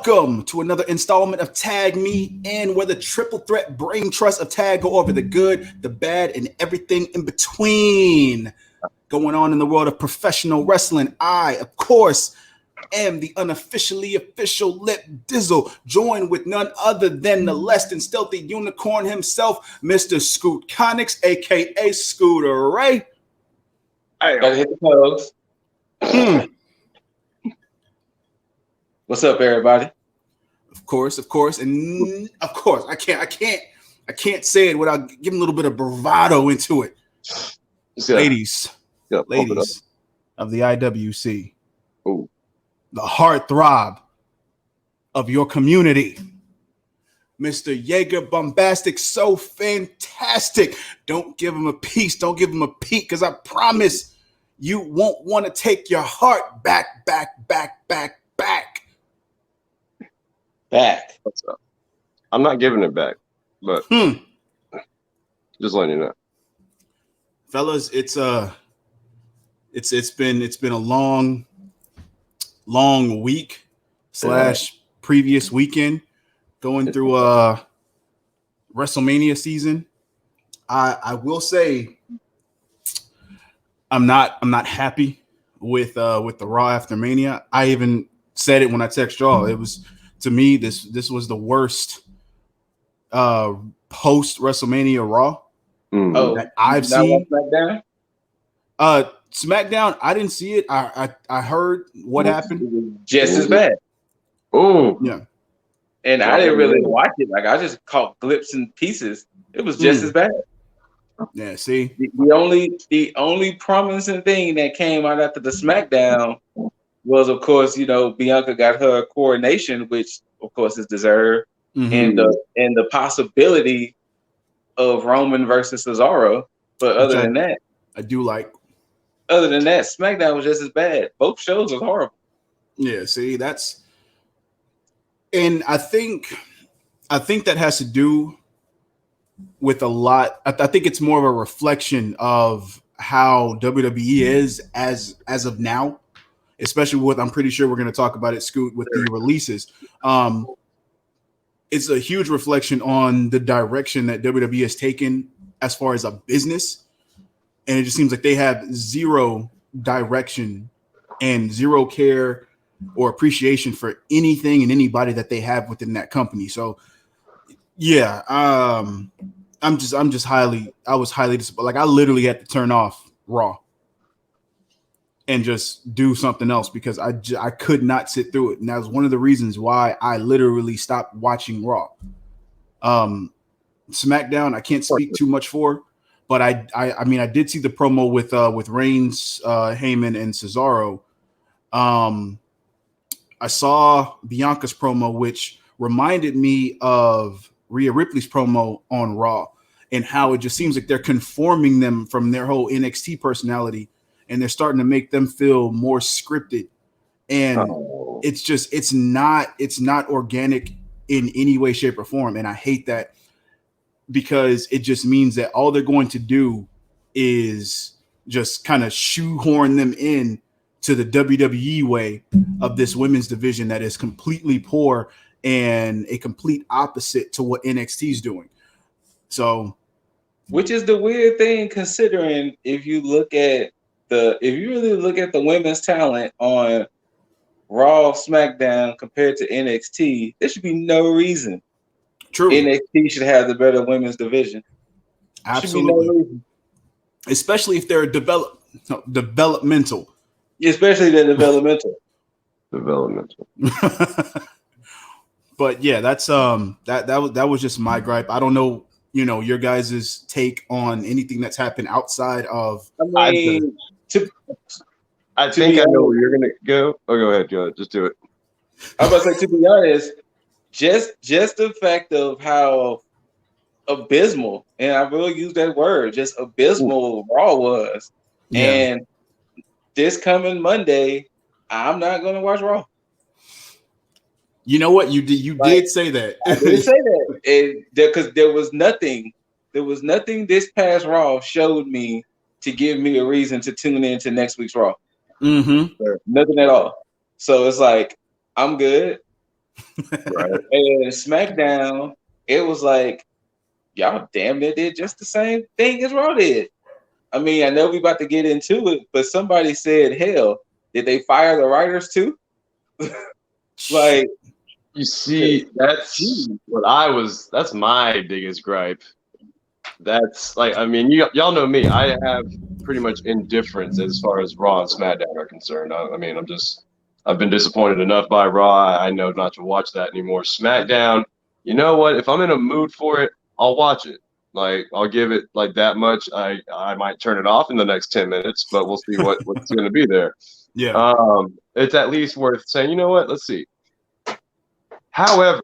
Welcome to another installment of Tag Me In, where the triple threat brain trust of tag go over the good, the bad, and everything in between going on in the world of professional wrestling. I, of course, am the unofficially official Lip Dizzle, joined with none other than the less than stealthy unicorn himself, Mr. Scoot Connix, aka Scooter Ray. I gotta hit the plugs. What's up, everybody? Of course, and of course, I can't say it without giving a little bit of bravado into it. Ladies of the IWC, the heartthrob of your community, Mr. Jaeger Bombastic, so fantastic. Don't give him a piece, don't give him a peek, because I promise you won't want to take your heart back. What's up? I'm not giving it back, but just letting you know, fellas. It's been a long week / previous weekend going through WrestleMania season. I will say I'm not happy with the Raw after Mania. I even said it when I texted y'all. It was, to me, this was the worst post WrestleMania Raw that I've seen. SmackDown, I didn't see it. I heard what happened. Just as bad. Oh yeah. And I didn't really watch it. Like, I just caught glimpses and pieces. It was just as bad. Yeah. See, the only promising thing that came out after the SmackDown was, of course, Bianca got her coronation, which of course is deserved, and the possibility of Roman versus Cesaro. But other than that, I do like. Other than that, SmackDown was just as bad. Both shows was horrible. Yeah, see, and I think that has to do with a lot. I think it's more of a reflection of how WWE is as of now, especially with, I'm pretty sure we're going to talk about it, Scoot, with the releases. It's a huge reflection on the direction that WWE has taken as far as a business. And it just seems like they have zero direction and zero care or appreciation for anything and anybody that they have within that company. So, yeah, I was highly disappointed. Like, I literally had to turn off Raw and just do something else because I could not sit through it. And that was one of the reasons why I literally stopped watching Raw. SmackDown, I can't speak too much for. But I mean, I did see the promo with Reigns, Heyman, and Cesaro. I saw Bianca's promo, which reminded me of Rhea Ripley's promo on Raw, and how it just seems like they're conforming them from their whole NXT personality, and they're starting to make them feel more scripted. And it's not organic in any way, shape, or form. And I hate that, because it just means that all they're going to do is just kind of shoehorn them in to the WWE way of this women's division that is completely poor and a complete opposite to what NXT is doing. So, which is the weird thing, considering if you really look at the women's talent on Raw, SmackDown compared to NXT, there should be no reason true, NXT should have the better women's division. Absolutely. No, especially if they're developmental. Especially the developmental. But yeah, that's that was just my gripe. I don't know, your guys' take on anything that's happened outside of. I think I know where you're gonna go. Oh, go ahead, just do it. I was about to say, to be honest, just the fact of how abysmal, and I will use that word, just abysmal Raw was. Yeah. And this coming Monday, I'm not going to watch Raw. You know what? You did say that. I did say that, because there was nothing this past Raw showed me to give me a reason to tune in to next week's Raw. Mm-hmm. Nothing at all. So it's like, I'm good. Right. And SmackDown, it was like y'all damn near did just the same thing as Raw did. I mean, I know we about to get into it, but somebody said, "Hell, did they fire the writers too?" Like, you see, that's that's my biggest gripe. That's like, I mean, y'all know me. I have pretty much indifference as far as Raw and SmackDown are concerned. I mean, I've been disappointed enough by Raw. I know not to watch that anymore. SmackDown, you know what? If I'm in a mood for it, I'll watch it. Like, I'll give it like that much. I might turn it off in the next 10 minutes, but we'll see what's going to be there. Yeah. It's at least worth saying, you know what? Let's see. However,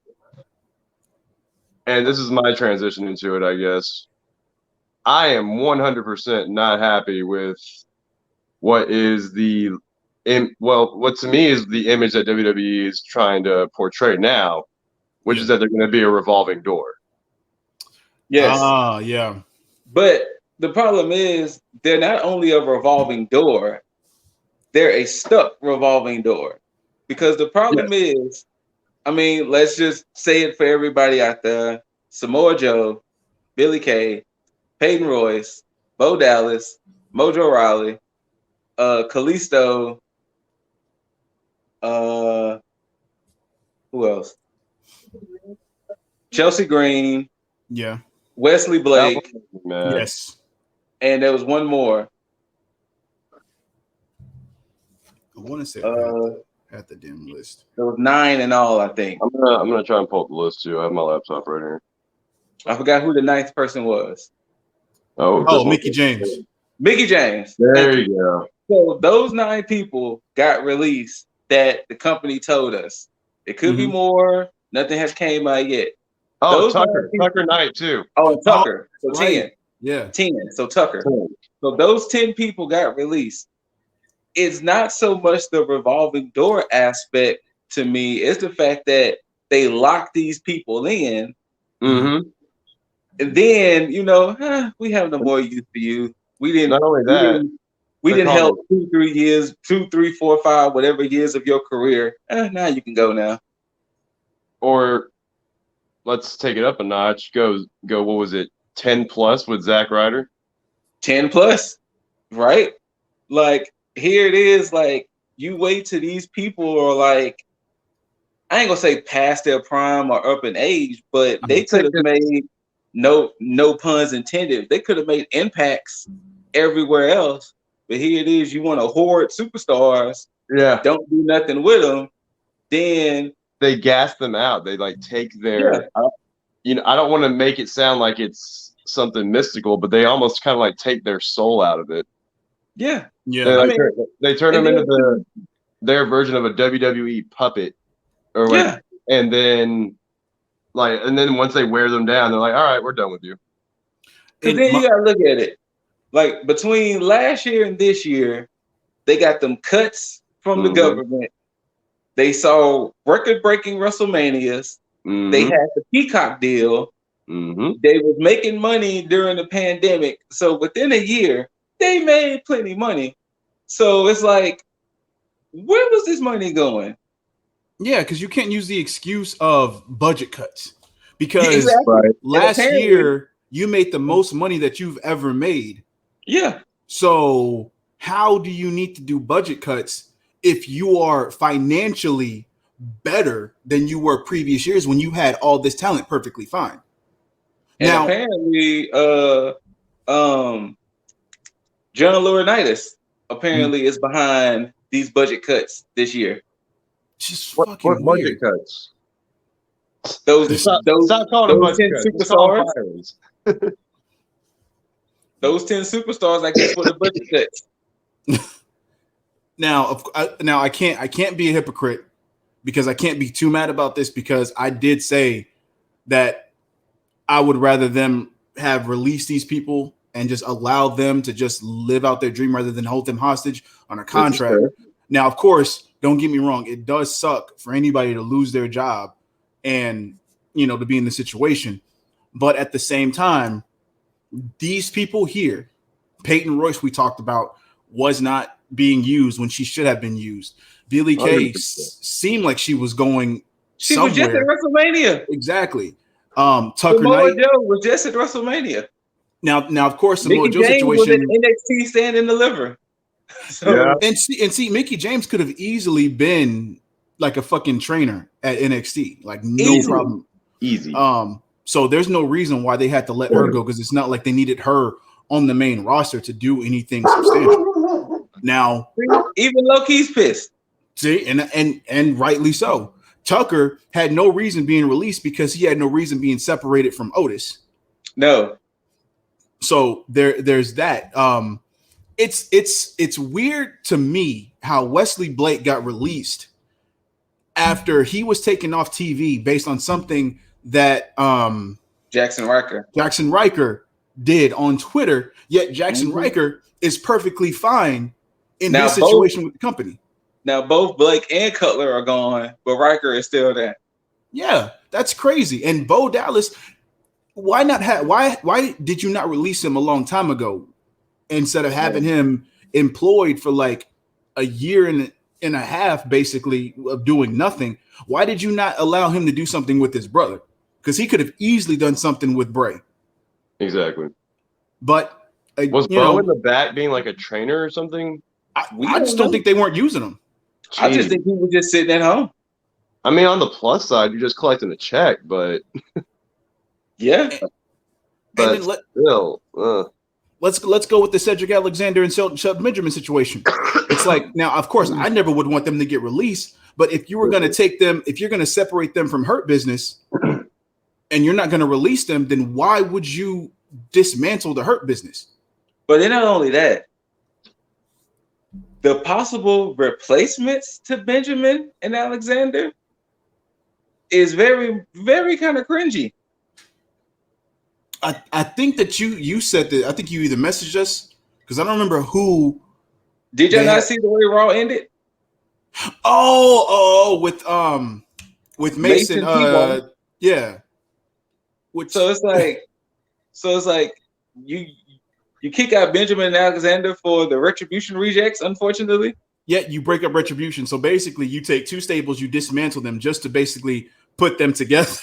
and this is my transition into it, I guess. I am 100% not happy with what is what to me is the image that WWE is trying to portray now, which is that they're going to be a revolving door. yes. Yeah. But the problem is they're not only a revolving door, they're a stuck revolving door. Because the problem is, I mean, let's just say it for everybody out there. Samoa Joe, Billy Kay, Peyton Royce, Bo Dallas, Mojo Rawley, Kalisto, who else? Chelsea Green, Yeah. Wesley Blake, Yes. and there was one more. I want to say at the damn list. There was 9 in all, I think. I'm gonna try and pull up the list too. I have my laptop right here. I forgot who the 9th person was. Oh, Mickey James. Mickey James. There you go. So those 9 people got released that the company told us. It could be more. Nothing has came out yet. Oh, those Tucker Knight too. Oh, and Tucker. So right. 10. Yeah. 10. So Tucker. 10. So those 10 people got released. It's not so much the revolving door aspect to me. It's the fact that they lock these people in. Mm-hmm. And then, we have no more use for you. We didn't. Not only that, we didn't help 2, 3 years, 2, 3, 4, 5, whatever years of your career. Now you can go now. Or let's take it up a notch. Go. What was it? 10 plus with Zack Ryder. 10 plus, right? Like here it is. Like you wait till these people are like, I ain't gonna say past their prime or up in age, but they could have made no puns intended. They could have made impacts everywhere else. But here it is. You want to hoard superstars. Yeah. Don't do nothing with them. Then they gas them out. They like take their. Yeah. I don't want to make it sound like it's something mystical, but they almost kind of like take their soul out of it. Yeah. Yeah. They turn them into their version of a WWE puppet. Or and then once they wear them down, they're like, all right, we're done with you. Because then you gotta look at it. Like between last year and this year, they got them cuts from the government. They saw record-breaking WrestleManias. They had the Peacock deal. They was making money during the pandemic. So within a year, they made plenty of money. So it's like, where was this money going? Yeah, because you can't use the excuse of budget cuts. Because last year you made the most money that you've ever made. Yeah. So how do you need to do budget cuts if you are financially better than you were previous years when you had all this talent perfectly fine? And now, apparently, John Laurinaitis apparently is behind these budget cuts this year. Just what budget cuts? Those stop calling them budget 10 cuts. superstars. Those 10 superstars, I guess, were the budget cuts. Now I can't be a hypocrite because I can't be too mad about this because I did say that I would rather them have released these people and just allow them to just live out their dream rather than hold them hostage on a contract. Now, of course, don't get me wrong. It does suck for anybody to lose their job and, to be in the situation. But at the same time, these people here, Peyton Royce, we talked about, was not being used when she should have been used. Billy Kay seemed like she was going She was just at WrestleMania. Exactly. Tucker Samoa Knight. Joe was just at WrestleMania. Now, of course, Samoa Mickey Joe James situation. was at NXT Stand and Deliver. So, yeah. And see, Mickey James could have easily been like a fucking trainer at NXT, like no problem. Easy. So there's no reason why they had to let her go, because it's not like they needed her on the main roster to do anything substantial. Now, even Loki's pissed. See, and rightly so. Tucker had no reason being released because he had no reason being separated from Otis. No. So there's that. It's weird to me how Wesley Blake got released after he was taken off TV based on something that Jackson Riker did on Twitter. Yet Jackson Riker is perfectly fine in his situation with the company. Now both Blake and Cutler are gone, but Riker is still there. Yeah, that's crazy. And Bo Dallas, why did you not release him a long time ago instead of having him employed for like a year and a half, basically, of doing nothing? Why did you not allow him to do something with his brother? Because he could have easily done something with Bray. Exactly. But was Bo in the back being like a trainer or something? I just don't think they weren't using him. Jeez. I just think he was just sitting at home. I mean, on the plus side, you're just collecting a check, but yeah. But still, let's go with the Cedric Alexander and Shelton Benjamin situation. It's like, now, of course, I never would want them to get released, but if you were going to take them, if you're going to separate them from Hurt Business, and you're not going to release them, then why would you dismantle the Hurt Business? But then not only that, the possible replacements to Benjamin and Alexander is very, very kind of cringy. I think that you said that. I think you either messaged us, because I don't remember who. Did you not see the way Raw ended? With Mason. Yeah. So it's like you kick out Benjamin and Alexander for the Retribution rejects, unfortunately. Yeah, you break up Retribution. So basically, you take two stables, you dismantle them just to basically put them together.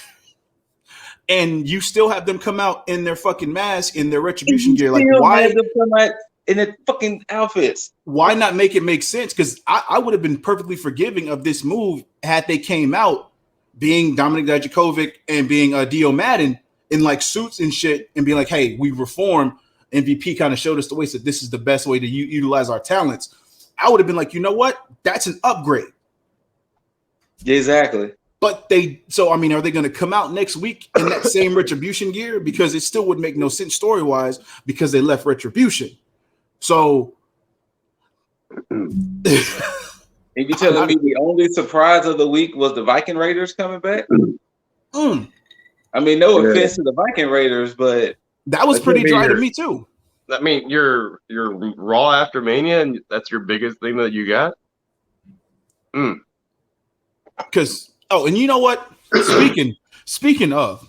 And you still have them come out in their fucking mask, in their Retribution gear. Like, why have them come out in their fucking outfits? Why not make it make sense? Because I would have been perfectly forgiving of this move had they came out being Dominic Dijakovic and being Dio Madden in like suits and shit and be like, hey, we reformed. MVP kind of showed us the way, said this is the best way to utilize our talents. I would have been like, you know what? That's an upgrade. Exactly. But are they going to come out next week in that same Retribution gear? Because it still would make no sense story-wise because they left Retribution. So and you telling me the only surprise of the week was the Viking Raiders coming back? I mean, no offense to the Viking Raiders, but that was pretty dry to me too. I mean, you're Raw after Mania, and that's your biggest thing that you got. Because and you know what? Speaking of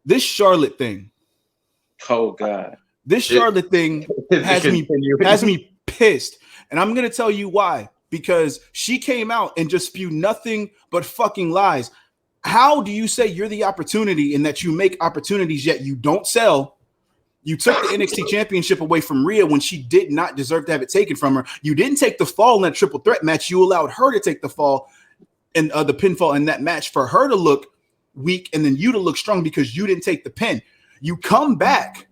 this Charlotte thing. Oh God. This Charlotte thing has me pissed. And I'm going to tell you why. Because she came out and just spewed nothing but fucking lies. How do you say you're the opportunity and that you make opportunities yet you don't sell? You took the NXT championship away from Rhea when she did not deserve to have it taken from her. You didn't take the fall in that triple threat match. You allowed her to take the fall and the pinfall in that match for her to look weak and then you to look strong because you didn't take the pin. You come back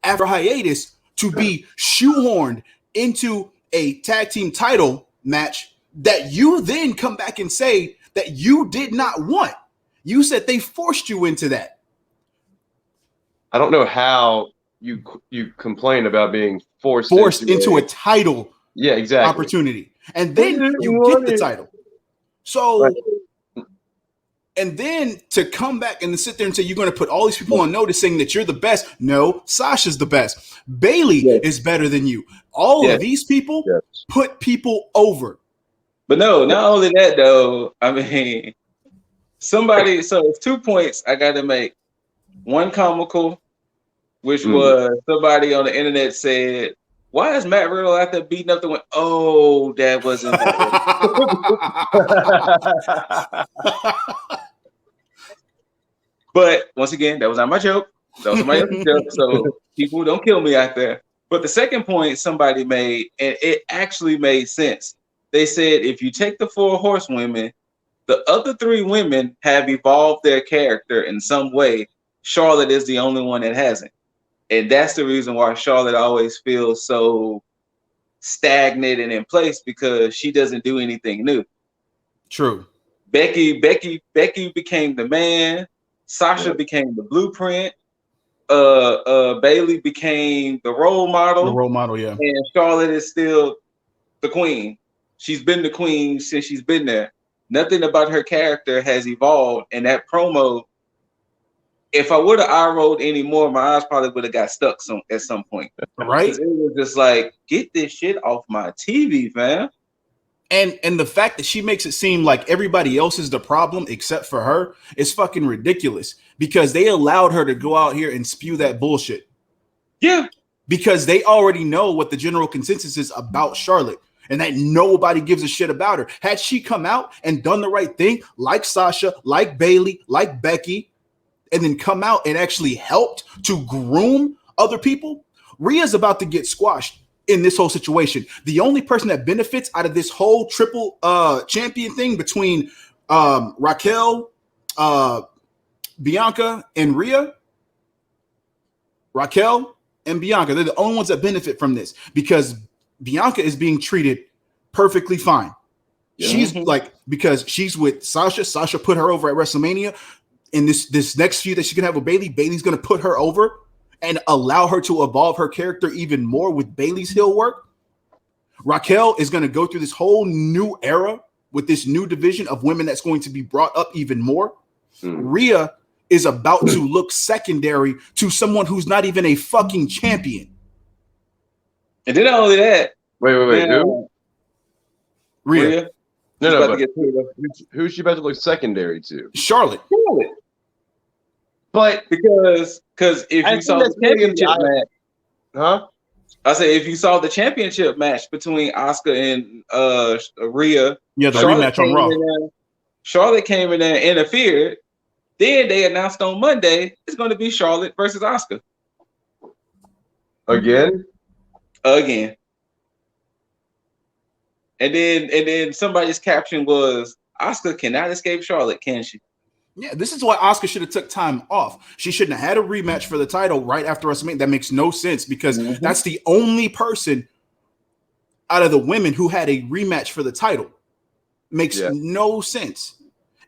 after hiatus to be shoehorned into a tag team title match that you then come back and say that you did not want. You said they forced you into that. I don't know how you complain about being forced into a title opportunity. And then you get the title. So, and then to come back and sit there and say you're going to put all these people on notice saying that you're the best. No, Sasha's the best. Bailey is better than you. All of these people put people over. But no, not only that though. I mean, so it's 2 points I got to make. One comical, which was somebody on the internet said why is Matt Riddle out there beating up the one? Oh, that wasn't Matt Riddle. But once again, that was not my joke. That was somebody else's joke. So people don't kill me out there. But the second point somebody made, and it actually made sense. They said if you take the 4 horsewomen, the other 3 women have evolved their character in some way. Charlotte is the only one that hasn't. And that's the reason why Charlotte always feels so stagnant and in place, because she doesn't do anything new. True. Becky became the man. Sasha became the blueprint. Bailey became the role model. The role model, yeah. And Charlotte is still the queen. She's been the queen since she's been there. Nothing about her character has evolved. And that promo, if I would have eye rolled any more, my eyes probably would have got stuck at some point. Right? It was just like, get this shit off my TV, man. And the fact that she makes it seem like everybody else is the problem except for her is fucking ridiculous, because they allowed her to go out here and spew that bullshit. Yeah. Because they already know what the general consensus is about Charlotte, and that nobody gives a shit about her. Had she come out and done the right thing, like Sasha, like Bailey, like Becky, and then come out and actually helped to groom other people, Rhea's about to get squashed in this whole situation. The only person that benefits out of this whole triple champion thing between Raquel, Bianca, and Rhea, Raquel and Bianca, they're the only ones that benefit from this, because Bianca is being treated perfectly fine. Yeah. She's like, because she's with Sasha. Sasha put her over at WrestleMania. In this next feud that she's gonna have with Bailey, Bailey's gonna put her over and allow her to evolve her character even more with Bailey's heel work. Raquel is going to go through this whole new era with this new division of women that's going to be brought up even more. Rhea is about to look secondary to someone who's not even a fucking champion. And then not only that. Wait. Who? Rhea. No, but who's she about to look secondary to? Charlotte. But because if you saw the championship match, I say if you saw the championship match between Asuka and Rhea, the rematch on Raw. Charlotte came in there and interfered. Then they announced on Monday it's going to be Charlotte versus Asuka. Again. And then somebody's caption was, Asuka cannot escape Charlotte, can she? Yeah, this is why Asuka should have took time off. She shouldn't have had a rematch for the title right after WrestleMania. That makes no sense, because that's the only person out of the women who had a rematch for the title. Makes no sense.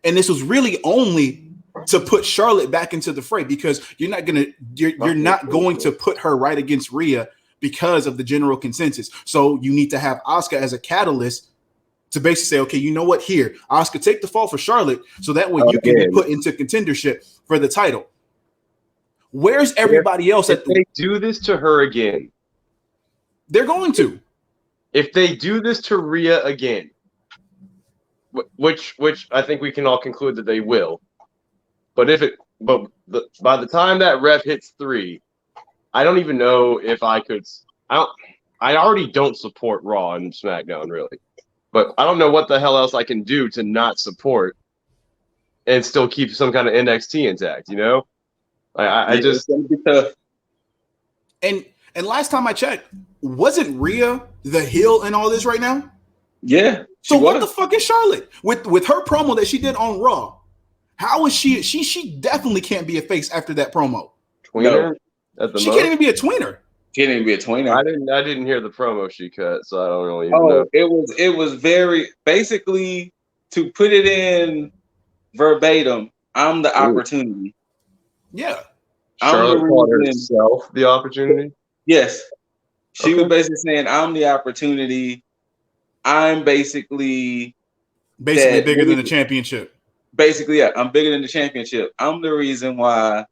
And this was really only to put Charlotte back into the fray, because you're not going to put her right against Rhea because of the general consensus. So you need to have Asuka as a catalyst to basically say, okay, you know what? Here, Asuka, take the fall for Charlotte, so that way you can be put into contendership for the title. Where's everybody else? If they do this to her again, they're going to. If they do this to Rhea again, which I think we can all conclude that they will. But by the time that ref hits 3, I don't even know if I could. I already don't support Raw and SmackDown, really. But I don't know what the hell else I can do to not support and still keep some kind of NXT intact, you know? I just... And last time I checked, wasn't Rhea the heel in all this right now? Yeah. So what the fuck is Charlotte? With her promo that she did on Raw, how is she? She definitely can't be a face after that promo. Tweener? She can't even be a tweener. Can't even be a tweener. I didn't hear the promo she cut, so I don't really even know. It was very basically, to put it in verbatim, I'm the opportunity. Yeah. Charlotte called herself the opportunity? Yes. She was basically saying, I'm the opportunity. I'm basically bigger than the championship. Basically, yeah, I'm bigger than the championship. I'm the reason why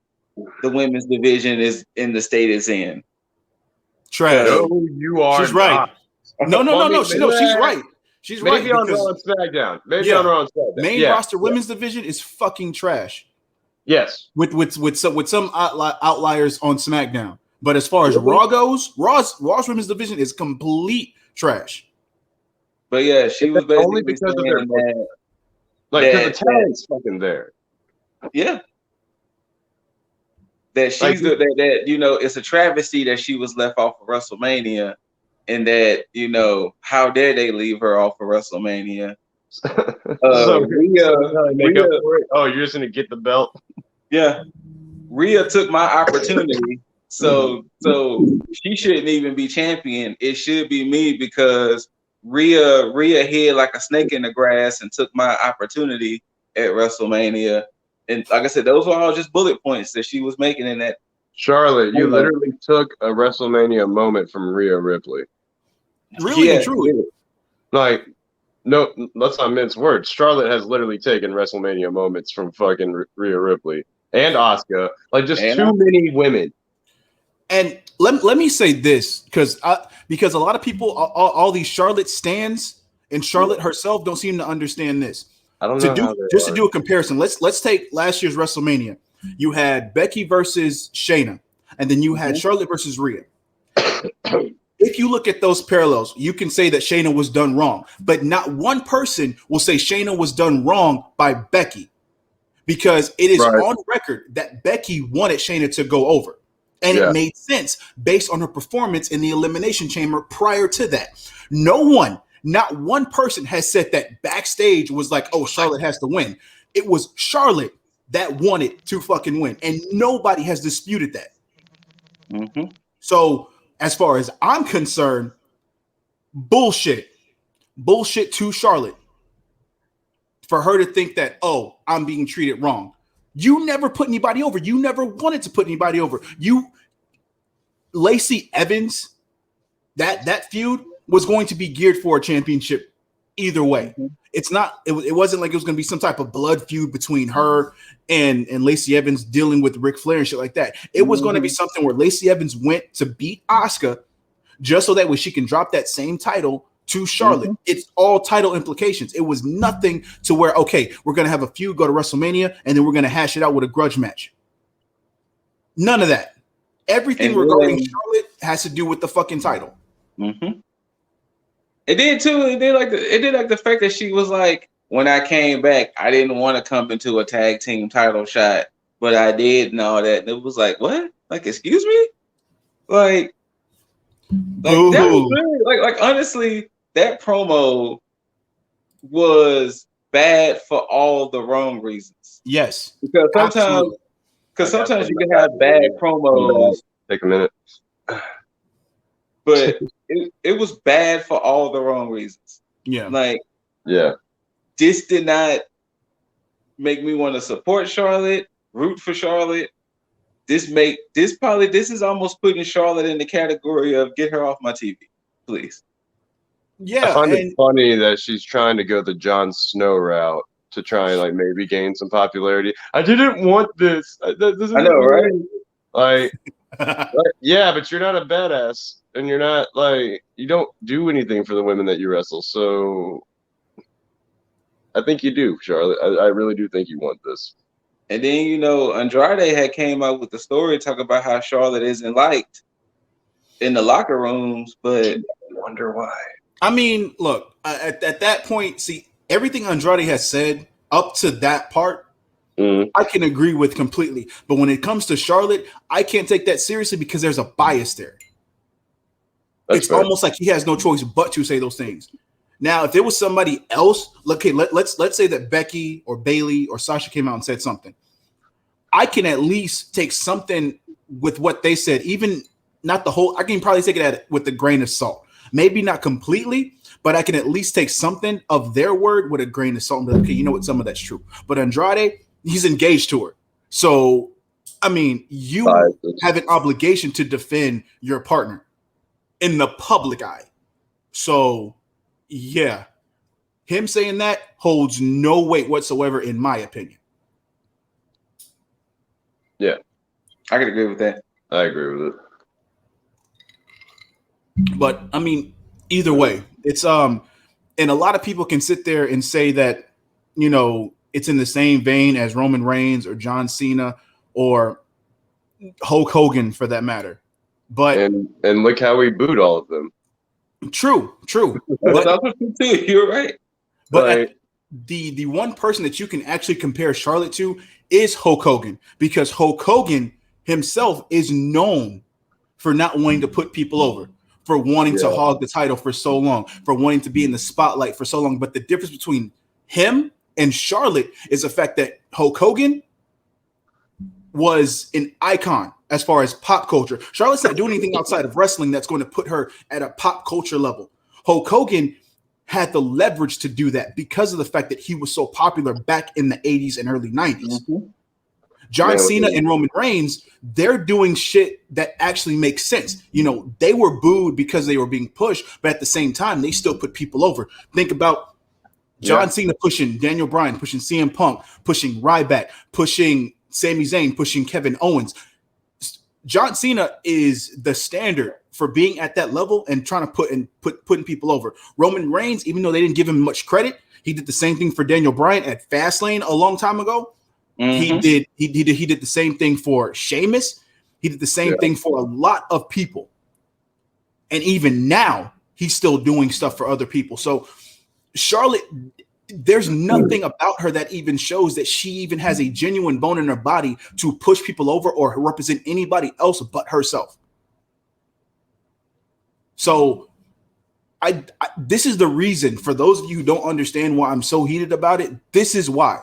the women's division is in the state it's in. Trash. No, you are. She's right. No. She's right. She's right. Maybe on Raw and SmackDown. On Raw and SmackDown. Main roster women's division is fucking trash. Yes. With some outliers on SmackDown. But as far as Raw goes, Raw's women's division is complete trash. But yeah, she was basically only because of their that, like, because the talent's fucking there. Yeah. That she's like, that you know, it's a travesty that she was left off of WrestleMania, and that, you know, how dare they leave her off of WrestleMania? Rhea, oh, you're just gonna get the belt? Yeah, Rhea took my opportunity, so she shouldn't even be champion. It should be me, because Rhea hid like a snake in the grass and took my opportunity at WrestleMania. And like I said, those were all just bullet points that she was making in that. Charlotte, you literally took a WrestleMania moment from Rhea Ripley. Really and truly. Like, no, let's not mince words. Charlotte has literally taken WrestleMania moments from fucking Rhea Ripley and Asuka. Like, just too many women. And let me say this, because a lot of people, all these Charlotte stans and Charlotte herself don't seem to understand this. I don't know. To do a comparison, let's take last year's WrestleMania. You had Becky versus Shayna, and then you had Charlotte versus Rhea. If you look at those parallels, you can say that Shayna was done wrong, but not one person will say Shayna was done wrong by Becky, because it is on record that Becky wanted Shayna to go over. And it made sense based on her performance in the Elimination Chamber prior to that. Not one person has said that backstage was like, oh, Charlotte has to win. It was Charlotte that wanted to fucking win. And nobody has disputed that. Mm-hmm. So as far as I'm concerned, bullshit to Charlotte for her to think that, oh, I'm being treated wrong. You never put anybody over. You never wanted to put anybody over. Lacey Evans, that feud was going to be geared for a championship either way. It wasn't like it was going to be some type of blood feud between her and Lacey Evans dealing with Ric Flair and shit like that. It was going to be something where Lacey Evans went to beat Asuka just so that way she can drop that same title to Charlotte. It's all title implications. It was nothing to where, okay, we're going to have a feud, go to WrestleMania, and then we're going to hash it out with a grudge match. None of that. Everything regarding Charlotte has to do with the fucking title. Mm-hmm. It did too. It did like the fact that she was like, when I came back, I didn't want to come into a tag team title shot, but I did and all that. And it was like, what? Like, excuse me? Like that was really, like honestly, that promo was bad for all the wrong reasons. Yes. Because sometimes you can have bad promos. Take a minute. But it was bad for all the wrong reasons. Yeah. Like, yeah. This did not make me want to support Charlotte, root for Charlotte. This is almost putting Charlotte in the category of get her off my TV, please. Yeah. I find it funny that she's trying to go the Jon Snow route to try and like maybe gain some popularity. I didn't want this. I know, right? Like, yeah, but you're not a badass, and you're not like, you don't do anything for the women that you wrestle. So I think you do, Charlotte. I really do think you want this. And then, you know, Andrade had came out with the story talking about how Charlotte isn't liked in the locker rooms, but I wonder why. I mean, look, at that point, see, everything Andrade has said up to that part, I can agree with completely. But when it comes to Charlotte, I can't take that seriously because there's a bias there. It's fair. Almost like he has no choice but to say those things. Now, if there was somebody else, okay, let's say that Becky or Bayley or Sasha came out and said something. I can at least take something with what they said, even not the whole. I can probably take it with a grain of salt. Maybe not completely, but I can at least take something of their word with a grain of salt and be like, okay, you know what, some of that's true. But Andrade, he's engaged to her. So, I mean, you have an obligation to defend your partner in the public eye. So, yeah, him saying that holds no weight whatsoever, in my opinion. Yeah, I can agree with that. I agree with it. But I mean, either way, it's and a lot of people can sit there and say that, you know, it's in the same vein as Roman Reigns or John Cena or Hulk Hogan for that matter. But and look how we booed all of them. True. That's too. You're right. But the one person that you can actually compare Charlotte to is Hulk Hogan, because Hulk Hogan himself is known for not wanting to put people over, for wanting to hog the title for so long, for wanting to be in the spotlight for so long. But the difference between him and Charlotte is the fact that Hulk Hogan was an icon as far as pop culture. Charlotte's not doing anything outside of wrestling that's going to put her at a pop culture level. Hulk Hogan had the leverage to do that because of the fact that he was so popular back in the 80s and early 90s. Mm-hmm. John Cena and Roman Reigns, they're doing shit that actually makes sense. You know, they were booed because they were being pushed, but at the same time, they still put people over. Think about John Cena pushing Daniel Bryan, pushing CM Punk, pushing Ryback, pushing Sami Zayn, pushing Kevin Owens. John Cena is the standard for being at that level and trying to putting people over. Roman Reigns, even though they didn't give him much credit, he did the same thing for Daniel Bryan at Fastlane a long time ago. Mm-hmm. He did the same thing for Sheamus. He did the same thing for a lot of people. And even now, he's still doing stuff for other people. So Charlotte, there's nothing about her that even shows that she even has a genuine bone in her body to push people over or represent anybody else but herself. So this is the reason, for those of you who don't understand why I'm so heated about it, this is why.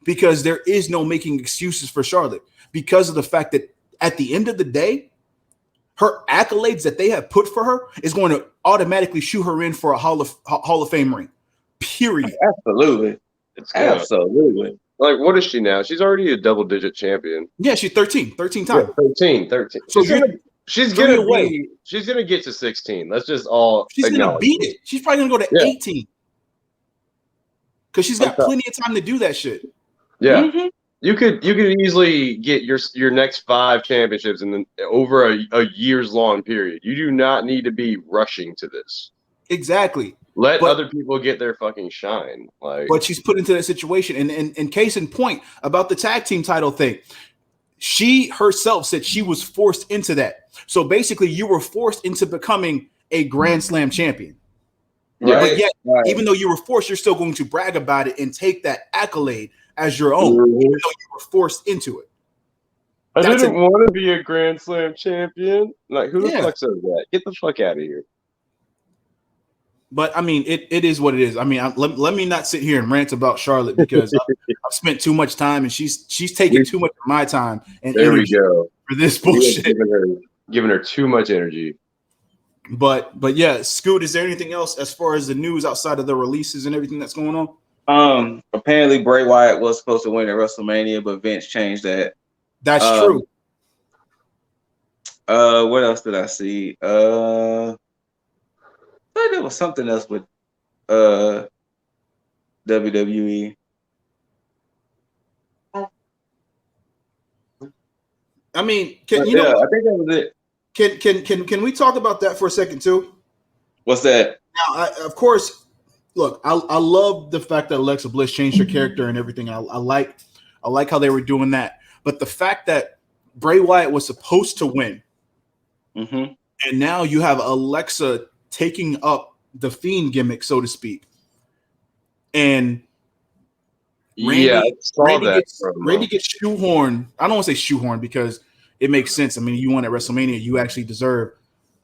Because there is no making excuses for Charlotte, because of the fact that at the end of the day, her accolades that they have put for her is going to automatically shoe her in for a Hall of Fame ring. Period. Absolutely. Absolutely. Like, what is she now? She's already a double-digit champion. Yeah, she's 13 times. 13. So she's gonna get to 16. Let's just all she's gonna beat it. She's probably gonna go to 18. Because she's got plenty of time to do that shit. Yeah. Mm-hmm. You could easily get your next 5 championships in over a years long period. You do not need to be rushing to this. Exactly. Let other people get their fucking shine. But she's put into that situation. And case in point about the tag team title thing, she herself said she was forced into that. So basically, you were forced into becoming a Grand Slam champion. Right. But yet, even though you were forced, you're still going to brag about it and take that accolade as your own, even though you were forced into it. I didn't want to be a Grand Slam champion. Like, who the fuck says that? Get the fuck out of here. But I mean, it is what it is. I mean, let me not sit here and rant about Charlotte, because I've spent too much time and she's taking too much of my time and energy for this bullshit. Giving her too much energy. But yeah, Scoot, is there anything else as far as the news outside of the releases and everything that's going on? Apparently Bray Wyatt was supposed to win at WrestleMania, but Vince changed that. That's true. What else did I see? I thought there was something else with WWE. I mean, I think that was it. Can we talk about that for a second too? What's that? Now, of course, look, I love the fact that Alexa Bliss changed her character and everything. I like how they were doing that. But the fact that Bray Wyatt was supposed to win, and now you have Alexa taking up the Fiend gimmick, so to speak, and Randy gets shoehorned. I don't want to say shoehorned because it makes sense. I mean, you won at WrestleMania, you actually deserve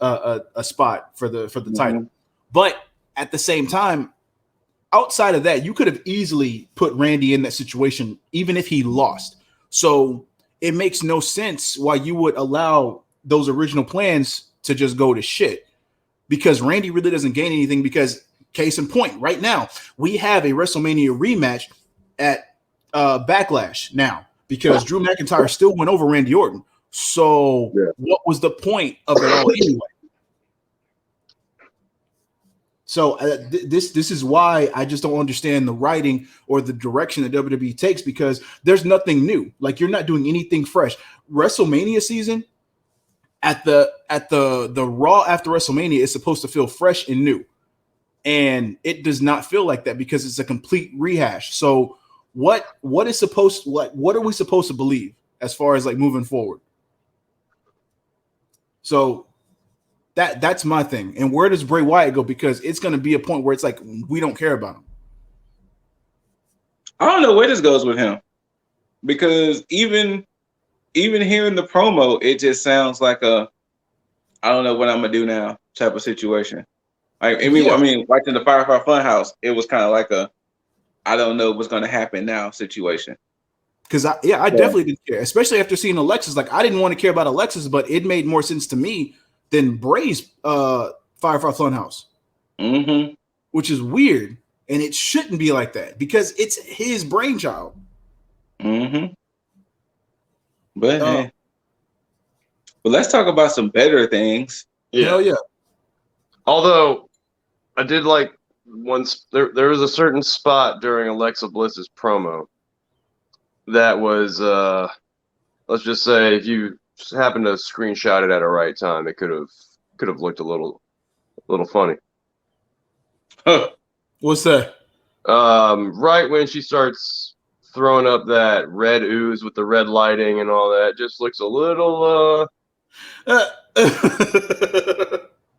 a spot for the title. But at the same time, outside of that, you could have easily put Randy in that situation, even if he lost. So it makes no sense why you would allow those original plans to just go to shit, because Randy really doesn't gain anything. Because case in point, right now, we have a WrestleMania rematch at Backlash now, because Drew McIntyre still went over Randy Orton. So what was the point of it all anyway? So this is why I just don't understand the writing or the direction that WWE takes, because there's nothing new. Like, you're not doing anything fresh. WrestleMania season at the Raw after WrestleMania is supposed to feel fresh and new, and it does not feel like that because it's a complete rehash. So what are we supposed to believe as far as like moving forward? So that's my thing. And where does Bray Wyatt go? Because it's going to be a point where it's like we don't care about him. I don't know where this goes with him, because even hearing the promo, it just sounds like a I don't know what I'm gonna do now type of situation. Like, I mean, watching the Firefly Funhouse, it was kind of like a I don't know what's gonna happen now situation. Because I definitely didn't care, especially after seeing Alexis. Like, I didn't want to care about Alexis, but it made more sense to me than Bray's Firefly Funhouse, which is weird, and it shouldn't be like that because it's his brainchild. But let's talk about some better things. Hell yeah. Although I did like once there was a certain spot during Alexa Bliss's promo that was let's just say if you happen to screenshot it at a right time, it could have looked a little funny. What's that? Right when she starts throwing up that red ooze with the red lighting and all that, just looks a little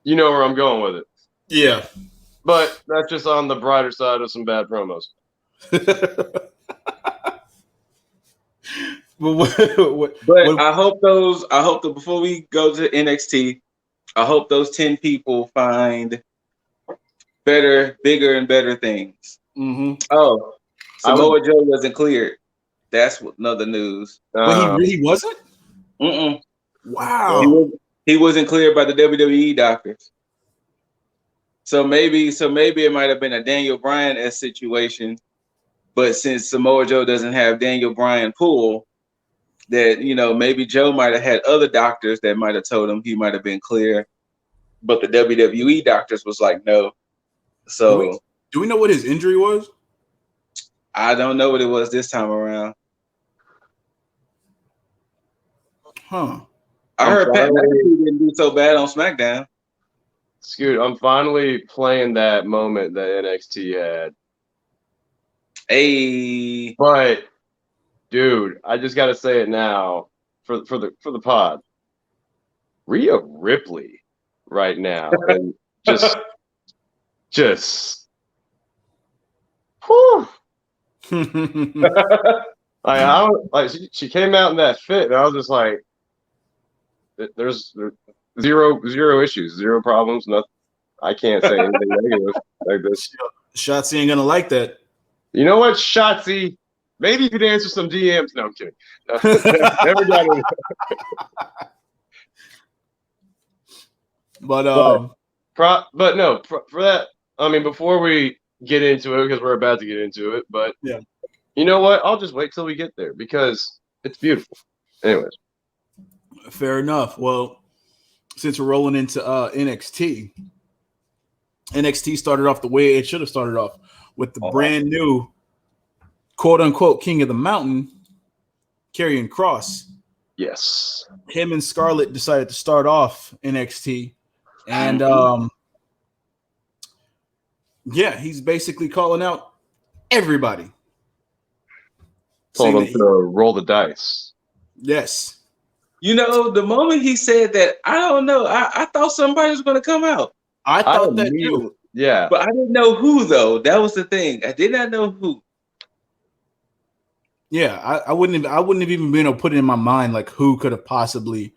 you know where I'm going with it. Yeah. But that's just on the brighter side of some bad promos. But I hope that before we go to NXT, I hope those 10 people find better, bigger, and better things. Oh, Samoa Joe wasn't cleared. That's another news. But he really wasn't? Wow. He wasn't cleared by the WWE doctors. So maybe it might have been a Daniel Bryan-esque situation. But since Samoa Joe doesn't have Daniel Bryan pull, that, you know, maybe Joe might have had other doctors that might have told him he might have been clear. But the WWE doctors was like, no. So do we know what his injury was? I don't know what it was this time around. Huh. I heard Pat McAfee didn't do so bad on SmackDown. Scoot, I'm finally playing that moment that NXT had. Hey. But dude, I just gotta say it now for the pod. Rhea Ripley right now. And just whew. She came out in that fit, and I was just like, there's zero issues, zero problems, nothing. I can't say anything negative like this. Shotzi ain't gonna like that. You know what, Shotzi? Maybe you could answer some DMs. No, I'm kidding. Never got it. But no, for that. I mean, before we get into it, because we're about to get into it, but yeah, you know what? I'll just wait till we get there because it's beautiful. Anyways, fair enough. Well, since we're rolling into NXT started off the way it should have started off, with the brand new quote unquote King of the Mountain, Karrion Kross. Yes. Him and Scarlett decided to start off NXT. And he's basically calling out everybody. Told him to roll the dice. Yes. You know, the moment he said that, I don't know. I thought somebody was going to come out. I thought that too. Yeah. But I didn't know who, though. That was the thing. I did not know who. Yeah, I wouldn't have even been able to put it in my mind like who could have possibly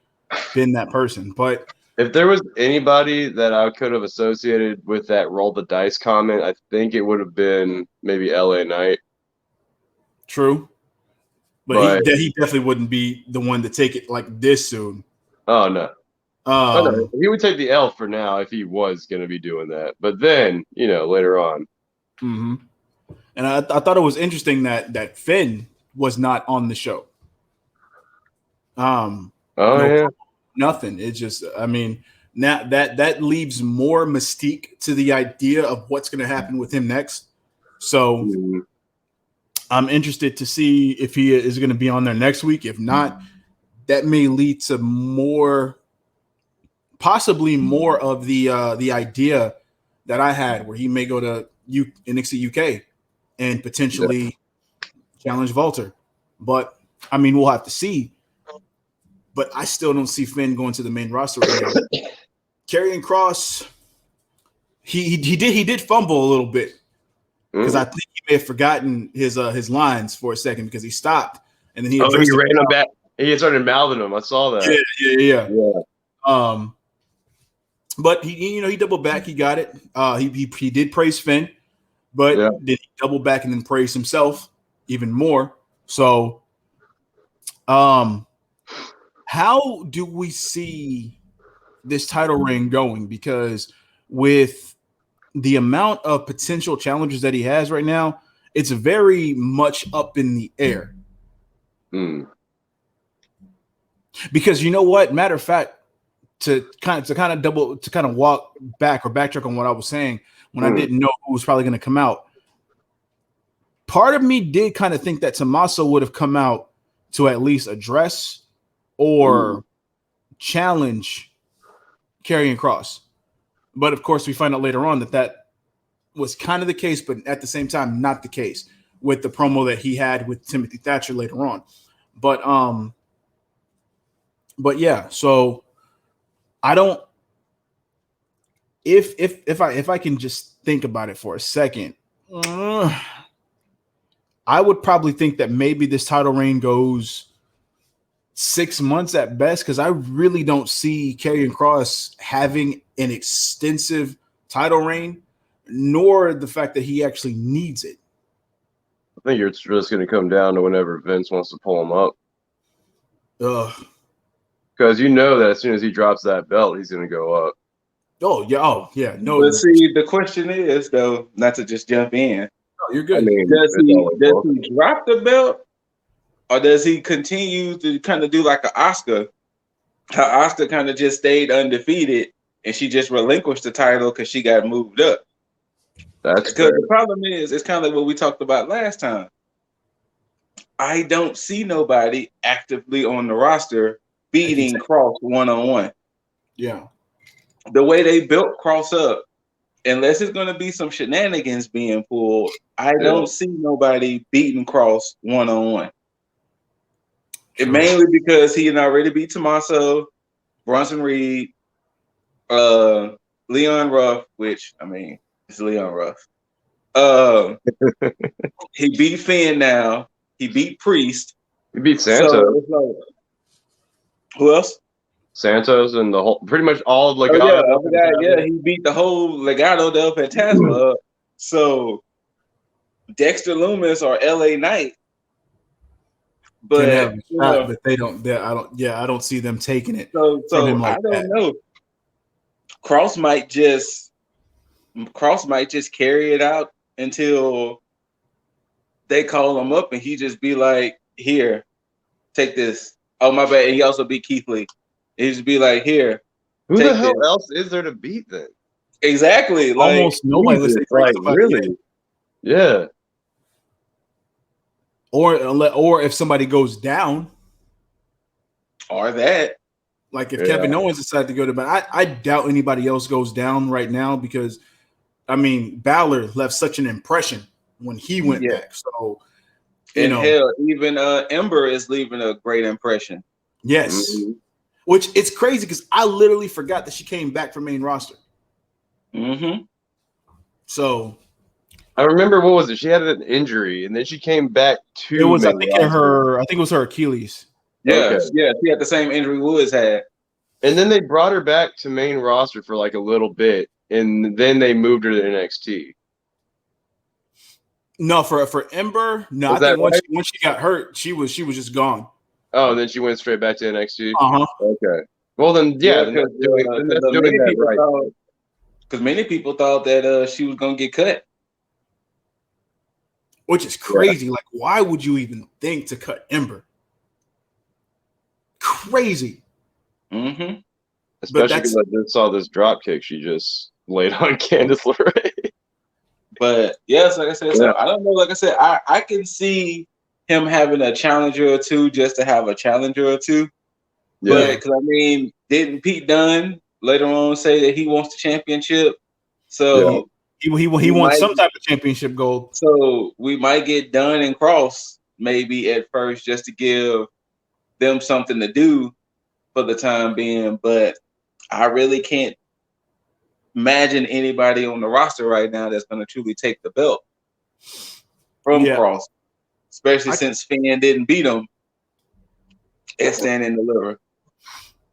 been that person. But if there was anybody that I could have associated with that roll the dice comment, I think it would have been maybe LA Knight. True. But he definitely wouldn't be the one to take it like this soon. Oh, no. No. He would take the L for now if he was going to be doing that. But then, later on. Mm-hmm. And I thought it was interesting that Finn was not on the show. Nothing. It's just, I mean, now that leaves more mystique to the idea of what's going to happen with him next. So I'm interested to see if he is going to be on there next week. If not, that may lead to possibly more of the idea that I had, where he may go to NXT UK and potentially challenge Walter. But I mean, we'll have to see. but I still don't see Finn going to the main roster right now. Karrion Kross, he did fumble a little bit because I think he may have forgotten his lines for a second because he stopped and then he ran him back. He started mouthing him. I saw that. Yeah. But he doubled back. He got it. He did praise Finn, but did he double back and then praise himself even more? So, how do we see this title reign going? Because with the amount of potential challenges that he has right now, it's very much up in the air. Because you know what? Matter of fact, to kind of walk back or backtrack on what I was saying when I didn't know who was probably going to come out. Part of me did kind of think that Tommaso would have come out to at least address or challenge Karrion Kross. But of course, we find out later on that was kind of the case, but at the same time, not the case with the promo that he had with Timothy Thatcher later on. But yeah, so I don't. If I can just think about it for a second, I would probably think that maybe this title reign goes 6 months at best, because I really don't see Karrion Kross having an extensive title reign, nor the fact that he actually needs it. I think it's just going to come down to whenever Vince wants to pull him up. Because you know that as soon as he drops that belt, he's going to go up. Oh yeah. No, but see, the question is though, not to just jump in. No, you're good. I mean, does he drop the belt, or does he continue to kind of do like an Oscar? How Oscar kind of just stayed undefeated, and she just relinquished the title because she got moved up. That's because the problem is, it's kind of like what we talked about last time. I don't see nobody actively on the roster beating Kross one-on-one. Yeah. The way they built Kross up, unless it's going to be some shenanigans being pulled, I don't see nobody beating Kross one-on-one. And mainly because he had already beat Tommaso, Bronson Reed, Leon Ruff, which, I mean, it's Leon Ruff. He beat Finn now. He beat Priest. He beat Santos. So who else? Santos and the whole, pretty much all of Legado. He beat the whole Legado del Fantasma. So Dexter Lumis or LA Knight, but they don't. I don't see them taking it. So I don't know. Kross might just carry it out until they call him up, and he just be like, "Here, take this." Oh my bad. He also beat Keith Lee. He just be like, "Here." Who the hell else is there to beat then? Exactly. Almost nobody. Like really? Yeah. Or if somebody goes down, or that, like if Kevin Owens decided to go to, but I doubt anybody else goes down right now, because I mean Balor left such an impression when he went back. So hell, even Ember is leaving a great impression. Yes. Mm-hmm. Which it's crazy because I literally forgot that she came back from main roster. Mm-hmm. So I remember, what was it? She had an injury, and then she came back to. It was, I think it was her Achilles. Yeah, she had the same injury Woods had. And then they brought her back to main roster for like a little bit, and then they moved her to NXT. No, for Ember, no. I think once she got hurt, she was just gone. Oh, and then she went straight back to NXT. Okay. Well, then because many people thought that she was gonna get cut. Which is crazy. Like, why would you even think to cut Ember? Crazy. Mm-hmm. Especially because I just saw this drop kick she just laid on Candice LeRae. But yes, like I said, so I don't know. Like I said, I can see him having a challenger or two just to have a challenger or two. Yeah. But because I mean, didn't Pete Dunne later on say that he wants the championship? So he wants some type of championship gold. So we might get Dunne and Kross maybe at first just to give them something to do for the time being, but I really can't imagine anybody on the roster right now that's going to truly take the belt from Cross, especially since Finn didn't beat him at Stand and Deliver.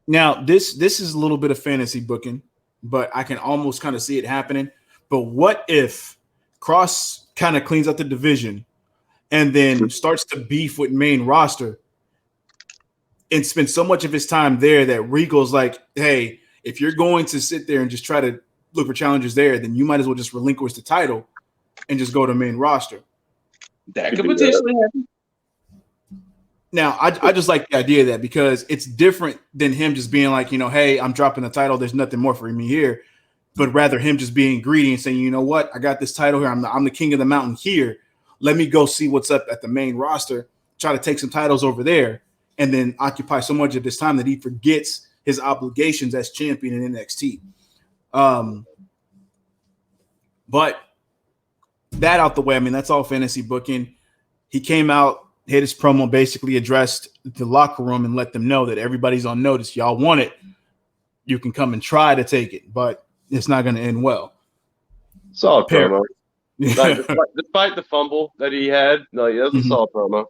Now, this is a little bit of fantasy booking, but I can almost kind of see it happening. But what if Cross kind of cleans up the division and then starts to beef with main roster and spends so much of his time there that Regal's like, hey, if you're going to sit there and just try to look for challenges there, then you might as well just relinquish the title and just go to main roster. That could potentially happen. Now, I just like the idea of that because it's different than him just being like, hey, I'm dropping the title. There's nothing more for me here. But rather him just being greedy and saying, you know what? I got this title here. I'm the king of the mountain here. Let me go see what's up at the main roster, try to take some titles over there, and then occupy so much of his time that he forgets his obligations as champion in NXT. But that out the way, I mean, that's all fantasy booking. He came out, hit his promo, basically addressed the locker room and let them know that everybody's on notice. Y'all want it. You can come and try to take it, but it's not going to end well. Solid promo. Like, despite the fumble that he had, that's a solid promo.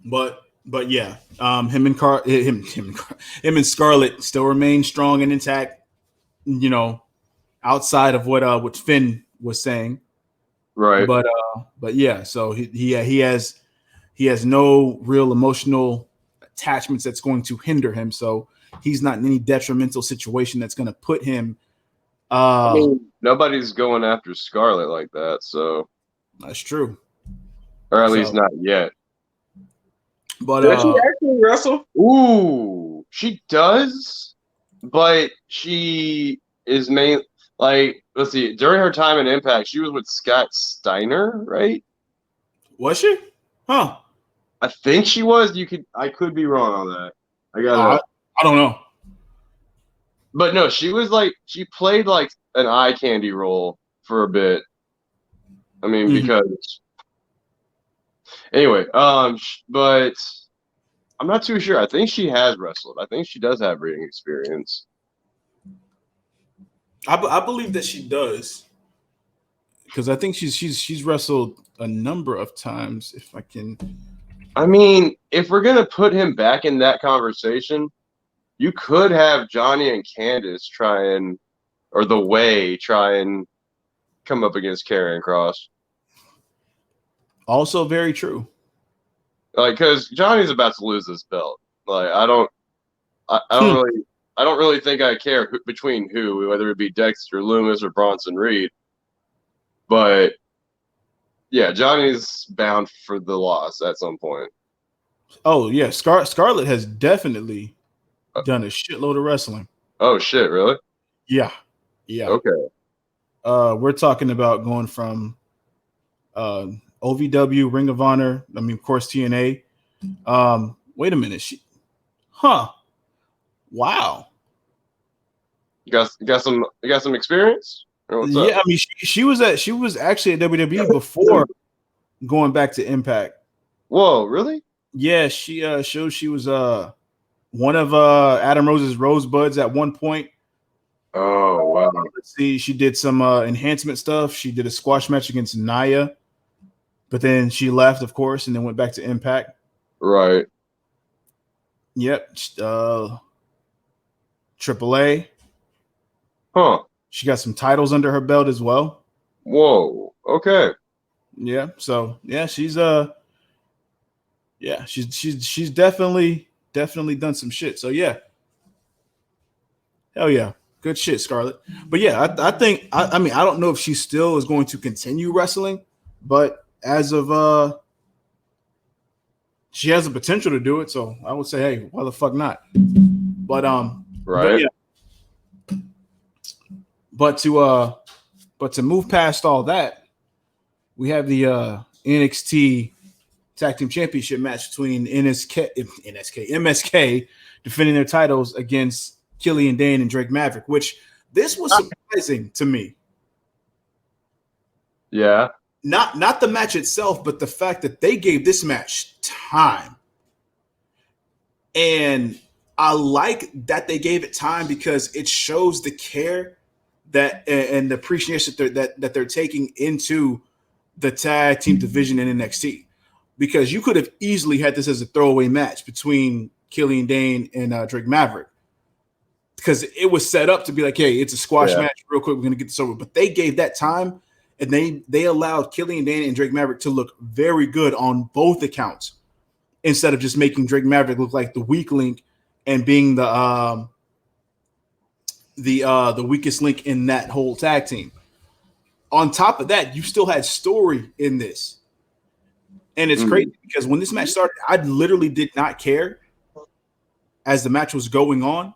But yeah, him and Scarlett still remain strong and intact. Outside of what Finn was saying, right? But yeah, so he has no real emotional attachments that's going to hinder him. So he's not in any detrimental situation that's going to put him. I mean, nobody's going after Scarlett like that, so that's true, or at least not yet. But does she actually wrestle? Ooh, she does, but she is main. Like, let's see. During her time in Impact, she was with Scott Steiner, right? Was she? Huh? I think she was. I could be wrong on that. I don't know. But no, she played like an eye candy role for a bit. I mean, because anyway, but I'm not too sure. I think she has wrestled. I think she does have ring experience. I believe that she does, because I think she's wrestled a number of times. If I can, I mean, if we're gonna put him back in that conversation, you could have Johnny and Candice try and come up against Karrion Kross. Also, very true. Like, because Johnny's about to lose this belt. Like, I don't really think I care between whether it be Dexter Lumis or Bronson Reed. But yeah, Johnny's bound for the loss at some point. Oh yeah, Scarlett has definitely done a shitload of wrestling. Oh shit, really? Yeah. Okay. We're talking about going from OVW, Ring of Honor. I mean, of course, TNA. Wait a minute. Wow. You got some experience? I mean, she was actually at WWE before going back to Impact. Whoa, really? Yeah, she showed she was one of Adam Rose's Rosebuds at one point. Oh wow. Let's see, she did some enhancement stuff. She did a squash match against Nia, but then she left, of course, and then went back to Impact. Right. Yep. AAA. Huh. She got some titles under her belt as well. Whoa. Okay. Yeah. So yeah, she's definitely done some shit. So yeah. Hell yeah. Good shit, Scarlett. But yeah, I think I mean I don't know if she still is going to continue wrestling, but as of she has the potential to do it. So I would say, hey, why the fuck not? But right. But to move past all that, we have the NXT Tag Team Championship match between MSK defending their titles against Killian Dane and Drake Maverick, which this was surprising to me. Yeah. Not the match itself, but the fact that they gave this match time. And I like that they gave it time because it shows the care that and the appreciation that they're taking into the tag team division in NXT. Because you could have easily had this as a throwaway match between Killian Dane and Drake Maverick, because it was set up to be like, hey, it's a squash match real quick. We're going to get this over. But they gave that time, and they allowed Killian Dane and Drake Maverick to look very good on both accounts instead of just making Drake Maverick look like the weak link and being the weakest link in that whole tag team. On top of that, you still had story in this. And it's crazy because when this match started, I literally did not care as the match was going on.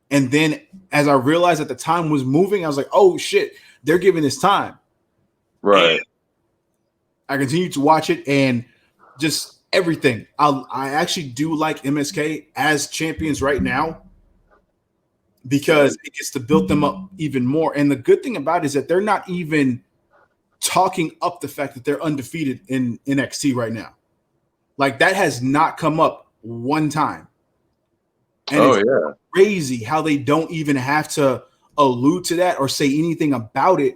And then as I realized that the time was moving, I was like, oh, shit, they're giving this time. Right. And I continued to watch it and just everything. I actually do like MSK as champions right now because it gets to build them up even more. And the good thing about it is that they're not even talking up the fact that they're undefeated in NXT right now. Like, that has not come up one time. And it's crazy how they don't even have to allude to that or say anything about it,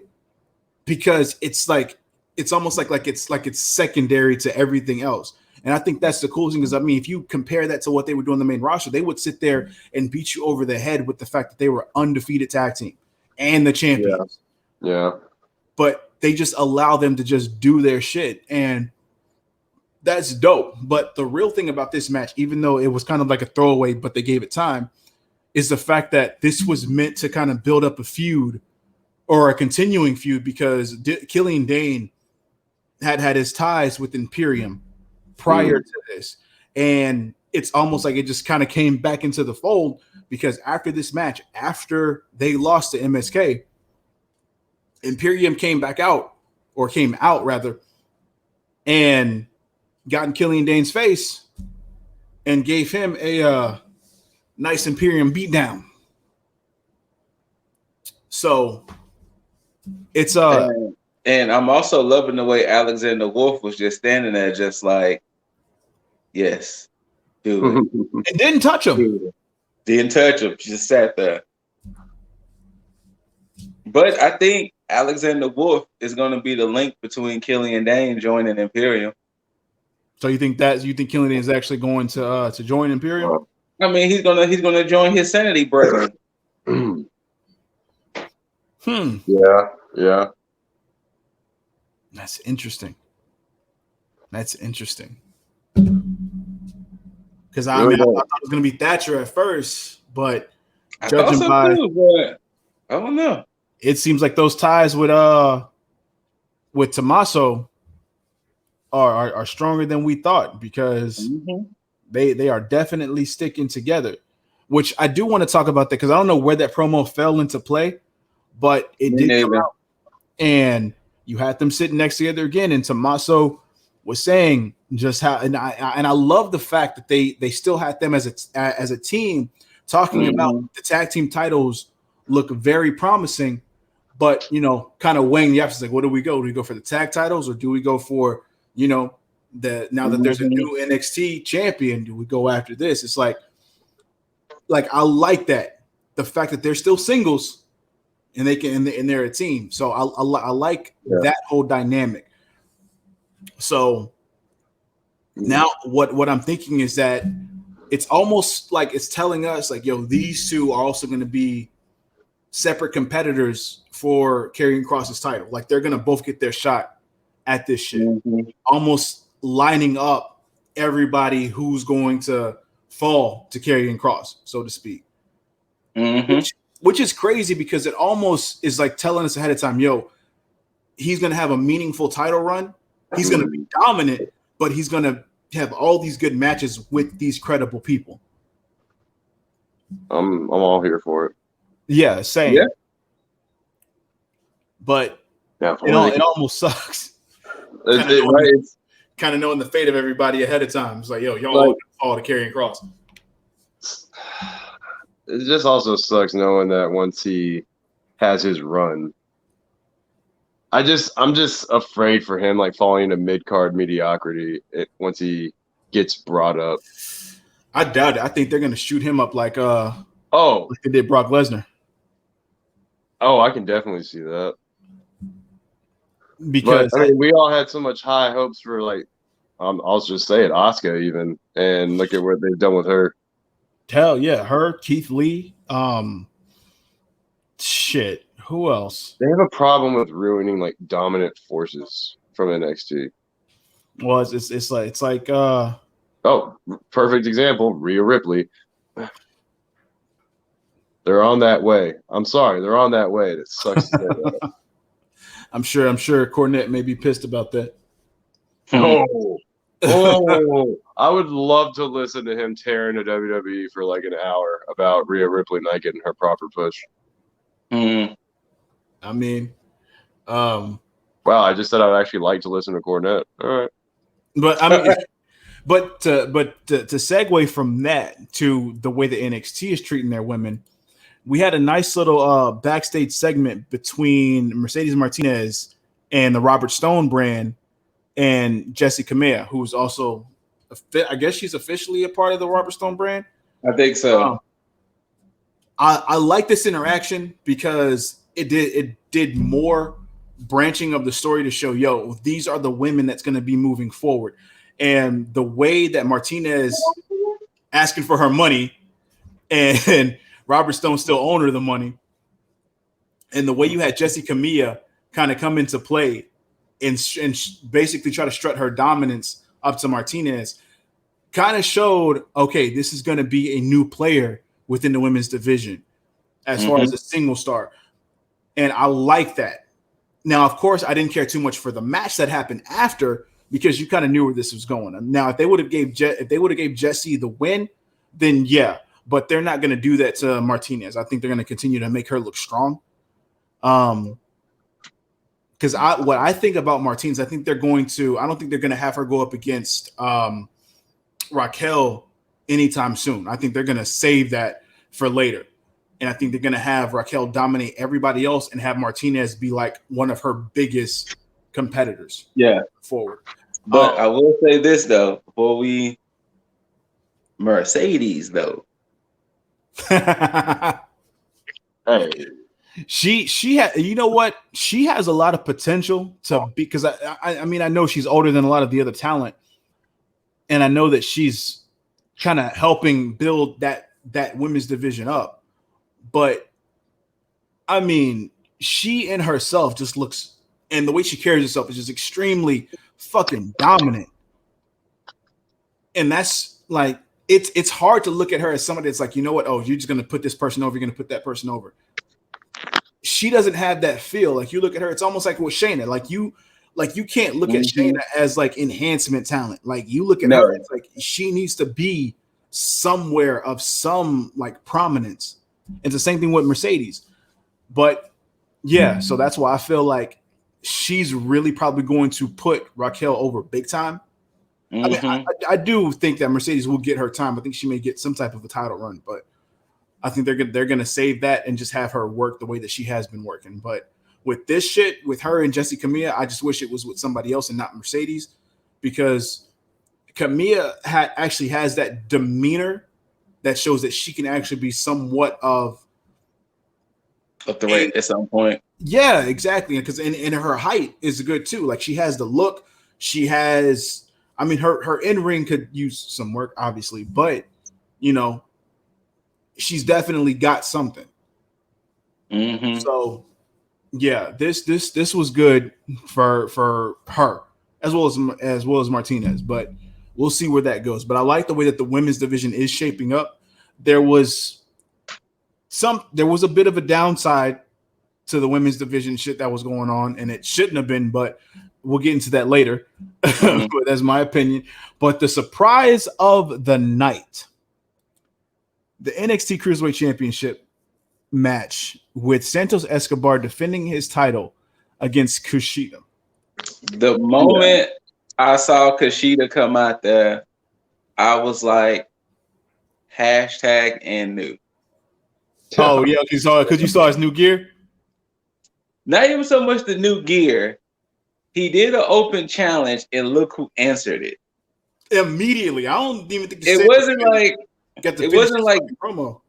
because it's like it's almost like it's secondary to everything else. And I think that's the cool thing is, I mean, if you compare that to what they would do on the main roster, they would sit there and beat you over the head with the fact that they were undefeated tag team and the champions. Yeah. But they just allow them to just do their shit. And that's dope. But the real thing about this match, even though it was kind of like a throwaway, but they gave it time, is the fact that this was meant to kind of build up a feud or a continuing feud, because Killian Dane had his ties with Imperium prior to this. And it's almost like it just kind of came back into the fold, because after this match, after they lost to MSK, Imperium came out rather, and got in Killian Dane's face and gave him a nice Imperium beatdown. So it's and I'm also loving the way Alexander Wolf was just standing there, just like, yes, do it. And didn't touch him. Didn't touch him. Just sat there. But I think Alexander Wolf is going to be the link between Killian Dane joining Imperium. So you think Killian Dane is actually going to join Imperium? I mean, he's gonna join his Sanity brethren. Yeah. That's interesting. Because I thought it was going to be Thatcher at first, but judging by, but I don't know. It seems like those ties with Tommaso are stronger than we thought, because they are definitely sticking together. Which I do want to talk about that, because I don't know where that promo fell into play, but it did come out, and you had them sitting next together again, and Tommaso was saying just how, and I love the fact that they still had them as a team talking about the tag team titles look very promising, but kind of weighing the options, like, what do we go? Do we go for the tag titles, or do we go for now that there's a new NXT champion, do we go after this? It's like I like that, the fact that they're still singles and they can and they're a team. So I like that whole dynamic. So now what I'm thinking is that it's almost like it's telling us, like, yo, these two are also going to be separate competitors for Karrion Kross's title. Like, they're going to both get their shot at this shit. Almost lining up everybody who's going to fall to Karrion Kross, so to speak. Which is crazy, because it almost is like telling us ahead of time, yo, he's going to have a meaningful title run. He's going to be dominant, but he's going to have all these good matches with these credible people. I'm all here for it. Yeah, same. Yeah. But it almost sucks. Kind of knowing the fate of everybody ahead of time. It's like, yo, y'all all fall to Karrion Kross. It just also sucks knowing that once he has his run, I'm just afraid for him, like, falling into mid-card mediocrity once he gets brought up. I doubt it. I think they're gonna shoot him up like they did Brock Lesnar. Oh, I can definitely see that. Because but I mean, we all had so much high hopes for like I'll just say it, Asuka even, and look at what they've done with her. Hell yeah, her, Keith Lee, shit. Who else? They have a problem with ruining like dominant forces from NXT. Well, it's like perfect example, Rhea Ripley. They're on that way. I'm sorry, they're on that way. It sucks to say that. I'm sure Cornette may be pissed about that. Oh, I would love to listen to him tearing a WWE for like an hour about Rhea Ripley not getting her proper push. I mean, wow, I just said I'd actually like to listen to Cornette. All right. But I mean, but to segue from that to the way the NXT is treating their women, we had a nice little backstage segment between Mercedes Martinez and the Robert Stone brand and Jessie Kamea, who's also, I guess she's officially a part of the Robert Stone brand. I think so. I like this interaction because it did more branching of the story to show, these are the women that's going to be moving forward. And the way that Martinez asking for her money and Robert Stone still owned her the money, and the way you had Jessie Kamea kind of come into play and basically try to strut her dominance up to Martinez, kind of showed, okay, this is going to be a new player within the women's division as far as a single star. And I like that. Now, of course, I didn't care too much for the match that happened after because you kind of knew where this was going. Now, if they would have gave Jessie the win, then yeah, but they're not going to do that to Martinez. I think they're going to continue to make her look strong. Because what I think about Martinez, I don't think they're going to have her go up against Raquel anytime soon. I think they're going to save that for later. And I think they're going to have Raquel dominate everybody else and have Martinez be like one of her biggest competitors. Yeah. Forward. But I will say this, though, Mercedes, though. Hey. She had, you know what? She has a lot of potential to be, because I mean, I know she's older than a lot of the other talent. And I know that she's kind of helping build that women's division up. But I mean, she in herself just looks, and the way she carries herself is just extremely fucking dominant. And that's like, it's hard to look at her as somebody that's like, you know what? Oh, you're just going to put this person over. You're going to put that person over. She doesn't have that feel. Like you look at her, it's almost like with Shayna. Like you can't look at Shayna as like enhancement talent. Like you look at her, it's like she needs to be somewhere of some like prominence. It's the same thing with Mercedes. But yeah, so that's why I feel like she's really probably going to put Raquel over big time. I mean, I do think that Mercedes will get her time. I think she may get some type of a title run, but I think they're gonna save that and just have her work the way that she has been working. But with this shit, with her and Jessie Kamea, I just wish it was with somebody else and not Mercedes, because Kamea actually has that demeanor that shows that she can actually be somewhat of the rate at some point. Yeah, exactly. Because in her height is good too. Like she has the look. She has, I mean, her in-ring could use some work, obviously, but you know, she's definitely got something. So yeah, this was good for her as well as Martinez, but we'll see where that goes. But I like the way that the women's division is shaping up. There was a bit of a downside to the women's division shit that was going on, and it shouldn't have been, but we'll get into that later. But that's my opinion. But the surprise of the night, the NXT Cruiserweight Championship match with Santos Escobar defending his title against Kushida. The moment I saw Kushida come out there, I was like, hashtag and new. Oh yeah, because you saw his new gear. Not even so much the new gear. He did an open challenge, and look who answered it. Immediately. I don't even think it wasn't like it wasn't like promo.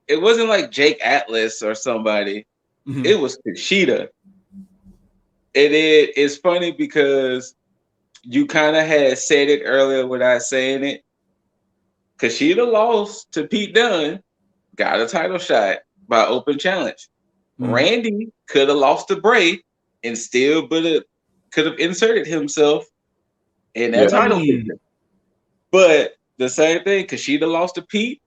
It wasn't like Jake Atlas or somebody. Mm-hmm. It was Kushida. It's funny because you kind of had said it earlier without saying it. Kushida lost to Pete Dunne, got a title shot by open challenge. Mm-hmm. Randy could have lost to Bray and still could have inserted himself in that title picture. But the same thing, Kushida lost to Pete.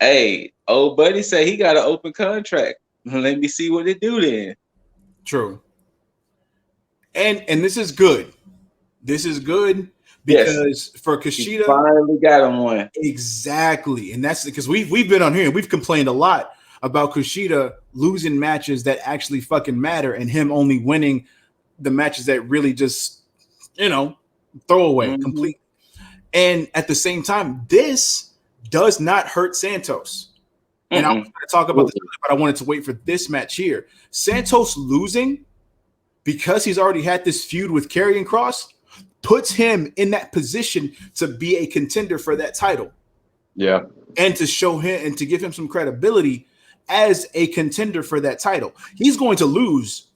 Hey, old buddy say he got an open contract. Let me see what it do then. True. And this is good. This is good because for Kushida, he finally got him one. Exactly. And that's because we've been on here and we've complained a lot about Kushida losing matches that actually fucking matter and him only winning the matches that really just, throw away complete. And at the same time, this does not hurt Santos. And I was going to talk about this, but I wanted to wait for this match here. Santos losing because he's already had this feud with Karrion Kross puts him in that position to be a contender for that title. Yeah. And to show him and to give him some credibility as a contender for that title. He's going to lose.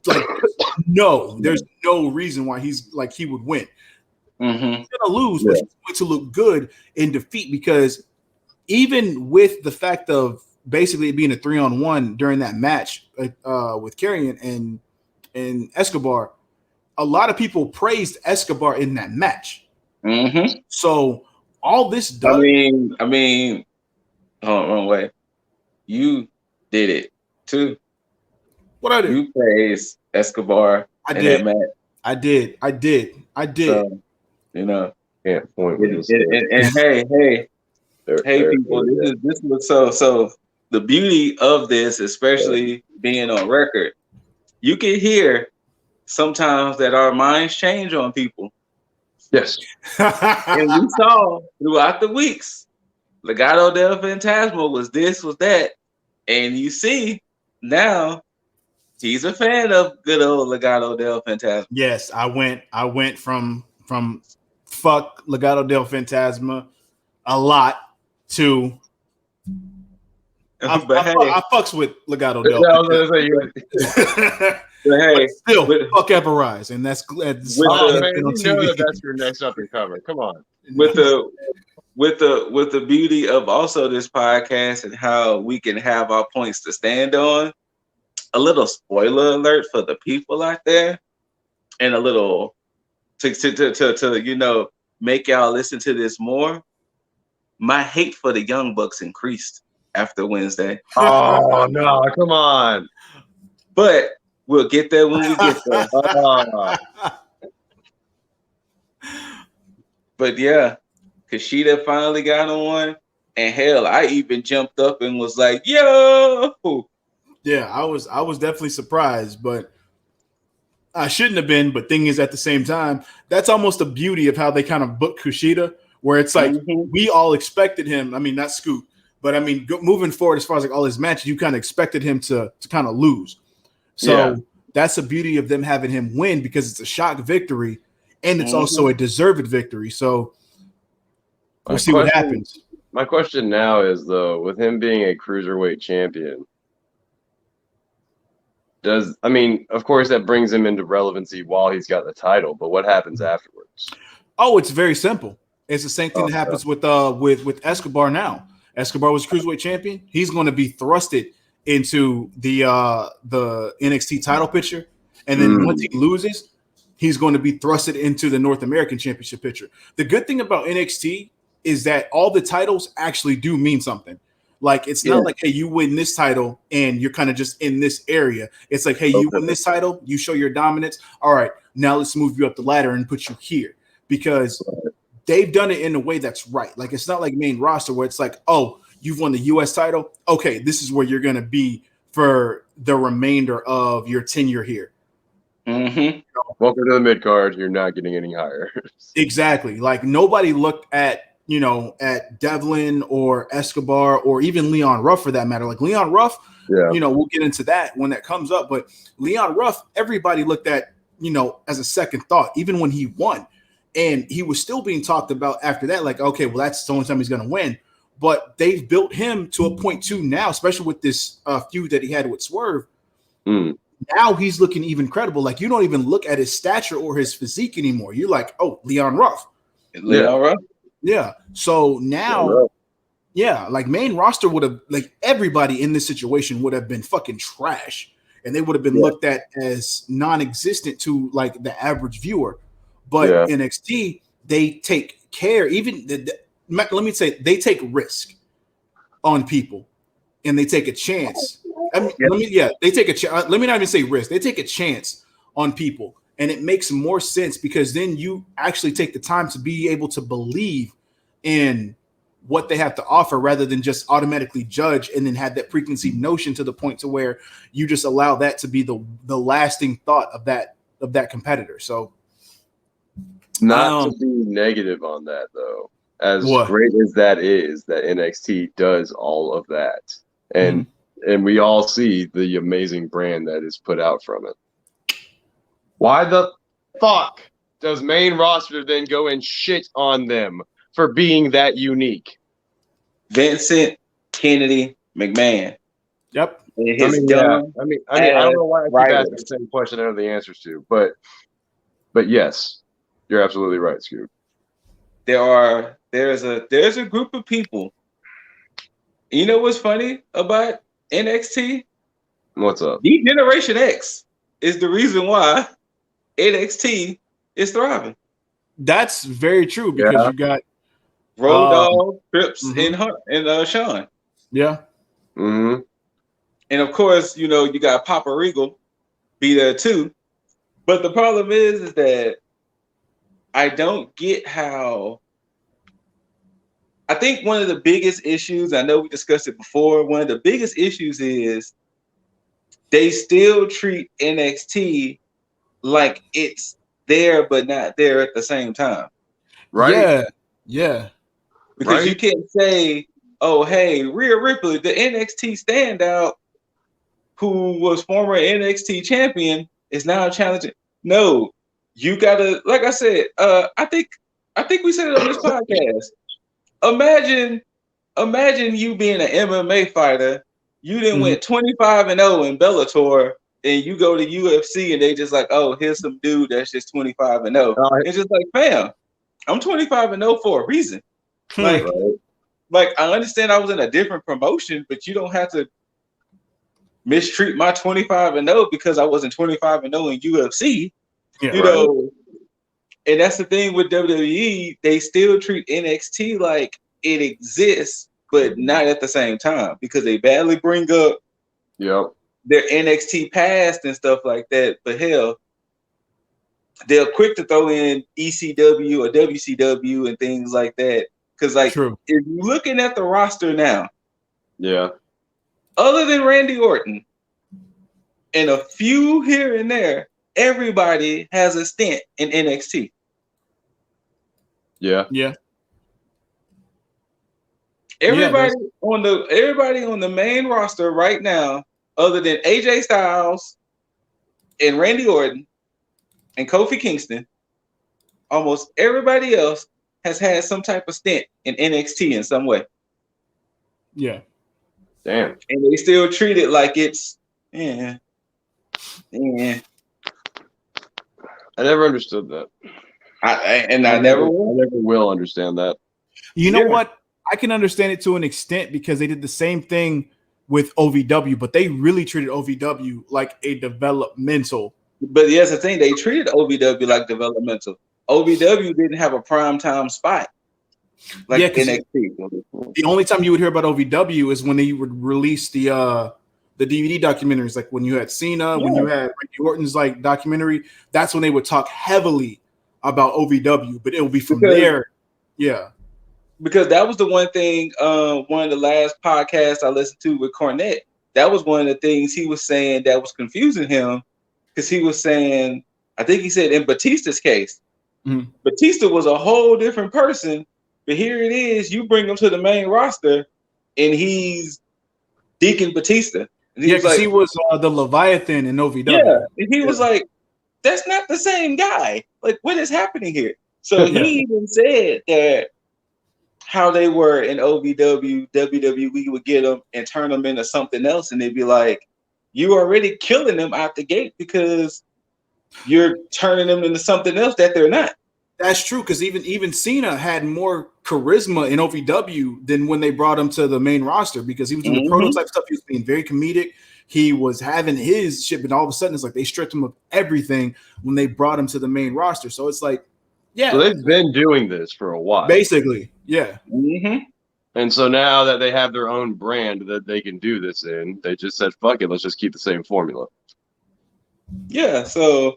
There's no reason why he would win. Mm-hmm. He's going to lose, but he's going to look good in defeat because even with the fact of basically it being a 3-on-1 during that match with Karrion and Escobar, a lot of people praised Escobar in that match. Mm-hmm. So all this does. I mean, wrong way. You did it too. What I did? You praised Escobar in that match. I did. So, yeah. Point. And hey, people, this was so. The beauty of this, especially being on record, you can hear sometimes that our minds change on people. Yes. And we saw throughout the weeks, Legado del Fantasma was this, was that. And you see now he's a fan of good old Legado del Fantasma. Yes, I went from fuck Legado del Fantasma a lot to I fucks with Legado del Fantasma. But still, fuck Eberise, and that's that's your next up and cover. Come on, with the beauty of also this podcast and how we can have our points to stand on. A little spoiler alert for the people out there, and a little to make y'all listen to this more. My hate for the Young Bucks increased after Wednesday. Oh no! Come on, but. We'll get there when we get there. But yeah, Kushida finally got on one. And hell, I even jumped up and was like, yo. Yeah, I was definitely surprised, but I shouldn't have been. But thing is, at the same time, that's almost the beauty of how they kind of booked Kushida, where it's like we all expected him. I mean, not Scoot, but I mean, moving forward, as far as like all his matches, you kind of expected him to kind of lose. So that's the beauty of them having him win because it's a shock victory and it's also a deserved victory. So we'll see what happens. My question now is, though, with him being a cruiserweight champion, of course that brings him into relevancy while he's got the title, but what happens afterwards? Oh, it's very simple. It's the same thing that happens with Escobar now. Escobar was cruiserweight champion. He's going to be thrusted into the NXT title picture, and then once he loses, he's going to be thrusted into the North American Championship picture. The good thing about NXT is that all the titles actually do mean something. Like it's not like, hey, you win this title and you're kind of just in this area. It's like, hey, you win this title, you show your dominance. All right, now let's move you up the ladder and put you here because they've done it in a way that's right. Like it's not like main roster where it's like, oh, you've won the U.S. title. Okay, this is where you're going to be for the remainder of your tenure here. Mm-hmm. Welcome to the mid card. You're not getting any higher. Exactly. Like nobody looked at Devlin or Escobar or even Leon Ruff for that matter. Like Leon Ruff, we'll get into that when that comes up. But Leon Ruff, everybody looked at, as a second thought, even when he won. And he was still being talked about after that, like, okay, well, that's the only time he's going to win. But they've built him to a point too now, especially with this feud that he had with Swerve. Now he's looking even credible. Like, you don't even look at his stature or his physique anymore. You're like, oh, Leon Ruff. Ruff. Yeah. So now, like main roster would have, like everybody in this situation would have been fucking trash. And they would have been looked at as non-existent to like the average viewer. But NXT, they take care, let me say, they take risk on people and they take a chance. They take a chance. Let me not even say risk. They take a chance on people, and it makes more sense because then you actually take the time to be able to believe in what they have to offer rather than just automatically judge and then have that preconceived notion to the point to where you just allow that to be the lasting thought of that competitor. So, not to be negative on that though, as great as that is, that NXT does all of that, and we all see the amazing brand that is put out from it. Why the fuck does main roster then go and shit on them for being that unique? Vincent Kennedy McMahon. Yep. I mean, I don't know why I keep asking the same question I know the answers to, but yes, you're absolutely right, Scoot. There's a group of people. You know what's funny about NXT? What's up? Generation X is the reason why NXT is thriving. That's very true because you got Road Dogg, Trips, and Sean. Yeah. And of course, you got Papa Regal be there too. But the problem is that I don't get how. I think one of the biggest issues, I know we discussed it before, one of the biggest issues is they still treat NXT like it's there but not there at the same time. Right? Yeah. Because you can't say, oh, hey, Rhea Ripley, the NXT standout who was former NXT champion, is now challenging. No, you gotta, like I said, I think we said it on this podcast. Imagine you being an MMA fighter. You didn't went 25-0 in Bellator, and you go to UFC, and they just like, oh, here's some dude that's just 25-0. It's just like, fam, I'm 25-0 for a reason. Like I understand I was in a different promotion, but you don't have to mistreat my 25-0 because I wasn't 25-0 in UFC. And that's the thing with WWE. They still treat NXT like it exists, but not at the same time because they badly bring up their NXT past and stuff like that. But hell, they're quick to throw in ECW or WCW and things like that. Because if you're looking at the roster now, other than Randy Orton and a few here and there, everybody has a stint in NXT. Everybody on the main roster right now, other than AJ Styles and Randy Orton and Kofi Kingston, almost everybody else has had some type of stint in NXT in some way. Yeah. Damn. And they still treat it like it's I never understood that. I never will understand that. You know what? I can understand it to an extent because they did the same thing with OVW, but they really treated OVW like a developmental. But yes, the thing, they treated OVW like developmental. OVW didn't have a primetime spot like NXT. The only time you would hear about OVW is when they would release the DVD documentaries, like when you had Cena, when you had Randy Orton's like documentary. That's when they would talk heavily about OVW, but it will be from there. Yeah. Because that was the one thing, one of the last podcasts I listened to with Cornette, that was one of the things he was saying that was confusing him, because he was saying, I think he said in Batista's case, Batista was a whole different person, but here it is, you bring him to the main roster, and he's Deacon Batista. And he was like, he was the Leviathan in OVW. Yeah, and he was like, that's not the same guy. Like, what is happening here? So he even said that how they were in OVW, WWE would get them and turn them into something else, and they'd be like, "You already killing them out the gate because you're turning them into something else that they're not." That's true, because even Cena had more charisma in OVW than when they brought him to the main roster, because he was doing the prototype stuff. He was being very comedic. He was having his shit, but all of a sudden it's like they stripped him of everything when they brought him to the main roster. So it's like, yeah. So they've been doing this for a while. Basically, yeah. And so now that they have their own brand that they can do this in, they just said, fuck it, let's just keep the same formula. Yeah, so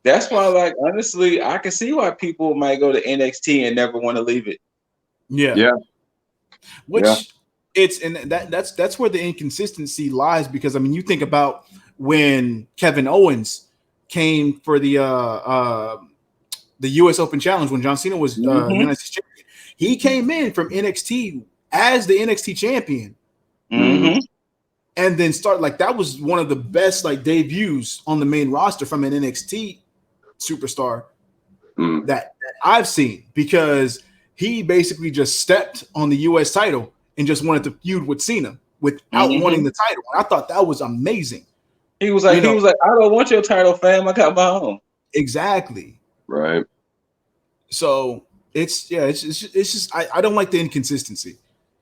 that's why, like, honestly, I can see why people might go to NXT and never want to leave it. Yeah. Which it's, and that's where the inconsistency lies, because I mean, you think about when Kevin Owens came for the US Open Challenge when John Cena was United States champion. He came in from NXT as the NXT champion. And then that was one of the best like debuts on the main roster from an NXT superstar that I've seen, because he basically just stepped on the US title and just wanted to feud with Cena without wanting the title. And I thought that was amazing. He was like, I don't want your title, fam. I got my own. Exactly. Right. So it's just I don't like the inconsistency,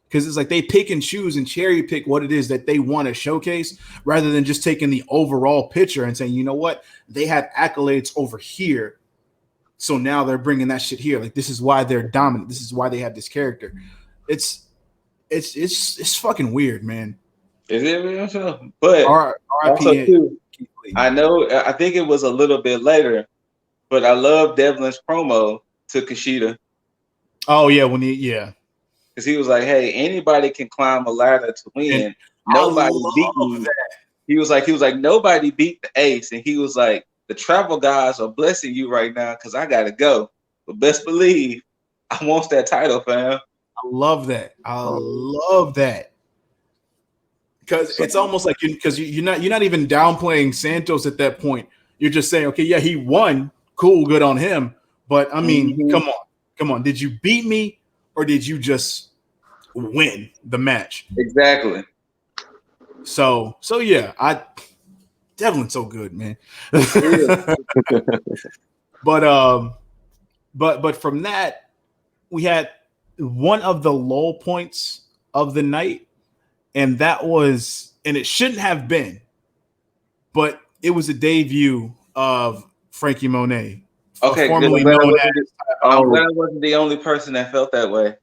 because it's like they pick and choose and cherry pick what it is that they want to showcase, rather than just taking the overall picture and saying, you know what, they have accolades over here, so now they're bringing that shit here. Like, this is why they're dominant. This is why they have this character. It's fucking weird, man. Is it real? But also too, I think it was a little bit later, but I love Devlin's promo to Kushida. Oh yeah, because he was like, "Hey, anybody can climb a ladder to win. And nobody beat me." He was like, "Nobody beat the ace," and he was like, "The travel guys are blessing you right now because I gotta go, but best believe I want that title, fam." I love that. Because it's almost like you're not even downplaying Santos at that point. You're just saying, okay, yeah, he won. Cool, good on him. But I mean, come on. Did you beat me, or did you just win the match? Exactly. So yeah, Devlin's so good, man. But from that, we had one of the low points of the night, and that was, and it shouldn't have been, but it was a debut of Frankie Monet, formerly known as. I'm glad I wasn't the only person that felt that way.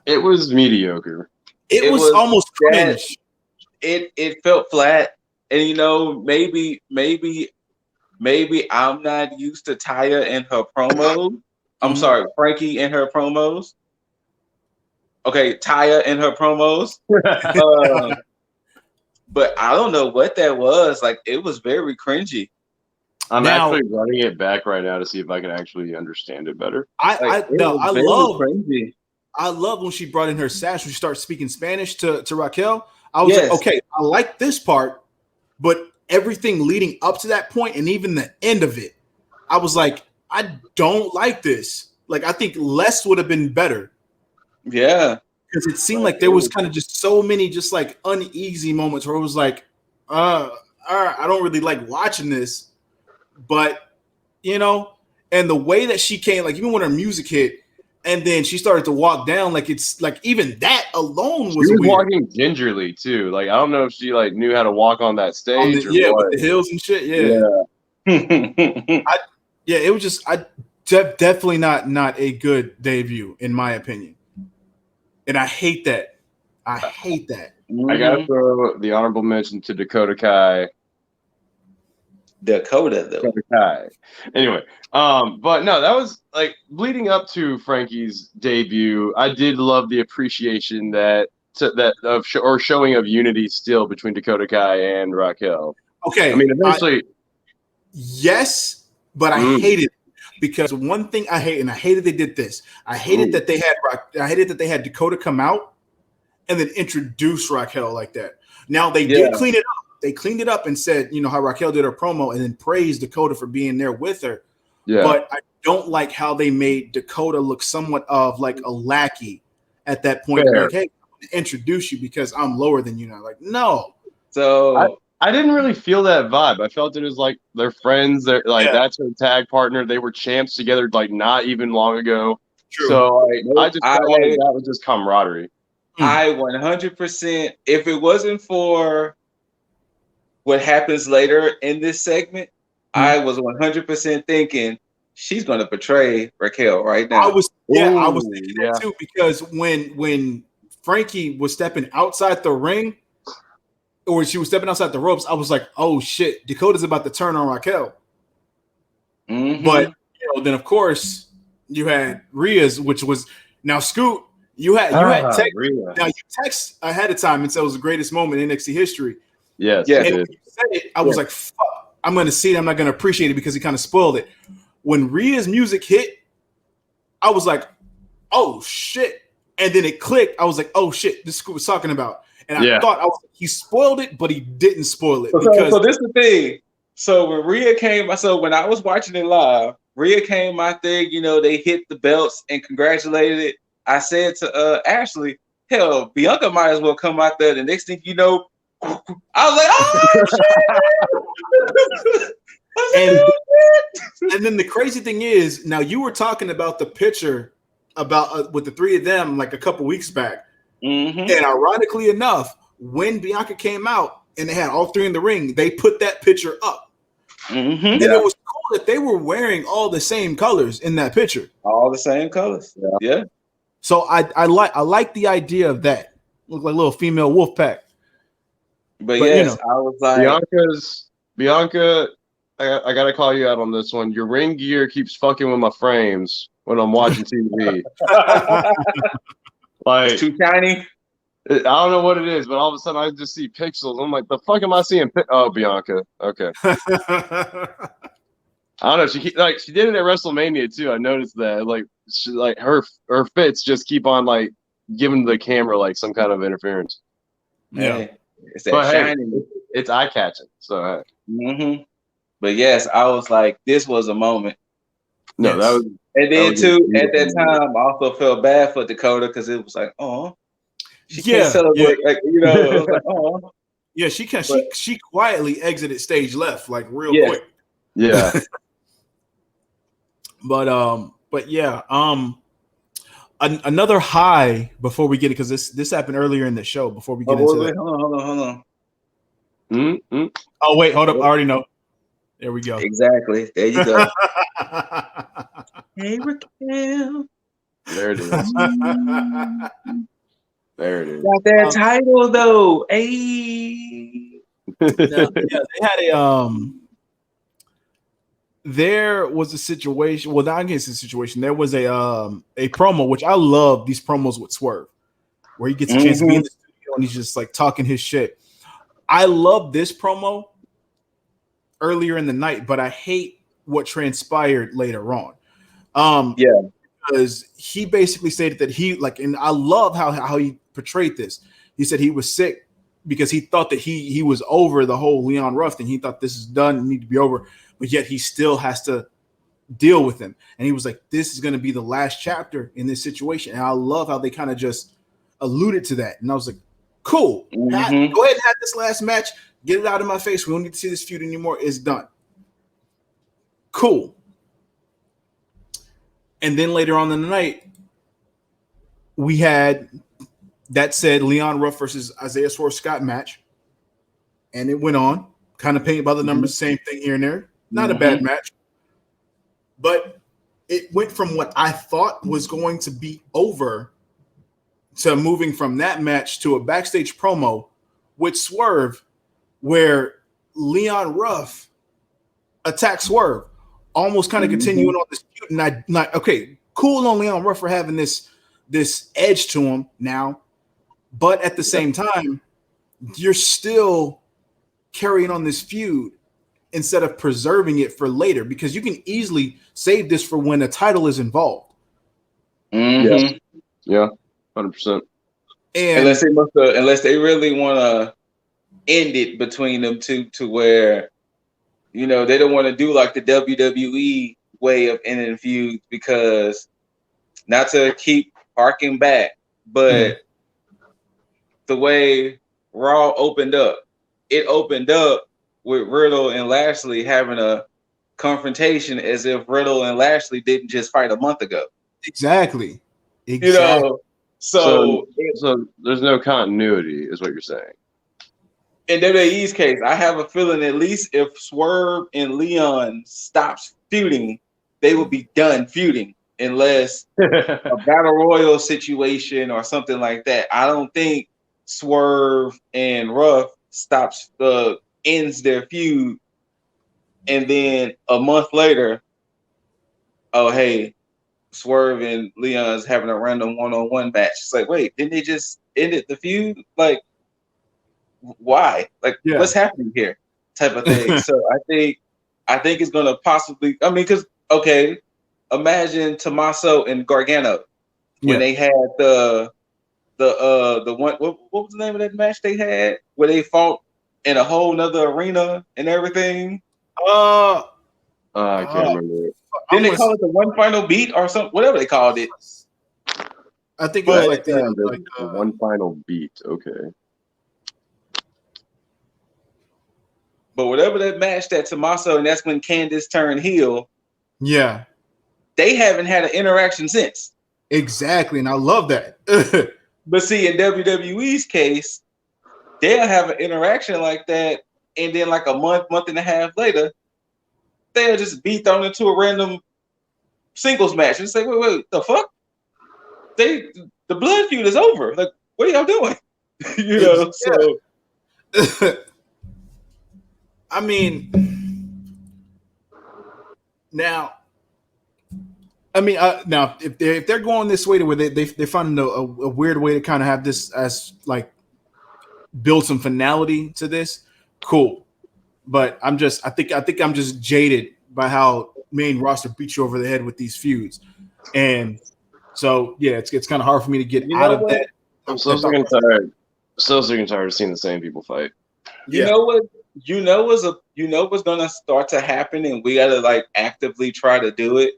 It was mediocre. It was almost cringe. It felt flat, and maybe I'm not used to Taya and her promos. I'm sorry, Frankie and her promos. Okay, Taya and her promos. But I don't know what that was. Like, it was very cringy. I'm actually running it back right now to see if I can actually understand it better. I love when she brought in her sash, when she started speaking Spanish to Raquel. I was like, okay, I like this part, but everything leading up to that point and even the end of it, I was like, I don't like this. Like, I think less would have been better. Yeah. Because it seemed like there was kind of just so many just like uneasy moments where it was like, all right, I don't really like watching this. But, and the way that she came, like, even when her music hit and then she started to walk down, like, it's like even that alone was weird. Walking gingerly too. Like, I don't know if she like knew how to walk on that stage. With the hills and shit. It was just definitely not a good debut in my opinion. And I hate that. I gotta throw the honorable mention to Dakota Kai. Dakota Kai. Anyway, but no, that was like leading up to Frankie's debut. I did love the appreciation showing of unity still between Dakota Kai and Raquel. Okay, I mean, eventually, yes, but I hated it because one thing I hated they did this. I hated that they had Dakota come out and then introduce Raquel like that. Now they did clean it up. They cleaned it up and said, how Raquel did her promo and then praised Dakota for being there with her. Yeah. But I don't like how they made Dakota look somewhat of like a lackey at that point. Like, hey, I'm going to introduce you because I'm lower than you now. Like, no. So I didn't really feel that vibe. I felt it was like they're friends. They're like that's her tag partner. They were champs together like not even long ago. True. So like, I just felt like that was just camaraderie. I 100%. If it wasn't for what happens later in this segment, I was 100% thinking she's going to betray Raquel right now. I was thinking that too, because when Frankie was stepping outside the ring, or she was stepping outside the ropes, I was like, oh shit, Dakota's about to turn on Raquel. But then of course you had Rhea's, which was now Scoot. You had text. Now you text ahead of time and said it was the greatest moment in NXT history. Yes, and when you said it, I was like, fuck, I'm going to see it. I'm not going to appreciate it because he kind of spoiled it. When Rhea's music hit, I was like, oh shit. And then it clicked. I was like, oh shit, this is what was talking about. And I thought he spoiled it, but he didn't spoil it. So this is the thing. So when Rhea came, when I was watching it live, Rhea came out there, they hit the belts and congratulated it. I said to Ashley, hell, Bianca might as well come out there. The next thing you know, I was like, oh, shit. And then the crazy thing is, now you were talking about the picture about with the three of them like a couple weeks back. And ironically enough, when Bianca came out and they had all three in the ring, they put that picture up. And it was cool that they were wearing all the same colors in that picture. All the same colors. Yeah. So I like the idea of that. Look like a little female wolf pack. But yes, I was like, Bianca, I gotta call you out on this one. Your ring gear keeps fucking with my frames when I'm watching TV. Like, it's too shiny. I don't know what it is, but all of a sudden I just see pixels. I'm like, the fuck am I seeing? Oh, Bianca. Okay. I don't know. She did it at WrestleMania too. I noticed that. Like, her fits just keep on like giving the camera like some kind of interference. Yeah, it's that shiny. Hey, it's eye catching. So. But yes, I was like, this was a moment. No, that was. And then too, at that time, I also felt bad for Dakota because it was like, oh, she can't celebrate. Like, it was like, oh. Yeah, she can. She quietly exited stage left, like real quick. Yeah. But yeah, another high before we get it, because this happened earlier in the show. Before we get into that, hold on. Oh wait, hold up! I already know. There we go. Exactly. There you go. Hey, Raquel. There it is. There it is. Got that title though. Hey. They had there was a situation. Well, not against the situation. There was a promo, which I love these promos with Swerve, where he gets a chance to be in the studio and he's just like talking his shit. I love this promo earlier in the night, but I hate what transpired later on. Because he basically stated that and I love how he portrayed this. He said he was sick because he thought that he was over the whole Leon Ruff thing. He thought this is done and need to be over, but yet he still has to deal with him. And he was like, this is going to be the last chapter in this situation. And I love how they kind of just alluded to that. And I was like, cool. Go ahead and have this last match. Get it out of my face. We don't need to see this feud anymore. It's done. Cool. And then later on in the night, we had that said Leon Ruff versus Isaiah Swerve Scott match. And it went on. Kind of painted by the numbers, same thing here and there. Not a bad match. But it went from what I thought was going to be over to moving from that match to a backstage promo with Swerve, where Leon Ruff attacked Swerve, almost kind of continuing on this feud. And okay, cool on Leon Ruff for having this edge to him now, but at the same time, you're still carrying on this feud instead of preserving it for later, because you can easily save this for when a title is involved. Yeah, 100%. And unless they really want to end it between them two, to where they don't want to do like the WWE way of ending feuds because not to keep harking back, but the way Raw opened up, it opened up with Riddle and Lashley having a confrontation as if Riddle and Lashley didn't just fight a month ago. Exactly. You know, so there's no continuity, is what you're saying. In WWE's case, I have a feeling at least if Swerve and Leon stops feuding, they will be done feuding unless a battle royal situation or something like that. I don't think Swerve and Ruff ends their feud, and then a month later, oh hey, Swerve and Leon's having a random one-on-one match. It's like, wait, didn't they just ended the feud? Like, why? Like, what's happening here? Type of thing. So I think it's gonna possibly. I mean, because imagine Tommaso and Gargano when they had the one. What was the name of that match they had where they fought in a whole nother arena and everything? I can't remember it. Didn't they call it the One Final Beat or something? Whatever they called it. I think it was like the One Final Beat. Okay. But whatever that match that Tommaso, and that's when Candice turned heel. Yeah. They haven't had an interaction since. Exactly. And I love that. But see, in WWE's case, they'll have an interaction like that. And then like a month and a half later, they'll just be thrown into a random singles match. And say, wait, the fuck? The blood feud is over. Like, what are y'all doing? You know, so I mean, now if they're going this way to where they're finding a weird way to kind of have this as like build some finality to this, cool. But I think I'm just jaded by how main roster beats you over the head with these feuds, and so yeah, it's kind of hard for me to get out of that. I'm so sick and tired. So sick and tired of seeing the same people fight. You know what? You know what's gonna start to happen, and we gotta like actively try to do it.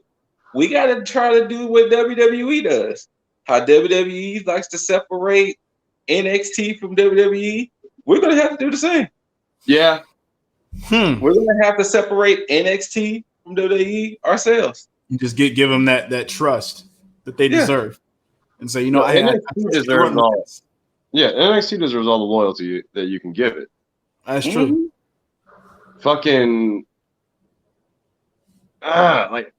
We gotta try to do what WWE does. How WWE likes to separate NXT from WWE. We're gonna have to do the same. Yeah. We're gonna have to separate NXT from WWE ourselves. You just give them that trust that they deserve, and say, NXT deserves all. Yeah, NXT deserves all the loyalty that you can give it. That's true. Fucking like,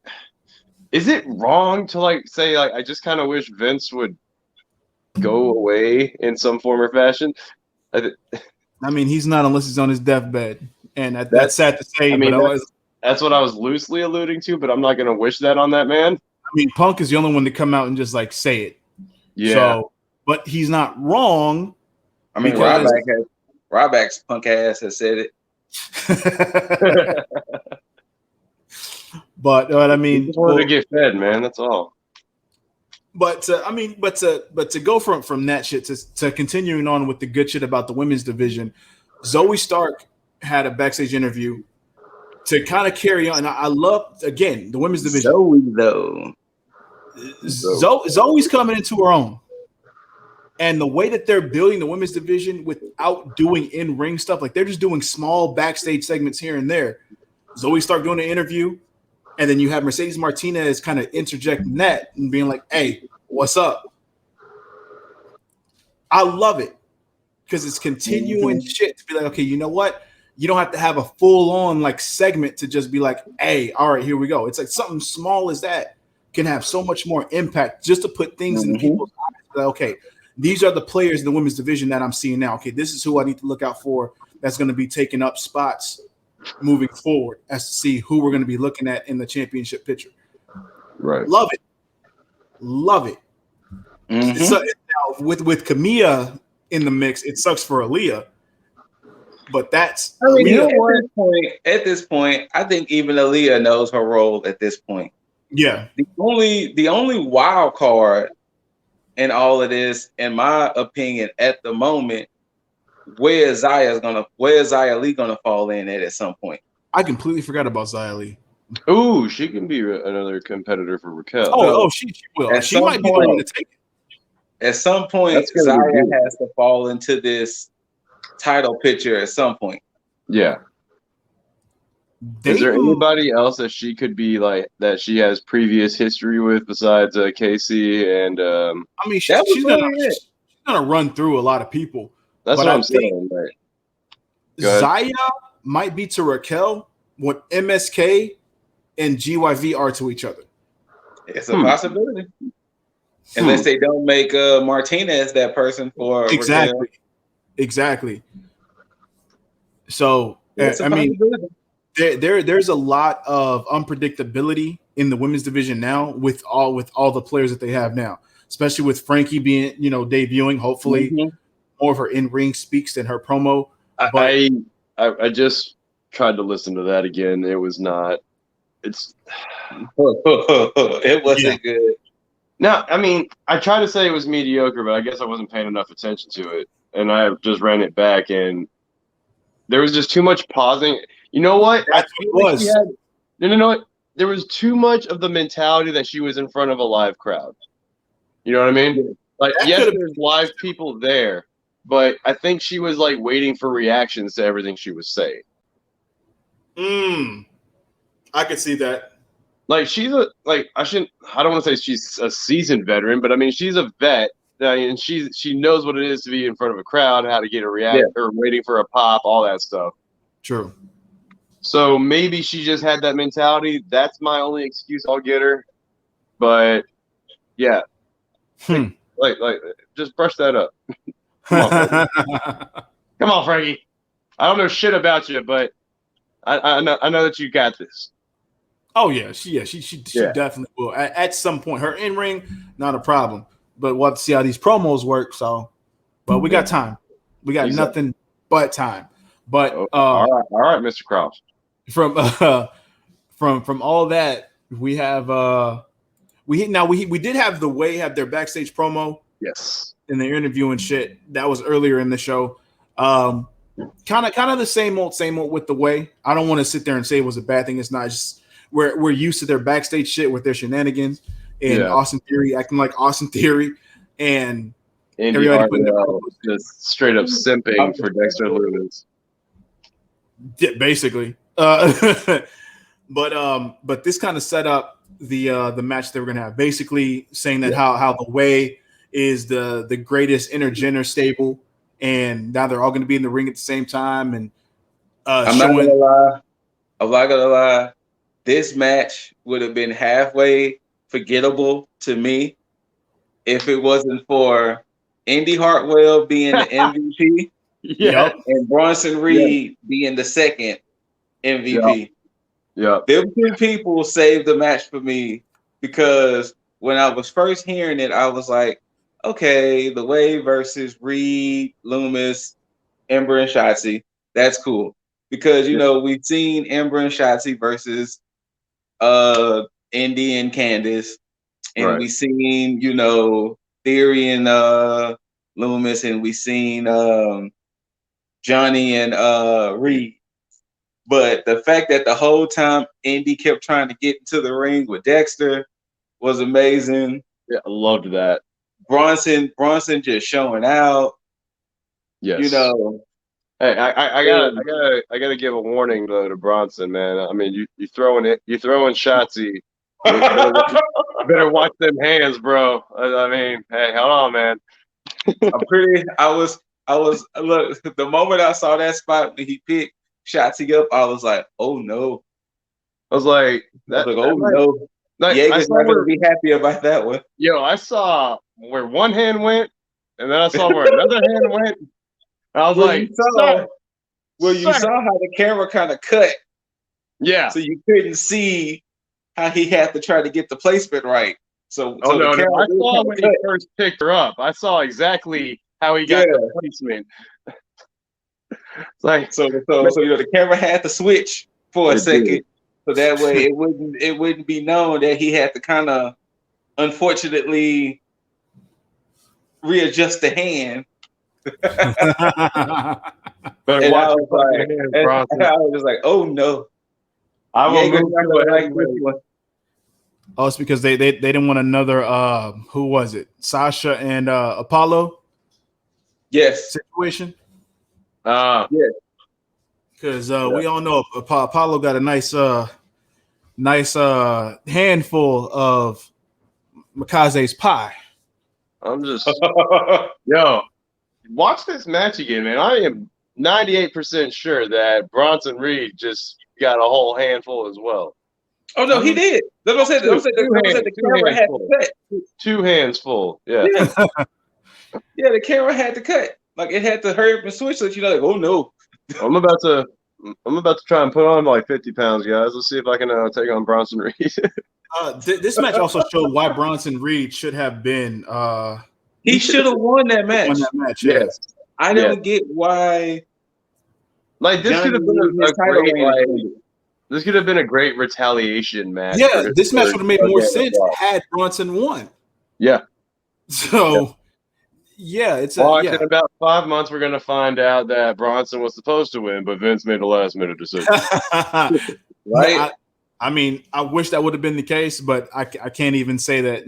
is it wrong to like say like I just kind of wish Vince would go away in some form or fashion? I mean, he's not unless he's on his deathbed, and that's sad to say. I mean, that's what I was loosely alluding to, but I'm not gonna wish that on that man. I mean, Punk is the only one to come out and just like say it. Yeah. So, but he's not wrong. I mean, Ryback's punk ass has said it. But I mean, just wanted to get fed, man. That's all. But to go from that shit to continuing on with the good shit about the women's division, Zoe Stark had a backstage interview to kind of carry on. And I love again the women's division. Zoe's coming into her own. And the way that they're building the women's division without doing in-ring stuff, like they're just doing small backstage segments here and there. Zoe Stark doing an interview, and then you have Mercedes Martinez kind of interjecting that and being like, hey, what's up? I love it because it's continuing shit to be like, okay, you know what? You don't have to have a full-on like segment to just be like, hey, all right, here we go. It's like something small as that can have so much more impact just to put things in people's eyes. Like, okay, these are the players in the women's division that I'm seeing now. Okay, this is who I need to look out for. That's going to be taking up spots moving forward as to see who we're going to be looking at in the championship picture. Right. Love it. So, now, with Camilla in the mix, it sucks for Aaliyah. But that's at this point, I think even Aaliyah knows her role at this point. Yeah. The only wild card in all of this, in my opinion, at the moment, where is Xia Li gonna fall in at some point? I completely forgot about Xia Li. Ooh, she can be another competitor for Raquel. She will. She might be the point, one to take it. At some point, Zaya has to fall into this title picture at some point. Yeah. Is there anybody else that she could be like that she has previous history with besides Casey and I mean, she's gonna run through a lot of people. That's what I'm saying. Right. Zaya might be to Raquel what MSK and GYV are to each other. It's a possibility. Unless they don't make Martinez that person for Raquel. Exactly. So I mean, there's a lot of unpredictability in the women's division now with all the players that they have now, especially with Frankie being debuting. Hopefully, more of her in ring speaks than her promo. But I just tried to listen to that again. It was not. It wasn't good. No, I mean, I tried to say it was mediocre, but I guess I wasn't paying enough attention to it, and I just ran it back, and there was just too much pausing. You know what? That's what it was. No. There was too much of the mentality that she was in front of a live crowd. You know what I mean? Like, yes, there's live people there, but I think she was like waiting for reactions to everything she was saying. I could see that. Like, I don't want to say she's a seasoned veteran, but I mean, she's a vet. And she knows what it is to be in front of a crowd, how to get a reaction, or waiting for a pop, all that stuff. True. So maybe she just had that mentality. That's my only excuse I'll get her. But yeah, like just brush that up. Come on, Frankie. I don't know shit about you, but I know that you got this. Oh yeah, she definitely will. At some point, her in ring, not a problem. But we'll have to see how these promos work. So, but we got time. We got nothing but time. But all right, Mr. Cross. From all that, we have we did have the Way have their backstage promo. Yes. In their interview and shit. That was earlier in the show. Kind of the same old with the Way. I don't want to sit there and say it was a bad thing. It's not. Just we're used to their backstage shit with their shenanigans and Austin Theory acting like Austin Theory and Andy Hartwell just straight up simping for Dexter Lumis. Yeah, basically. But this kind of set up the match that we're gonna have. Basically saying that how the Way is the greatest intergender stable, and now they're all gonna be in the ring at the same time. And I'm not gonna lie. This match would have been halfway forgettable to me if it wasn't for Indy Hartwell being the MVP and Bronson Reed being the second MVP. Yeah. Them two people saved the match for me because when I was first hearing it, I was like, okay, the Way versus Reed, Lumis, Ember, and Shotzi. That's cool. Because, we've seen Ember and Shotzi versus Indy and Candice. And we've seen, Theory and Lumis, and we've seen Johnny and Reed. But the fact that the whole time Indy kept trying to get into the ring with Dexter was amazing. Yeah, I loved that. Bronson just showing out. Yes. Hey, I gotta give a warning though to Bronson, man. I mean, you throwing Shotzi. Better watch them hands, bro. I mean, hey, hold on, man. I was look, the moment I saw that spot when he picked Shotzi up, I was like, oh no. I was like, no. Yeager's not gonna be happy about that one. Yo, I saw where one hand went, and then I saw where another hand went. I was you saw how the camera kind of cut. Yeah. So you couldn't see how he had to try to get the placement right. I saw when he first picked her up. I saw exactly how he got the placement. So the camera had to switch for a second, so that way it wouldn't be known that he had to kind of unfortunately readjust the hand. Better watch I was just like, oh no. I will Jaeger's move not to gonna a like this heavyweight. one. Oh, it's because they didn't want another who was it? Sasha and Apollo Yes. situation. Ah, Yes. Because we all know Apollo got a nice handful of Mikaze's pie. I'm just yo. Watch this match again, man. I am 98% sure that Bronson Reed just got a whole handful as well. Oh no, he did. That's what I said. The camera had to cut. 2 hands full. Yeah. Yeah, the camera had to cut. Like it had to hurry up and switch so you're like, oh no. I'm about to try and put on like 50 pounds, guys. Let's see if I can take on Bronson Reed. This match also showed why Bronson Reed should have been. He should have won that match. Yes. I don't get why. Like this could have been a great this could have been a great retaliation match. Yeah, this match would have made more sense had Bronson won. Yeah. So, yeah, it's in about 5 months we're gonna find out that Bronson was supposed to win, but Vince made a last-minute decision. Right? I mean, I wish that would have been the case, but I can't even say that,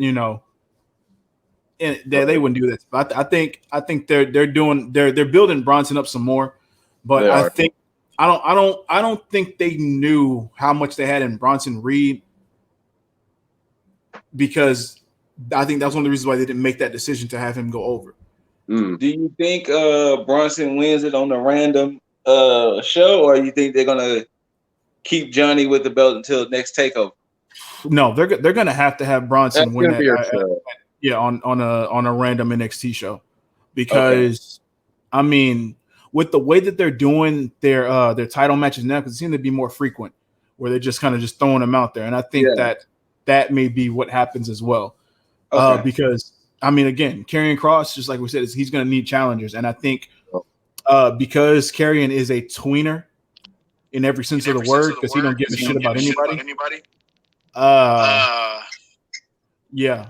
and they wouldn't do this. But I think they're building Bronson up some more. But I think I don't think they knew how much they had in Bronson Reed, because I think that's one of the reasons why they didn't make that decision to have him go over. Do you think Bronson wins it on a random show, or you think they're gonna keep Johnny with the belt until next takeover? No, they're gonna have to have Bronson win it. On a random NXT show, because I mean, with the way that they're doing their title matches now, because it seems to be more frequent, where they're just kind of just throwing them out there, and I think that may be what happens as well. Because I mean, again, Karrion Kross, just like we said, he's going to need challengers, and I think because Karrion is a tweener in every sense of the word, because he don't give a shit about anybody. Yeah.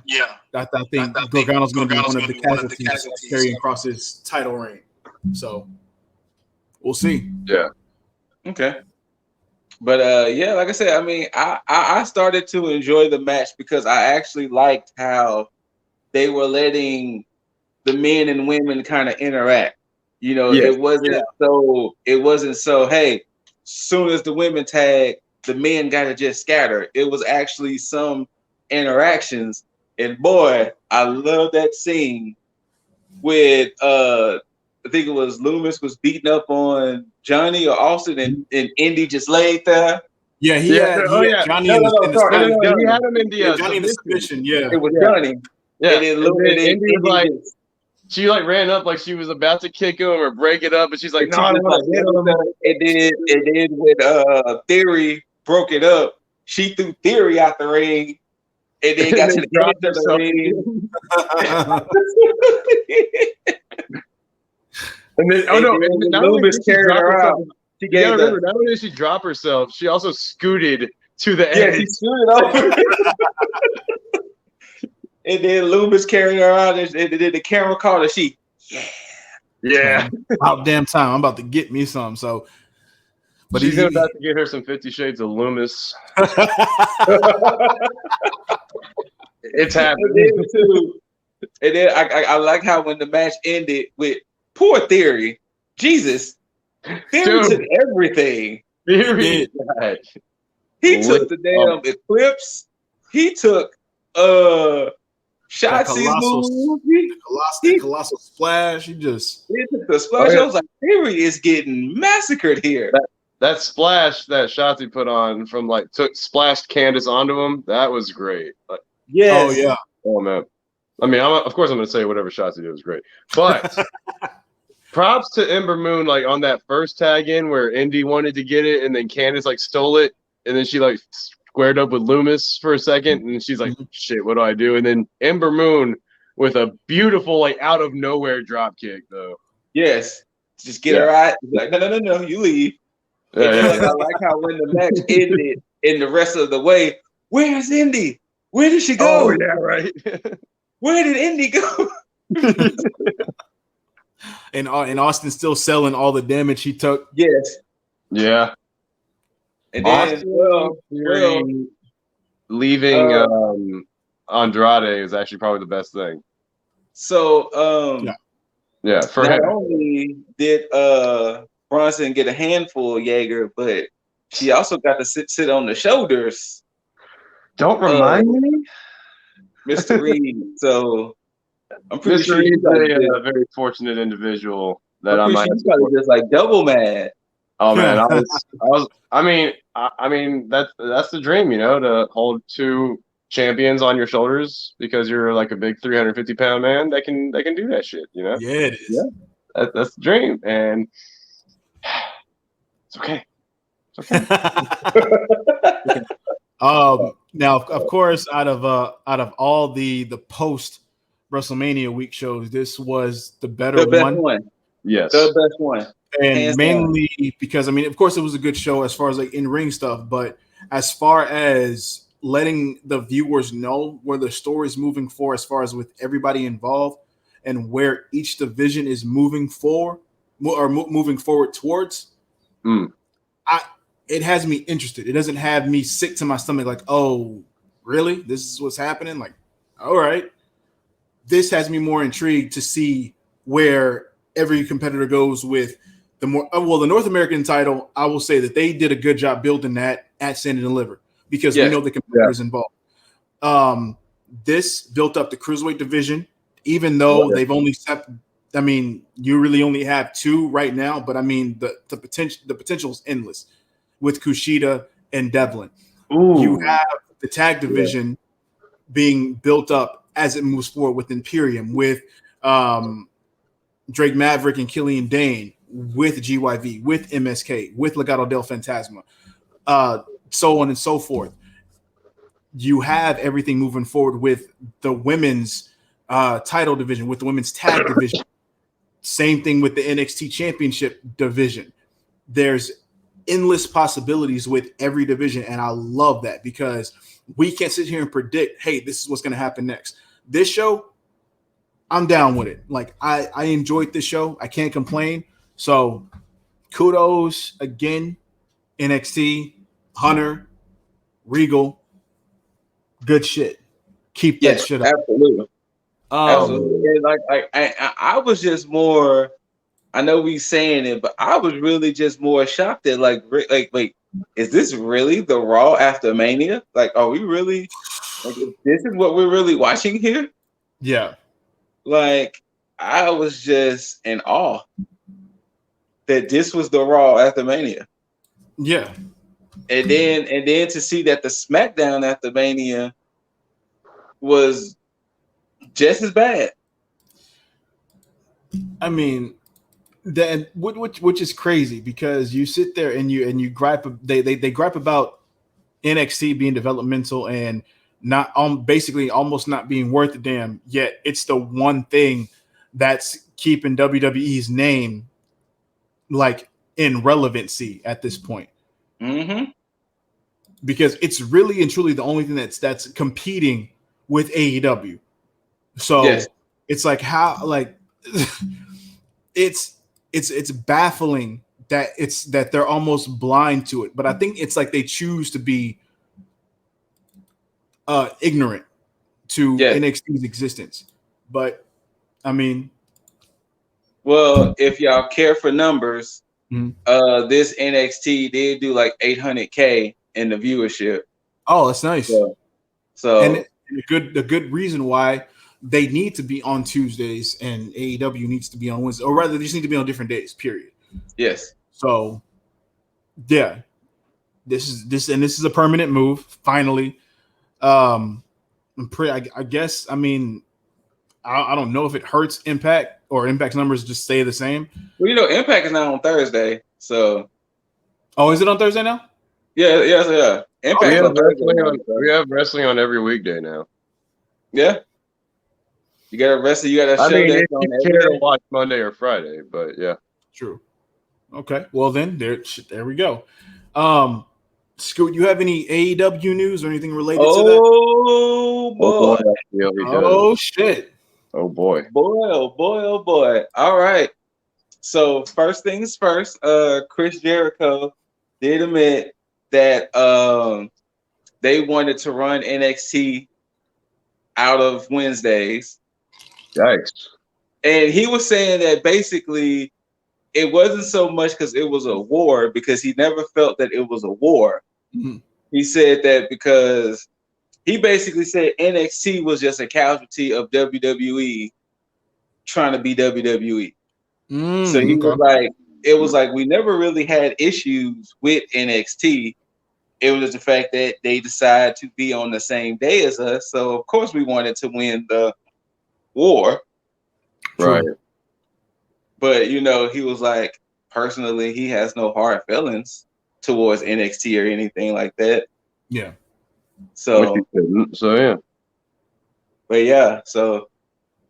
I think Gargano's going to be one of the casualties of Karrion Kross's title reign. So we'll see. Yeah. Okay. But like I said, I mean, I started to enjoy the match because I actually liked how they were letting the men and women kind of interact. It wasn't so, hey, soon as the women tag, the men got to just scatter. It was actually some interactions. And boy, I love that scene with I think it was Loomis was beating up on Johnny or Austin, and Indy just laid there. Yeah, he had Johnny in the he had him in the Johnny in the submission. Yeah, it was Johnny. Yeah, and then Indy was like, she like ran up like she was about to kick him or break it up, and she's like, no, I don't want to hit him. And then when Theory broke it up, she threw Theory out the ring, and then got to the end of the ring. And then, Loomis carried her out. You gotta remember, not only did she drop herself, she also scooted to the end. Yeah, she scooted over. And then Loomis carried her out, and then the camera caught her. She, about damn time. I'm about to get me some. So, but she's about to get her some 50 Shades of Loomis. It's happening. And then I like how when the match ended with poor Theory, Jesus, Theory took everything. Theory, he took the damn Eclipse. He took Shotzi's move. The colossal splash. He took the splash. I was like, Theory is getting massacred here. That splash that Shotzi put on from splashed Candace onto him. That was great. Yes. Oh yeah. Oh man. I mean, of course I'm going to say whatever Shotzi did was great, but props to Ember Moon on that first tag in where Indy wanted to get it and then Candace stole it, and then she squared up with Loomis for a second, and she's like, shit, what do I do? And then Ember Moon with a beautiful out of nowhere drop kick though. Yes, just get her out. Like, no, you leave. I like how when the match ended in the rest of the way, where's Indy? Where did she go? Oh yeah, right. Where did Indy go? And Austin still selling all the damage he took. Yes. Yeah. And then, Theory leaving Andrade is actually probably the best thing. So, yeah, for not him. only did Bronson get a handful of Jaeger, but she also got to sit on the shoulders. Don't remind me, Mr. Reed. So I'm pretty Mr. sure Reed's you a very fortunate individual that I'm I pretty might sure have you probably supported. just like double mad. Oh man, I mean that's the dream, you know, to hold two champions on your shoulders because you're like a big 350-pound man that can do that shit, you know. Yeah, it is. Yeah, that's the dream, and it's okay. It's okay. Now, of course, out of all the post WrestleMania week shows, this was the better The best one. one. Yes, the best one, and hands mainly because I mean, of course, it was a good show as far as like in ring stuff, but as far as letting the viewers know where the story is moving for, as far as with everybody involved and where each division is moving for or moving forward towards. It has me interested. It doesn't have me sick to my stomach like, oh, really? This is what's happening? Like, all right. This has me more intrigued to see where every competitor goes with the more the North American title. I will say that they did a good job building that at Stand and Deliver because we know the competitors involved. This built up the cruiserweight division, even though they've only I mean, you really only have two right now, but I mean the potential is endless with Kushida and Devlin. You have the tag division being built up as it moves forward with Imperium, with Drake Maverick and Killian Dane, with GYV, with MSK, with Legado del Fantasma, so on and so forth. You have everything moving forward with the women's title division, with the women's tag division. Same thing with the NXT Championship division. There's endless possibilities with every division, and I love that because we can't sit here and predict, hey, this is what's going to happen next. This show, I'm down with it. Like I enjoyed this show. I can't complain. So kudos again, NXT, Hunter, Regal, good shit. Keep that shit up. Absolutely. Absolutely. And like I was just more. I know we saying it, but I was really just more shocked at like wait, is this really the Raw after Mania? Like, are we really like this is what we're really watching here? Yeah. Like, I was just in awe that this was the Raw after Mania. Yeah. And then to see that the SmackDown after Mania was just as bad. I mean, that which is crazy because you sit there and you gripe. They gripe about NXT being developmental and not basically almost not being worth a damn. Yet it's the one thing that's keeping WWE's name like in relevancy at this point. Mm-hmm. Because it's really and truly the only thing that's competing with AEW. So it's like how like it's baffling that they're almost blind to it. But I think it's like they choose to be ignorant to NXT's existence. But I mean, well, if y'all care for numbers, this NXT did do like 800K in the viewership. Oh, that's nice. So and the good reason why they need to be on Tuesdays and AEW needs to be on Wednesday, or rather, they just need to be on different days. Period. Yes. So, yeah, this is a permanent move. Finally, I guess. I mean, I don't know if it hurts Impact or Impact's numbers just stay the same. Well, you know, Impact is now on Thursday, so. Oh, is it on Thursday now? Yeah. Impact we have wrestling on every weekday now. Yeah. You got to wrestle. You got to show that on every day. To watch Monday or Friday, but yeah. True. Okay. Well, then there we go. Scoot, you have any AEW news or anything related to that? Oh boy. Oh shit. Oh boy. Oh boy. All right. So first things first, Chris Jericho did admit that they wanted to run NXT out of Wednesdays. Yikes. And he was saying that basically it wasn't so much because it was a war, because he never felt that it was a war. Mm-hmm. He said that because he basically said NXT was just a casualty of WWE trying to be WWE. So he was like, it was like we never really had issues with NXT. It was the fact that they decided to be on the same day as us. So of course we wanted to win the war. Right. But you know, he was like, personally, he has no hard feelings towards NXT or anything like that. Yeah. So yeah. But yeah, so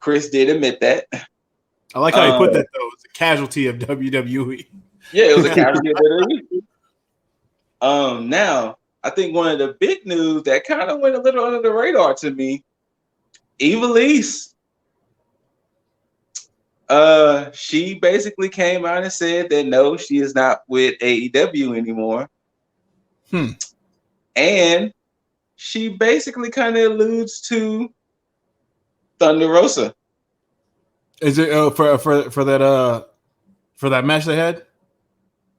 Chris did admit that. I like how you put that though. It's a casualty of WWE. Yeah, it was a casualty of WWE. Now I think one of the big news that kind of went a little under the radar to me, Evilise. She basically came out and said that no, she is not with AEW anymore. And she basically kind of alludes to Thunder Rosa. Is it for that match they had?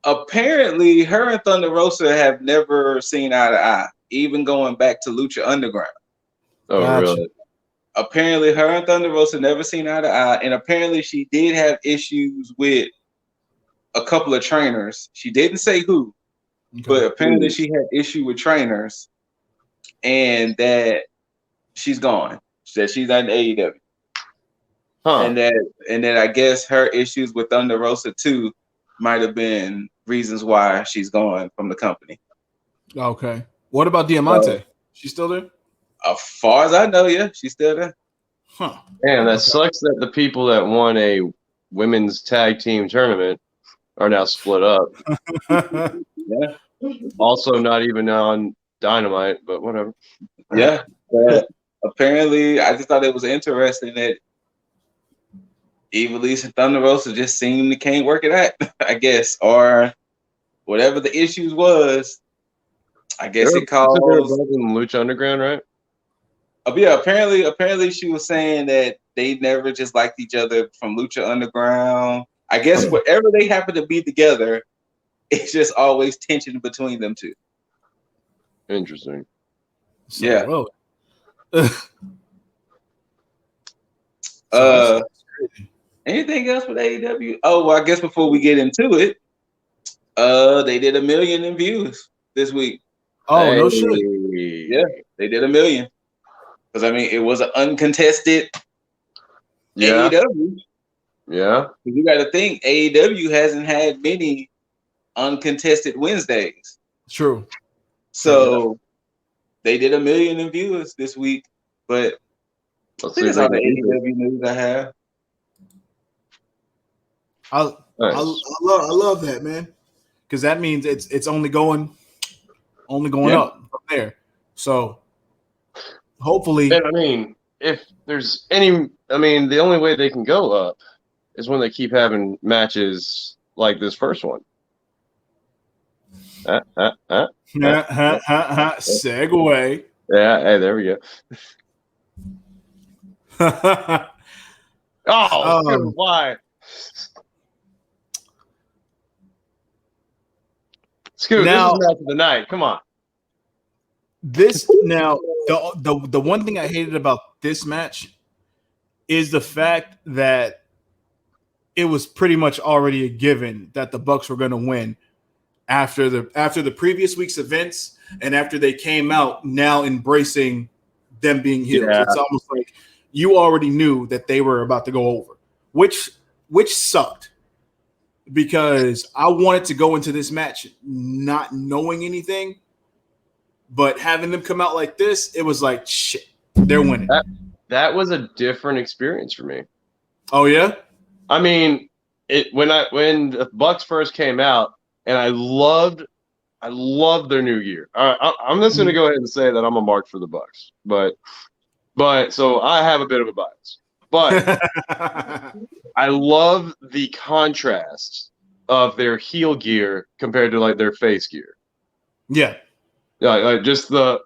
Apparently, her and Thunder Rosa have never seen eye to eye, even going back to Lucha Underground. Oh, gotcha. Really? Apparently, her and Thunder Rosa never seen eye to eye, and apparently she did have issues with a couple of trainers. She didn't say who, but apparently she had issue with trainers, and that she's gone. That she's not in AEW. And that I guess her issues with Thunder Rosa too might have been reasons why she's gone from the company. Okay. What about Diamante? She's still there? As far as I know, yeah, she's still there. Huh. Man, that sucks that the people that won a women's tag team tournament are now split up. Yeah. Also not even on Dynamite, but whatever. Yeah. But apparently, I just thought it was interesting that Evilise and Thunder Rosa just seemed to can't work it out, I guess, or whatever the issues was. I guess it caused Lucha Underground, right? Yeah, apparently she was saying that they never just liked each other from Lucha Underground. I guess wherever they happen to be together, it's just always tension between them two. Interesting. So, yeah. Anything else with AEW? Oh, well, I guess before we get into it, they did 1 million in views this week. Oh, no shit. Yeah, they did 1 million. Because I mean, it was an uncontested AEW. Yeah. You got to think AEW hasn't had many uncontested Wednesdays. True. So they did 1 million in viewers this week. But I think that's all the AEW news I have. I love that, man, because that means it's only going up from there. So hopefully, and I mean, if there's any, I mean, the only way they can go up is when they keep having matches like this first one. Segue. Yeah, hey, there we go. Why? Scoot, now, this is match of the night. Come on. The one thing I hated about this match is the fact that it was pretty much already a given that the Bucks were going to win after the previous week's events and after they came out now embracing them being heels. Yeah. It's almost like you already knew that they were about to go over, which sucked. Because I wanted to go into this match not knowing anything, but having them come out like this, it was like, shit, they're winning. That was a different experience for me. Oh, yeah? I mean, when the Bucks first came out, and I loved their new gear. I'm just going to go ahead and say that I'm a mark for the Bucks. But so I have a bit of a bias. But I love the contrast of their heel gear compared to like their face gear. Yeah. Yeah, like just the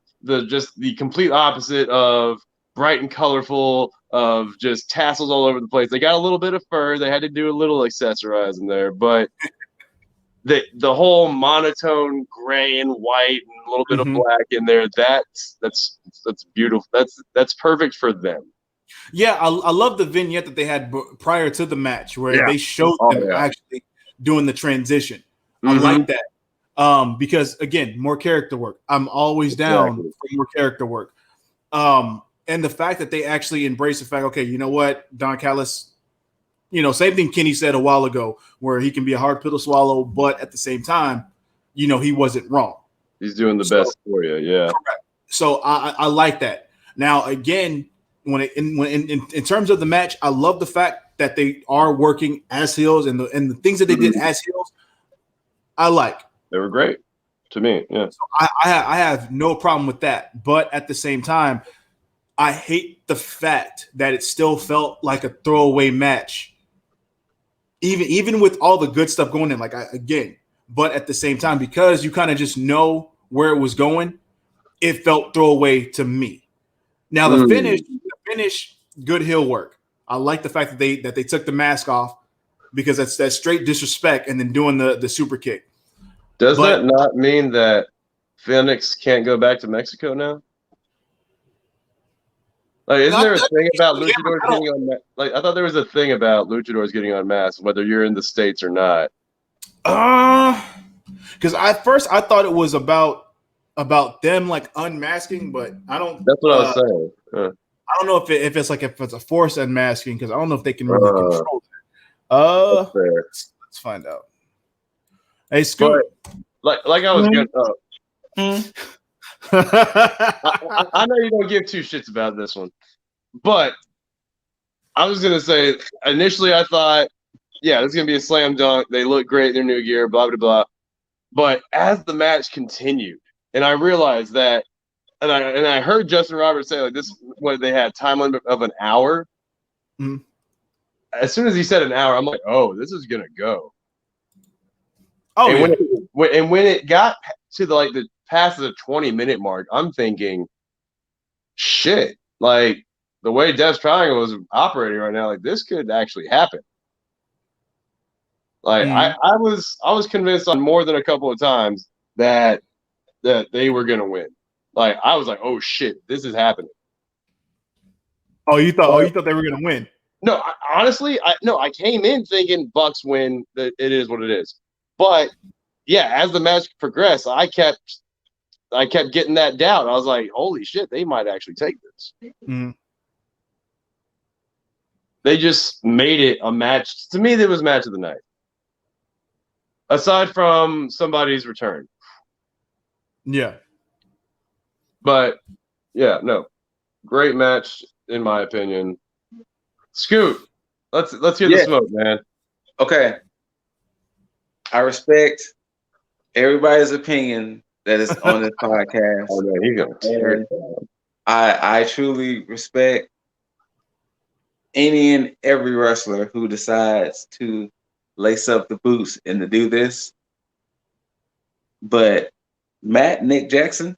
complete opposite of bright and colorful, of just tassels all over the place. They got a little bit of fur. They had to do a little accessorizing there, but the whole monotone gray and white and a little bit of black in there, that's beautiful. That's perfect for them. Yeah, I love the vignette that they had prior to the match where they showed them actually doing the transition. I like that. Because again, more character work. I'm always down for more character work. And the fact that they actually embrace the fact, okay, you know what, Don Callis, same thing Kenny said a while ago, where he can be a hard pill to swallow, but at the same time, he wasn't wrong. He's doing the best for you, yeah. Correct. So I like that. Now, again, in terms of the match, I love the fact that they are working as heels, and the things that they did as heels, I like. They were great to me. Yeah. So I have no problem with that. But at the same time, I hate the fact that it still felt like a throwaway match. Even with all the good stuff going in, but at the same time, because you kind of just know where it was going, it felt throwaway to me. Now the finish, good heel work. I like the fact that they took the mask off, because that's straight disrespect, and then doing the super kick. Does that not mean that Phoenix can't go back to Mexico now? Like, isn't there a thing about luchadors getting on? Like, I thought there was a thing about luchadors getting on masks, whether you're in the States or not. Because at first I thought it was about them like unmasking, but I don't. That's what I was saying. I don't know if it's a forced unmasking, because I don't know if they can really control that. Let's find out. Hey, Scoot. Like I was good. I know you don't give two shits about this one, but I was gonna say initially I thought, yeah, this is gonna be a slam dunk. They look great in their new gear, blah blah blah. But as the match continued, and I realized that, and I heard Justin Roberts say, like, this, what they had, time limit of an hour. Mm-hmm. As soon as he said an hour, I'm like, oh, this is gonna go. Oh, and yeah. when it got to the past the 20-minute mark, I'm thinking, shit, like, the way Death Triangle is operating right now, like, this could actually happen. Like, I was convinced on more than a couple of times that they were gonna win. Like, I was like, oh shit, this is happening. You thought they were gonna win? No, honestly, I came in thinking Bucks win. That it is what it is. But yeah, as the match progressed, I kept getting that doubt. I was like, holy shit, they might actually take this. Mm-hmm. They just made it a match. To me, it was match of the night. Aside from somebody's return. Yeah. But yeah, no. Great match, in my opinion. Scoot, let's hear the smoke, man. Okay. I respect everybody's opinion that is on this podcast. Oh man, he's gonna tear it down. I truly respect any and every wrestler who decides to lace up the boots and to do this. But Nick Jackson,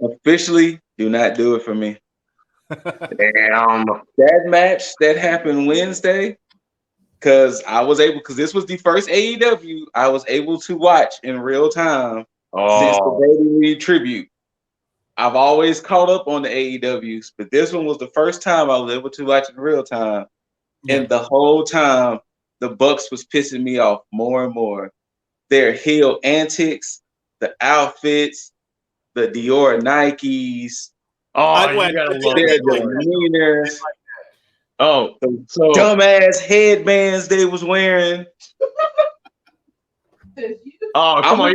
officially do not do it for me. Damn. That match that happened Wednesday, because this was the first AEW I was able to watch in real time since the Baby Reed tribute. I've always caught up on the AEWs, but this one was the first time I was able to watch it in real time. Yeah. And the whole time, the Bucks was pissing me off more and more. Their heel antics, the outfits, the Dior Nikes. You gotta love their demeanor. So dumbass headbands they was wearing. Come on!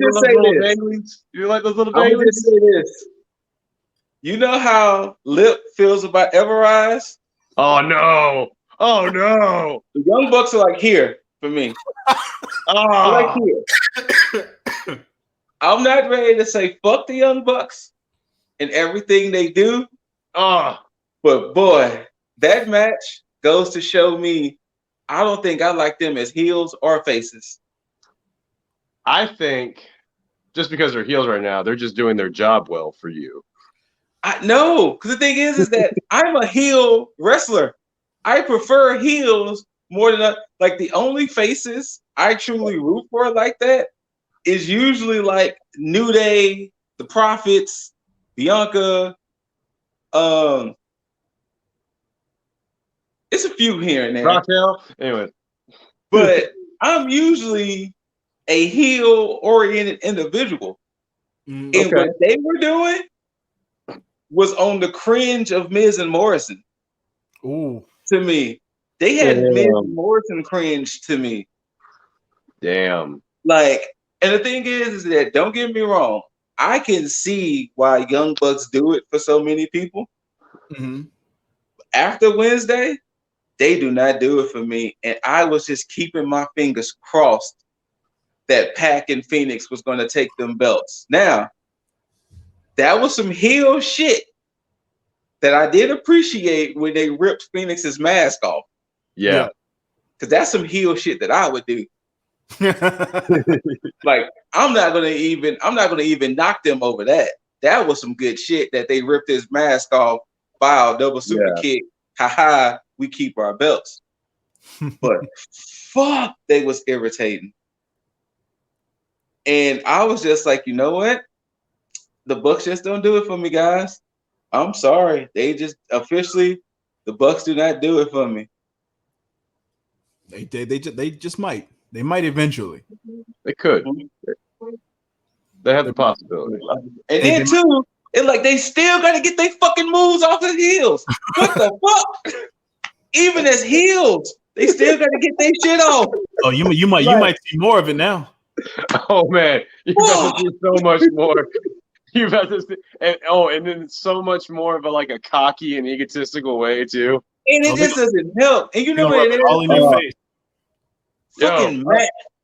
You like those little Baileys? I'm gonna say this. You know how Lip feels about Everrise? Oh no! The Young Bucks are like here for me. Like here. I'm not ready to say fuck the Young Bucks and everything they do. But boy, that match goes to show me I don't think I like them as heels or faces. I think just because they're heels right now, they're just doing their job well for you. No, because the thing is that I'm a heel wrestler. I prefer heels more than like the only faces I truly root for like that is usually like New Day, the Prophets, Bianca. It's a few here and there. Raquel. Anyway, but I'm usually a heel-oriented individual. And what they were doing was on the cringe of Miz and Morrison. Ooh. To me. They had Miz and Morrison cringe to me. Damn. Like, and the thing is that, don't get me wrong, I can see why Young Bucks do it for so many people. Mm-hmm. After Wednesday, they do not do it for me. And I was just keeping my fingers crossed that Pac and Phoenix was going to take them belts. Now, that was some heel shit that I did appreciate when they ripped Phoenix's mask off. Yeah. Because that's some heel shit that I would do. Like, I'm not gonna even knock them over that. That was some good shit that they ripped his mask off. Wow, double super kick. Haha, we keep our belts. But fuck, they was irritating. And I was just like, you know what? The Bucks just don't do it for me, guys. I'm sorry. They just officially, the Bucks do not do it for me. They just might. They might eventually. They could. They have the possibility. And then too, it's like they still got to get their fucking moves off the heels. What the fuck? Even as heels, they still got to get their shit off. Oh, you might see more of it now. Oh man, you about to see so much more. You about to see, and then so much more of a cocky and egotistical way too. And it just doesn't help. And you know what it is? All in your face. Fucking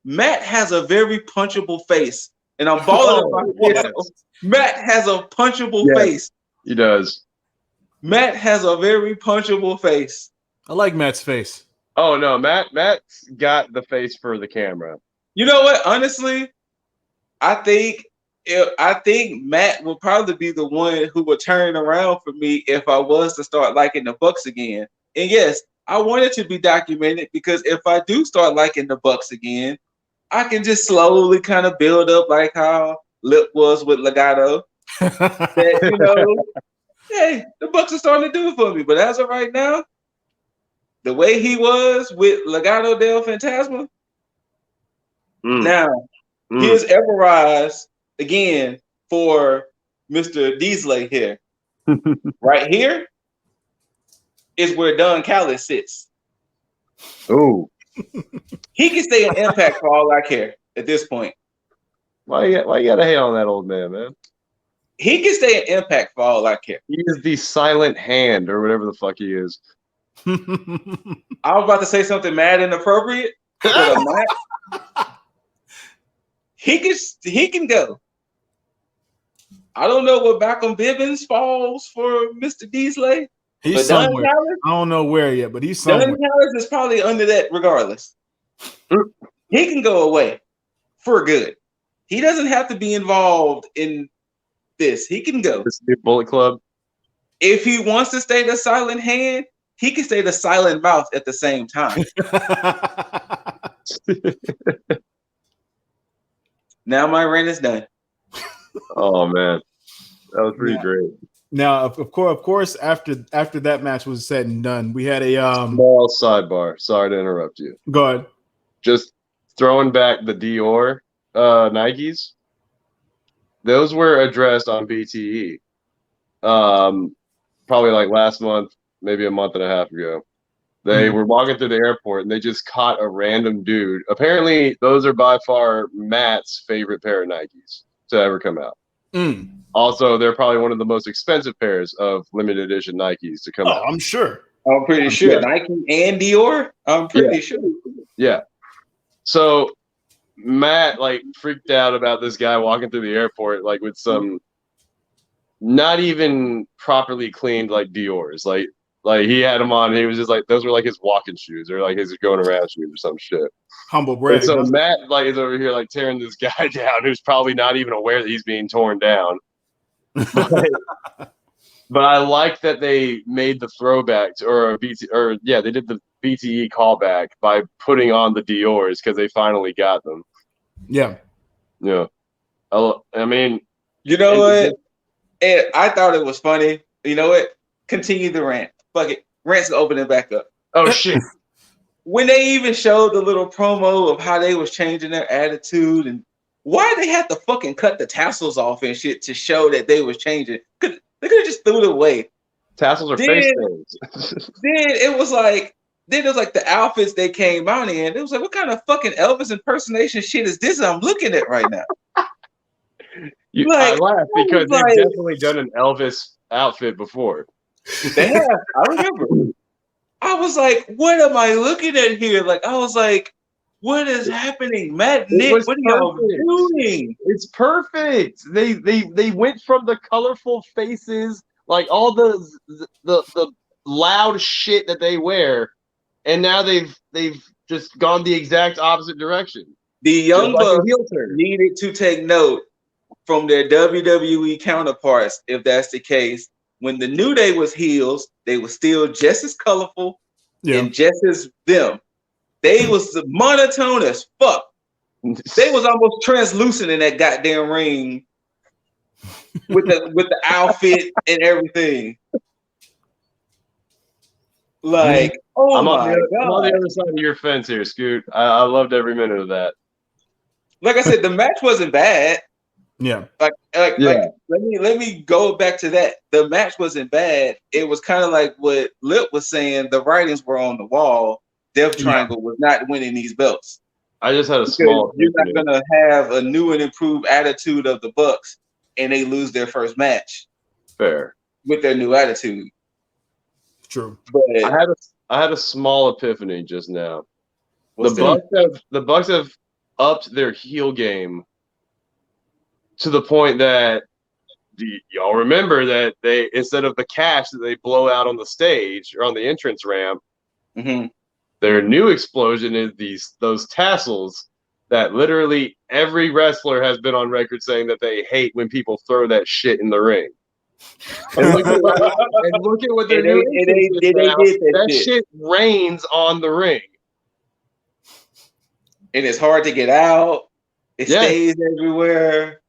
Matt has a very punchable face, and I'm balling up my fist. Matt has a punchable face. He does. Matt has a very punchable face. I like Matt's face. Oh no, Matt's got the face for the camera. You know what? Honestly, I think Matt will probably be the one who will turn around for me if I was to start liking the Bucks again. And yes, I want it to be documented because if I do start liking the Bucks again, I can just slowly kind of build up like how Lip was with Legado. That, hey, the Bucks are starting to do it for me. But as of right now, the way he was with Legado del Fantasma, now here's Everrise again for Mr. Diesley here. Right here is where Don Callis sits. Oh. He can stay in Impact for all I care at this point. Why you gotta hate on that old man? He can stay in Impact for all I care. He is the silent hand or whatever the fuck he is. I was about to say something mad inappropriate, but I'm not. He can go. I don't know what Malcolm Bivens falls for Mr. Diesley. He's somewhere. I don't know where yet, but he's somewhere. Don Callis is probably under that regardless. He can go away for good. He doesn't have to be involved in this. He can go. This new Bullet Club. If he wants to stay the silent hand, he can stay the silent mouth at the same time. Now my rant is done. Oh man, that was pretty great. Now, of course, after that match was said and done, we had a small sidebar. Sorry to interrupt you. Go ahead. Just throwing back the Dior Nikes. Those were addressed on BTE. Probably last month, maybe a month and a half ago. They were walking through the airport and they just caught a random dude. Apparently, those are by far Matt's favorite pair of Nikes to ever come out. Also, they're probably one of the most expensive pairs of limited edition Nikes to come out. I'm sure. I'm pretty sure. Nike and Dior? I'm pretty sure. Yeah. So Matt freaked out about this guy walking through the airport with some not even properly cleaned Dior's. Like he had them on. And he was just like, those were like his walking shoes or like his going around shoes or some shit. Humble brag. And so Matt like is over here like tearing this guy down who's probably not even aware that he's being torn down. But I like that they made the throwback they did the BTE callback by putting on the Dior's because they finally got them. Yeah. Yeah. I mean, you know what? And I thought it was funny. You know what? Continue the rant. Fuck it. Rant's opening back up. Oh shit. When they even showed the little promo of how they was changing their attitude and why they had to fucking cut the tassels off and shit to show that they was changing. They could have just threw it away. Tassels are face things. then it was like the outfits they came out in. It was like, what kind of fucking Elvis impersonation shit is this I'm looking at right now? I laugh because they've definitely done an Elvis outfit before. They have. I remember. I was like, what am I looking at here? Like, I was like, what is happening? Matt, Nick, what are y'all doing? It's perfect. They went from the colorful faces, like all the loud shit that they wear, and now they've just gone the exact opposite direction. The Young Bucks needed to take note from their WWE counterparts, if that's the case. When the New Day was heels, they were still just as colorful and just as them. They was monotone as fuck. They was almost translucent in that goddamn ring with the outfit and everything. Like, I'm on the other side of your fence here, Scoot. I loved every minute of that. Like I said, the match wasn't bad. Yeah. Like let me go back to that. The match wasn't bad. It was kind of like what Lip was saying. The writings were on the wall. Death Triangle was not winning these belts. I just had a small. You're not gonna have a new and improved attitude of the Bucks, and they lose their first match. Fair with their new attitude. True. But I had a small epiphany just now. The Bucks have upped their heel game to the point that y'all remember that they, instead of the cash that they blow out on the stage or on the entrance ramp, their new explosion is those tassels that literally every wrestler has been on record saying that they hate when people throw that shit in the ring. And look at what they're doing. That shit rains on the ring. And it's hard to get out. It stays everywhere.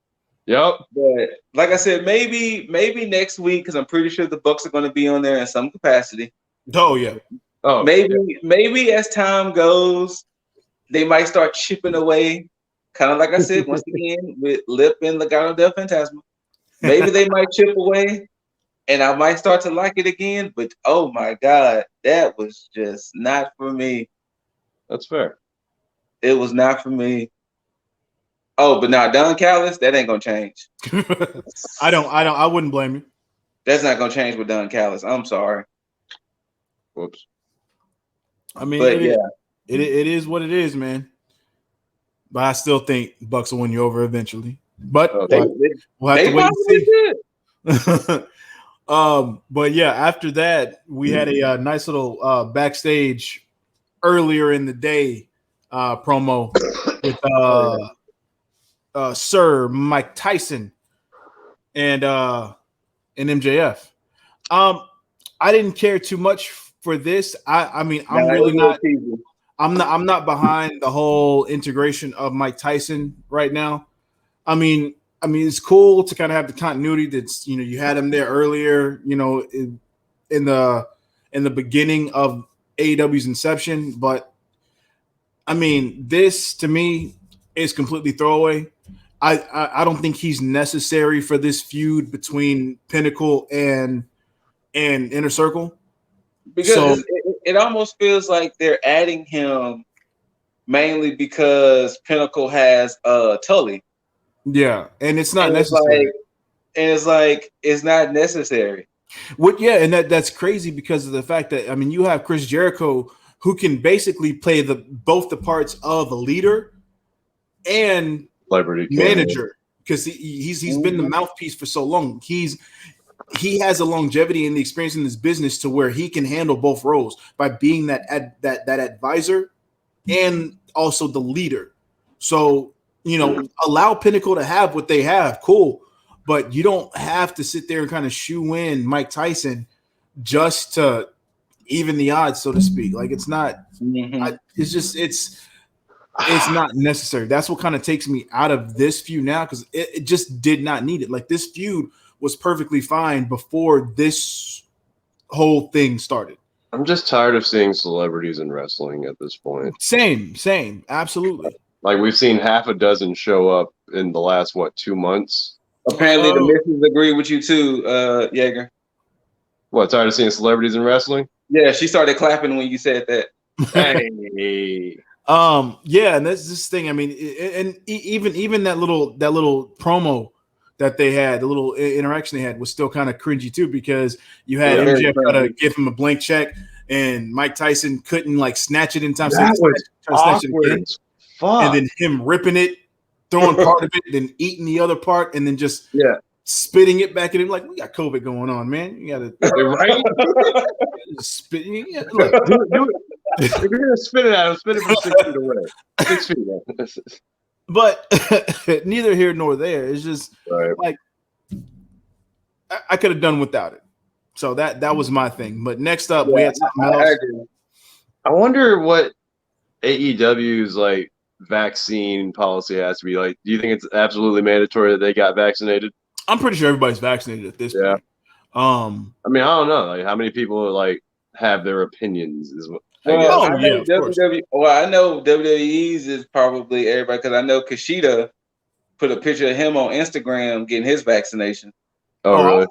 Yep. But like I said, maybe next week, because I'm pretty sure the Bucks are going to be on there in some capacity. Oh yeah. Oh, maybe as time goes, they might start chipping away. Kind of like I said, once again, with Lip and Legado del Fantasma. Maybe they might chip away, and I might start to like it again. But oh my God, that was just not for me. That's fair. It was not for me. Oh, but now Don Callis, that ain't gonna change. I wouldn't blame you. That's not gonna change with Don Callis. I'm sorry. Whoops. I mean, it is what it is, man. But I still think Bucks will win you over eventually. But we'll have to wait and see. But yeah, after that, we had a nice little backstage earlier in the day promo with Sir Mike Tyson and MJF. I didn't care too much for this. I mean, I'm not behind the whole integration of Mike Tyson right now. I mean, it's cool to kind of have the continuity that's, you had him there earlier, in the beginning of AEW's inception. But I mean, this to me is completely throwaway. I don't think he's necessary for this feud between Pinnacle and Inner Circle. Because it almost feels like they're adding him mainly because Pinnacle has Tully. Yeah, and it's not necessary. It's not necessary. And that's crazy because of the fact that you have Chris Jericho who can basically play both the parts of a leader and celebrity manager because he's been the mouthpiece for so long. he has a longevity and the experience in this business to where he can handle both roles by being that advisor and also the leader. So, allow Pinnacle to have what they have. Cool. But you don't have to sit there and kind of shoe in Mike Tyson just to even the odds, so to speak. Like, it's not, it's not necessary. That's what kind of takes me out of this feud now, because it just did not need it. Like, this feud was perfectly fine before this whole thing started. I'm just tired of seeing celebrities in wrestling at this point. Same. Absolutely. Like, we've seen half a dozen show up in the last, 2 months? Apparently the missus agree with you too, Yeager. What, tired of seeing celebrities in wrestling? Yeah, she started clapping when you said that. Hey. Yeah, and that's this thing. I mean, and even that little promo that they had, the little interaction they had, was still kind of cringy too, because you had MJF try to give him a blank check, and Mike Tyson couldn't like snatch it in time. That was awkward. And then him ripping it, throwing part of it, then eating the other part, and then just spitting it back at him. Like, we got COVID going on, man. You gotta right. Spit. Yeah, look, do it. If you're gonna spit it at him, spit it from 6 feet away. 6 feet away. But neither here nor there. It's just like I could have done without it. So that was my thing. But next up, we had something else. I wonder what AEW's like vaccine policy has to be like. Do you think it's absolutely mandatory that they got vaccinated? I'm pretty sure everybody's vaccinated at this point. I mean, I don't know. Like, how many people like have their opinions? I know WWE's is probably everybody, because I know Kushida put a picture of him on Instagram getting his vaccination. Oh, really?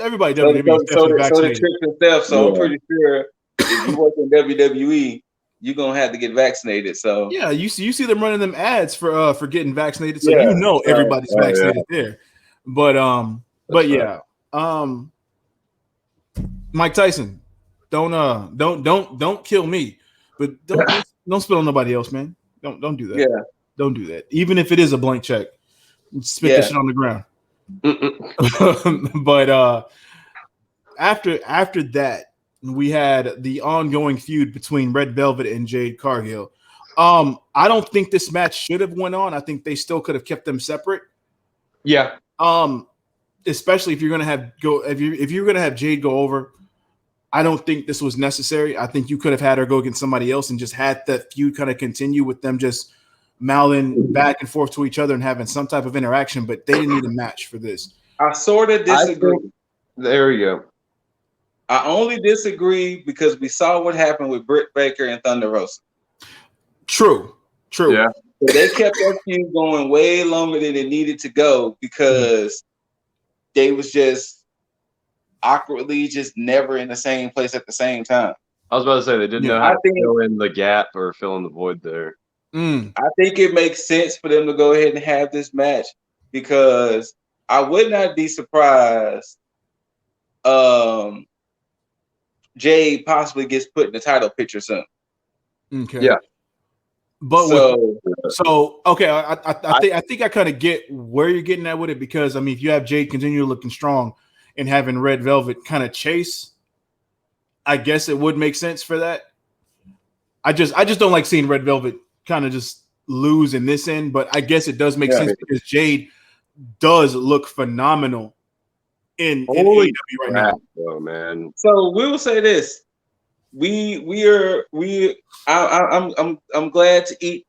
Everybody WWE is definitely vaccinated. So I'm pretty sure if you work in WWE, you're gonna have to get vaccinated. So yeah, you see them running them ads for getting vaccinated, so everybody's vaccinated there. But Mike Tyson, don't kill me, but don't spit on nobody else, man. Don't do that. Yeah, don't do that. Even if it is a blank check, spit that shit on the ground. But after that, we had the ongoing feud between Red Velvet and Jade Cargill. I don't think this match should have went on. I think they still could have kept them separate. Yeah. Especially if you're gonna have Jade go over. I don't think this was necessary. I think you could have had her go against somebody else and just had that feud kind of continue with them just mouthing back and forth to each other and having some type of interaction, but they didn't need a match for this. I sort of disagree. There you go. I only disagree because we saw what happened with Britt Baker and Thunder Rosa. True. Yeah. So they kept that feud going way longer than it needed to go because they was just awkwardly just never in the same place at the same time. I was about to say they didn't know how to fill in the gap or fill in the void there. I think it makes sense for them to go ahead and have this match because I would not be surprised Jade possibly gets put in the title picture soon. Okay. Yeah. But okay, I think I kind of get where you're getting at with it, because I mean, if you have Jade continue looking strong and having Red Velvet kind of chase, I guess it would make sense for that. I just don't like seeing Red Velvet kind of just lose in this end, but I guess it does make sense because Jade does look phenomenal in AEW right now. Oh man. So we will say this. I'm glad to eat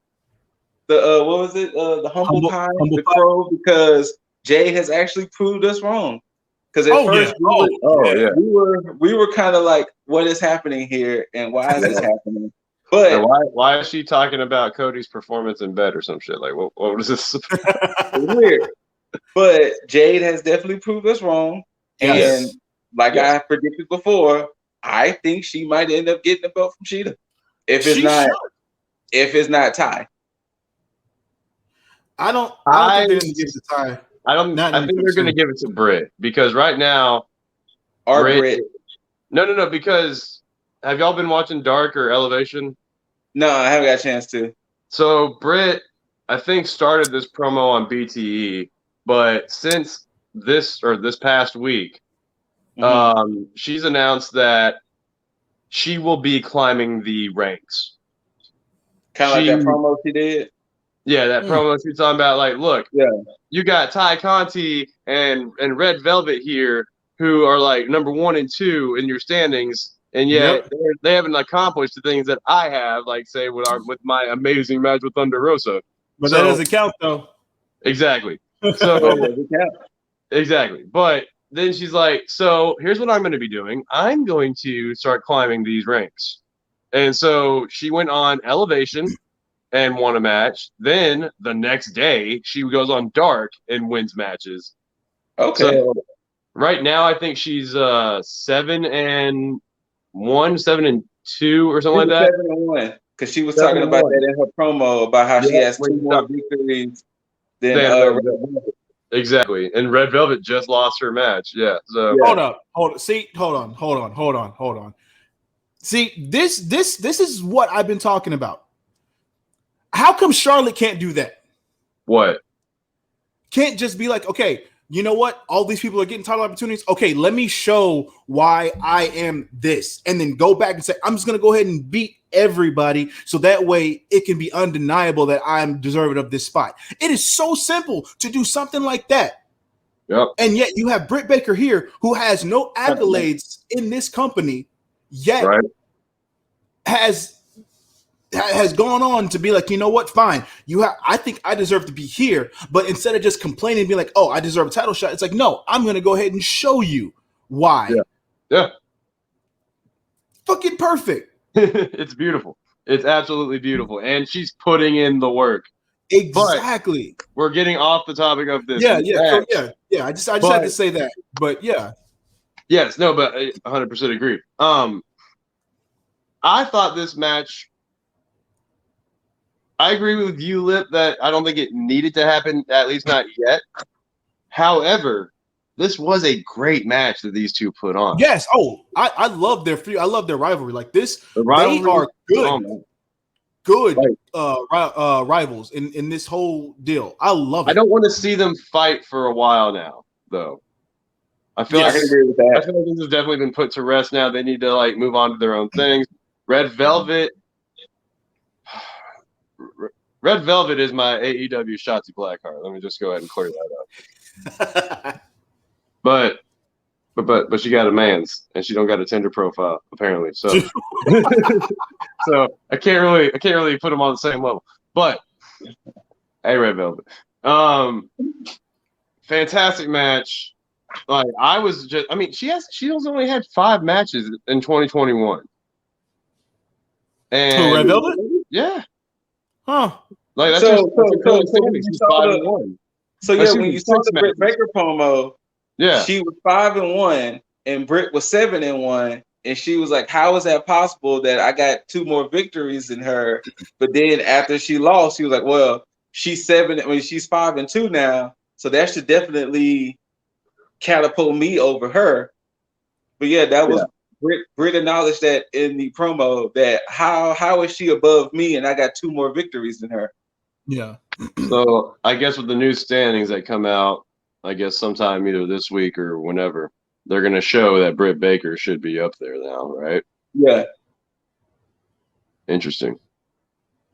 the what was it? The humble pie, the crow, because Jay has actually proved us wrong. Because at first we were kind of like, what is happening here and why is this happening? But why is she talking about Cody's performance in bed or some shit? Like what was this? Weird. But Jade has definitely proved us wrong. And I predicted before, I think she might end up getting the belt from Sheeta. If it's not Ty. I don't think they're gonna give it to Ty. I think they're gonna give it to Britt, because right now Britt. No, because have y'all been watching Dark or Elevation? No, I haven't got a chance to. So Britt, I think, started this promo on BTE, but since this past week, She's announced that she will be climbing the ranks. Kind of like that promo she did. Yeah, that promo she's talking about. Like, look, you got Ty Conti and Red Velvet here, who are like number 1 and 2 in your standings, and yet they haven't accomplished the things that I have, like say with my amazing match with Thunder Rosa. But that doesn't count, though. Exactly. So exactly. But then she's like, so here's what I'm going to be doing. I'm going to start climbing these ranks. And so she went on Elevation and won a match. Then the next day, she goes on Dark and wins matches. Okay. So right now, I think she's 7-1, 7-2, or something like that. 7-1, because she was talking about that in her promo about how she has 2 more victories than Red Velvet. Exactly, and Red Velvet just lost her match. Yeah. So hold on. See, hold on. See, this is what I've been talking about. How come Charlotte can't do that? What? Can't just be like, okay, you know what? All these people are getting title opportunities. Okay, let me show why I am this, and then go back and say, I'm just going to go ahead and beat everybody, so that way it can be undeniable that I'm deserving of this spot. It is so simple to do something like that. Yep. And yet you have Britt Baker here, who has no accolades in this company, yet has gone on to be like, you know what? Fine. I think I deserve to be here. But instead of just complaining and being like, oh, I deserve a title shot, it's like, no, I'm going to go ahead and show you why. Yeah. Fucking perfect. It's beautiful. It's absolutely beautiful. And she's putting in the work. Exactly. But we're getting off the topic of this. Yeah. I just had to say that. But yeah. Yes, no, but I 100% agree. I thought this match, I agree with you, Lip, that I don't think it needed to happen, at least not yet. However, this was a great match that these two put on. Yes. Oh, I love their rivalry. Like this, they are good rivals in this whole deal. I love it. I don't want to see them fight for a while now, though. I feel like this has definitely been put to rest now. They need to like move on to their own things. Red Velvet is my AEW Shotzi Blackheart. Let me just go ahead and clear that up. But she got a man's and she don't got a Tinder profile apparently. So so I can't really put them on the same level. But hey, Red Velvet, fantastic match. Like she has only had 5 matches in 2021. And Red Velvet? Yeah. Huh. Like that's so when you saw the Britt Baker promo, she was 5-1 and Britt was 7-1, and she was like, "How is that possible that I got 2 more victories than her?" But then after she lost, she was like, "Well, she's 5-2 now, so that should definitely catapult me over her." But yeah, that was Britt acknowledged that in the promo that how is she above me and I got 2 more victories than her. Yeah. So I guess with the new standings that come out, I guess sometime either this week or whenever, they're going to show that Britt Baker should be up there now, right? Yeah. Interesting.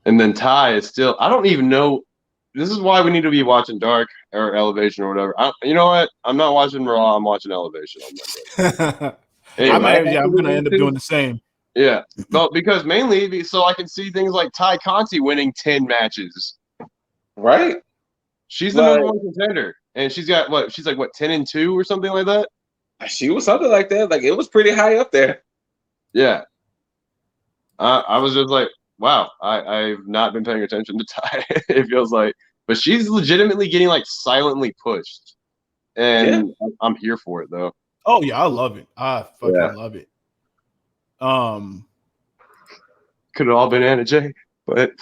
And then Ty is still, I don't even know. This is why we need to be watching Dark or Elevation or whatever. You know what? I'm not watching Raw. I'm watching Elevation on Monday. Anyway, I'm going to end up doing the same. Yeah. Well, because mainly so I can see things like Ty Conti winning 10 matches. Right. She's the number 1 contender. And she's got 10-2 or something like that? She was something like that. Like it was pretty high up there. Yeah. I was just like, wow, I've not been paying attention to Ty. It feels like, but she's legitimately getting like silently pushed. And I'm here for it though. Oh yeah, I love it. I fucking love it. Could have all been Anna Jay, but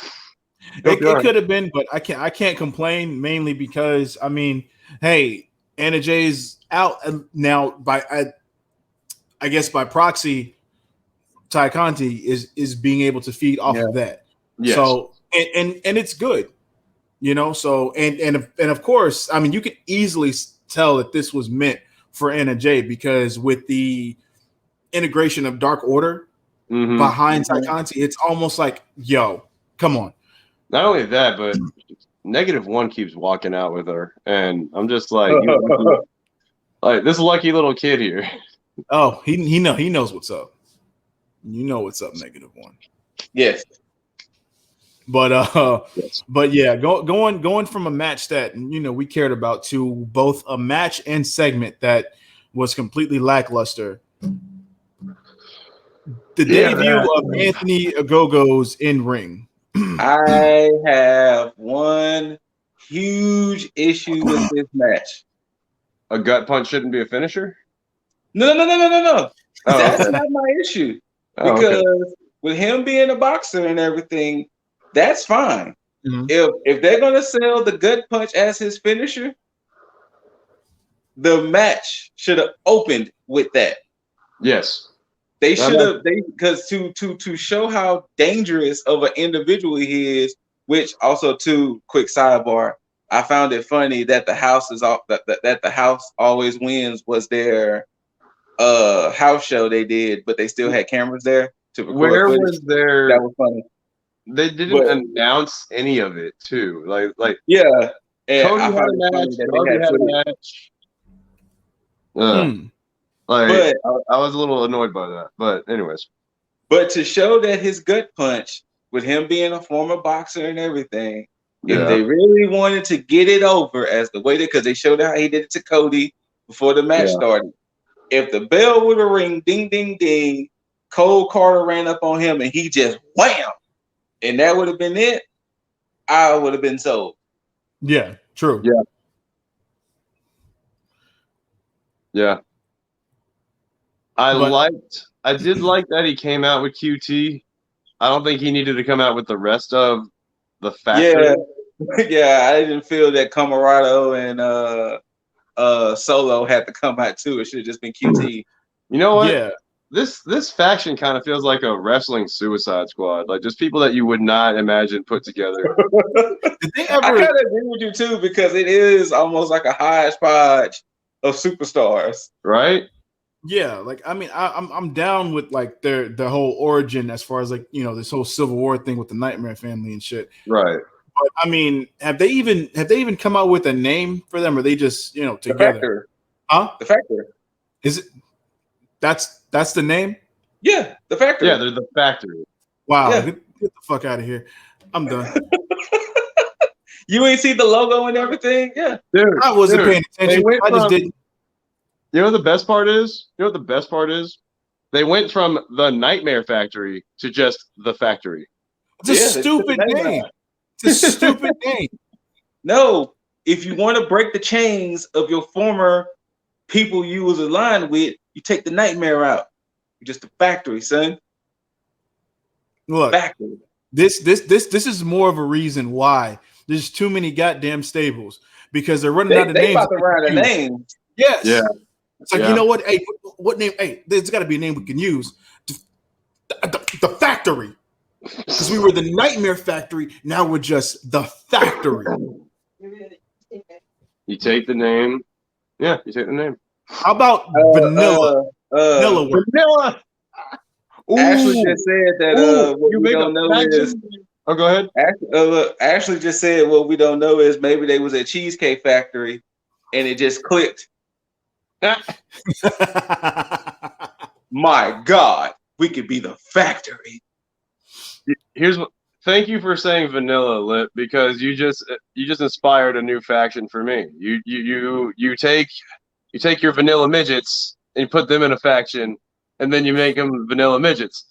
it could have been, but I can't complain mainly because I mean, hey, Anna Jay's out now I guess by proxy, Ty Conti is being able to feed off of that. Yes. So and it's good, you know. So and of course, I mean, you could easily tell that this was meant for Anna Jay, because with the integration of Dark Order behind Tay Conti, it's almost like, yo, come on. Not only that, but -1 keeps walking out with her, and I'm just like, like this lucky little kid here. Oh, he knows what's up. You know what's up, -1. Yes. But yeah, going from a match that we cared about to both a match and segment that was completely lackluster. The debut of Anthony Ogogo's in ring. I have one huge issue with this match. A gut punch shouldn't be a finisher? No. Oh, That's okay. not my issue. Oh, Because okay. with him being a boxer and everything, that's fine. Mm-hmm. If they're gonna sell the gut punch as his finisher, the match should have opened with that. Yes. They should have because to show how dangerous of an individual he is, which also too, quick sidebar, I found it funny that the house is all that the house always wins was their house show they did, but they still had cameras there to record Where footage. was their? That was funny. They didn't announce any of it too. Like yeah. And Cody I had found a it funny match. that Darby they had had a footage. match. Like I was a little annoyed by that, but anyways. But to show that his gut punch, with him being a former boxer and everything, if they really wanted to get it over as the way because they showed how he did it to Cody before the match started. If the bell would have ring, ding, ding, ding, Cole Carter ran up on him and he just wham, and that would have been it, I would have been sold. Yeah, true. Yeah. I did like that he came out with QT. I don't think he needed to come out with the rest of the factory. Yeah, I didn't feel that Camarado and Solo had to come out too. It should have just been QT. You know what? Yeah. This faction kind of feels like a wrestling Suicide Squad, like just people that you would not imagine put together. Did they ever? I kind of agree with you too, because it is almost like a hodgepodge of superstars, right? Yeah, like I mean, I'm down with like their whole origin as far as like this whole Civil War thing with the Nightmare family and shit. Right. But I mean, have they even come out with a name for them, or are they just together? The Factor. Huh? The Factor. Is it? That's the name? Yeah, the Factory. Yeah, they're the Factory. Wow, yeah. Get the fuck out of here! I'm done. You ain't see the logo and everything? Yeah, dude, I wasn't paying attention. I just didn't. You know what the best part is? They went from the Nightmare Factory to just the Factory. It's a stupid name. It's a stupid name. No, if you want to break the chains of your former people you was aligned with, you take the Nightmare out. You're just a Factory, son. Look, Factory. This is more of a reason why there's too many goddamn stables, because they're running out of names. They about to run out of names. Yes. Yeah. It's like, you know what? Hey, what name? Hey, there's got to be a name we can use. The Factory. Because we were the Nightmare Factory. Now we're just the Factory. You take the name. Yeah, you take the name. How about Vanilla? Vanilla. Ashley just said that what we don't know is. Oh, go ahead. Ashley just said what we don't know is maybe they was at Cheesecake Factory and it just clicked. My God, we could be the Factory. Thank you for saying Vanilla, Lip, because you just inspired a new faction for me. You take your vanilla midgets and you put them in a faction, and then you make them vanilla midgets.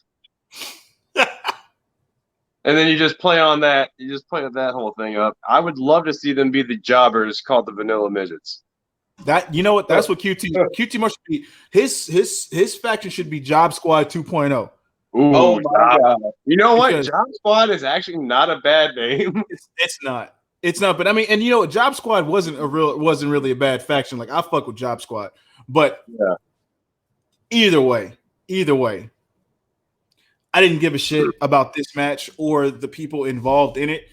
And then you just play on that. You just play that whole thing up. I would love to see them be the jobbers called the vanilla midgets. That that's what QT must be. His faction should be Job Squad 2.0. Ooh, oh my God! You know what? Job Squad is actually not a bad name. It's not. It's not. But I mean, and Job Squad wasn't really a bad faction. Like I fuck with Job Squad, but either way, I didn't give a shit about this match or the people involved in it.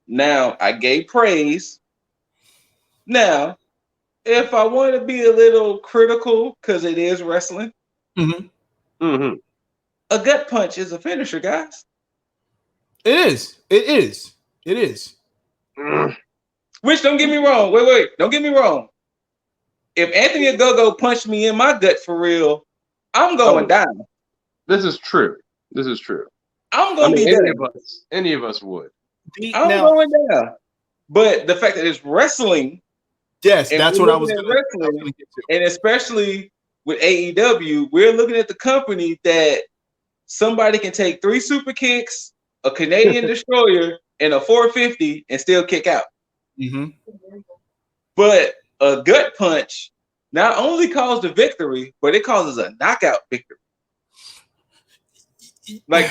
Now I gave praise Now, if I want to be a little critical, because it is wrestling, Mm-hmm. a gut punch is a finisher, guys. It is. It is. It is. Which, don't get me wrong. Wait. Don't get me wrong. If Anthony Ogogo punched me in my gut for real, I'm going down. This is true. This is true. I'm going to be any down. Any of us would. I'm going down. But the fact that it's wrestling. Yes, that's what I was going to get to. And especially with AEW, we're looking at the company that somebody can take 3 super kicks, a Canadian destroyer, and a 450 and still kick out. But a gut punch not only caused a victory, but it causes a knockout victory. Like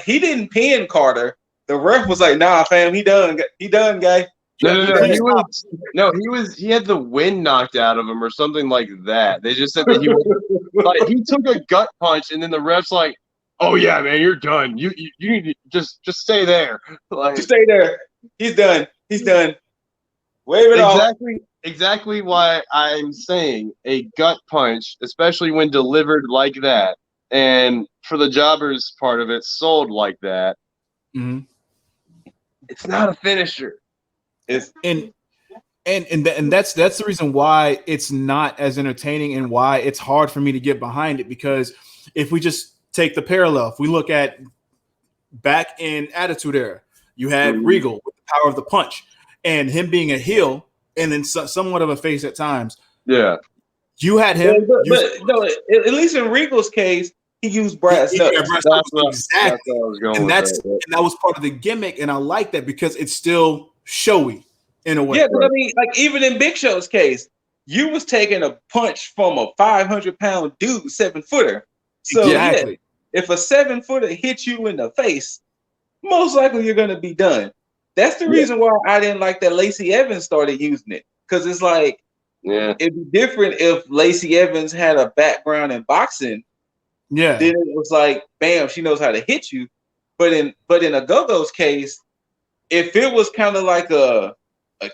he didn't pin Carter. The ref was like, "Nah, fam, he done, guy." No, he had the wind knocked out of him or something like that. They just said that he was like he took a gut punch and then the ref's like, "Oh yeah, man, you're done. You need to just stay there." Like, just stay there. He's done. Wave it off. Exactly why I'm saying a gut punch, especially when delivered like that, and for the jobbers part of it sold like that. It's not a finisher. And that's the reason why it's not as entertaining and why it's hard for me to get behind it, because if we just take the parallel, if we look at back in Attitude Era, you had Regal with the power of the punch and him being a heel and then somewhat of a face at times. Yeah. You had him. But no, at least in Regal's case, he used brass knuckles. Exactly. And that was part of the gimmick, and I like that because it's still showy in a way. Yeah, but I mean, like even in Big Show's case, you was taking a punch from a 500-pound dude, 7-footer. So yeah, if a 7-footer hits you in the face, most likely you're gonna be done. That's the reason why I didn't like that Lacey Evans started using it, because it's like, it'd be different if Lacey Evans had a background in boxing. Yeah. Then it was like, bam, she knows how to hit you. But in Ogogo's case, if it was kind of like a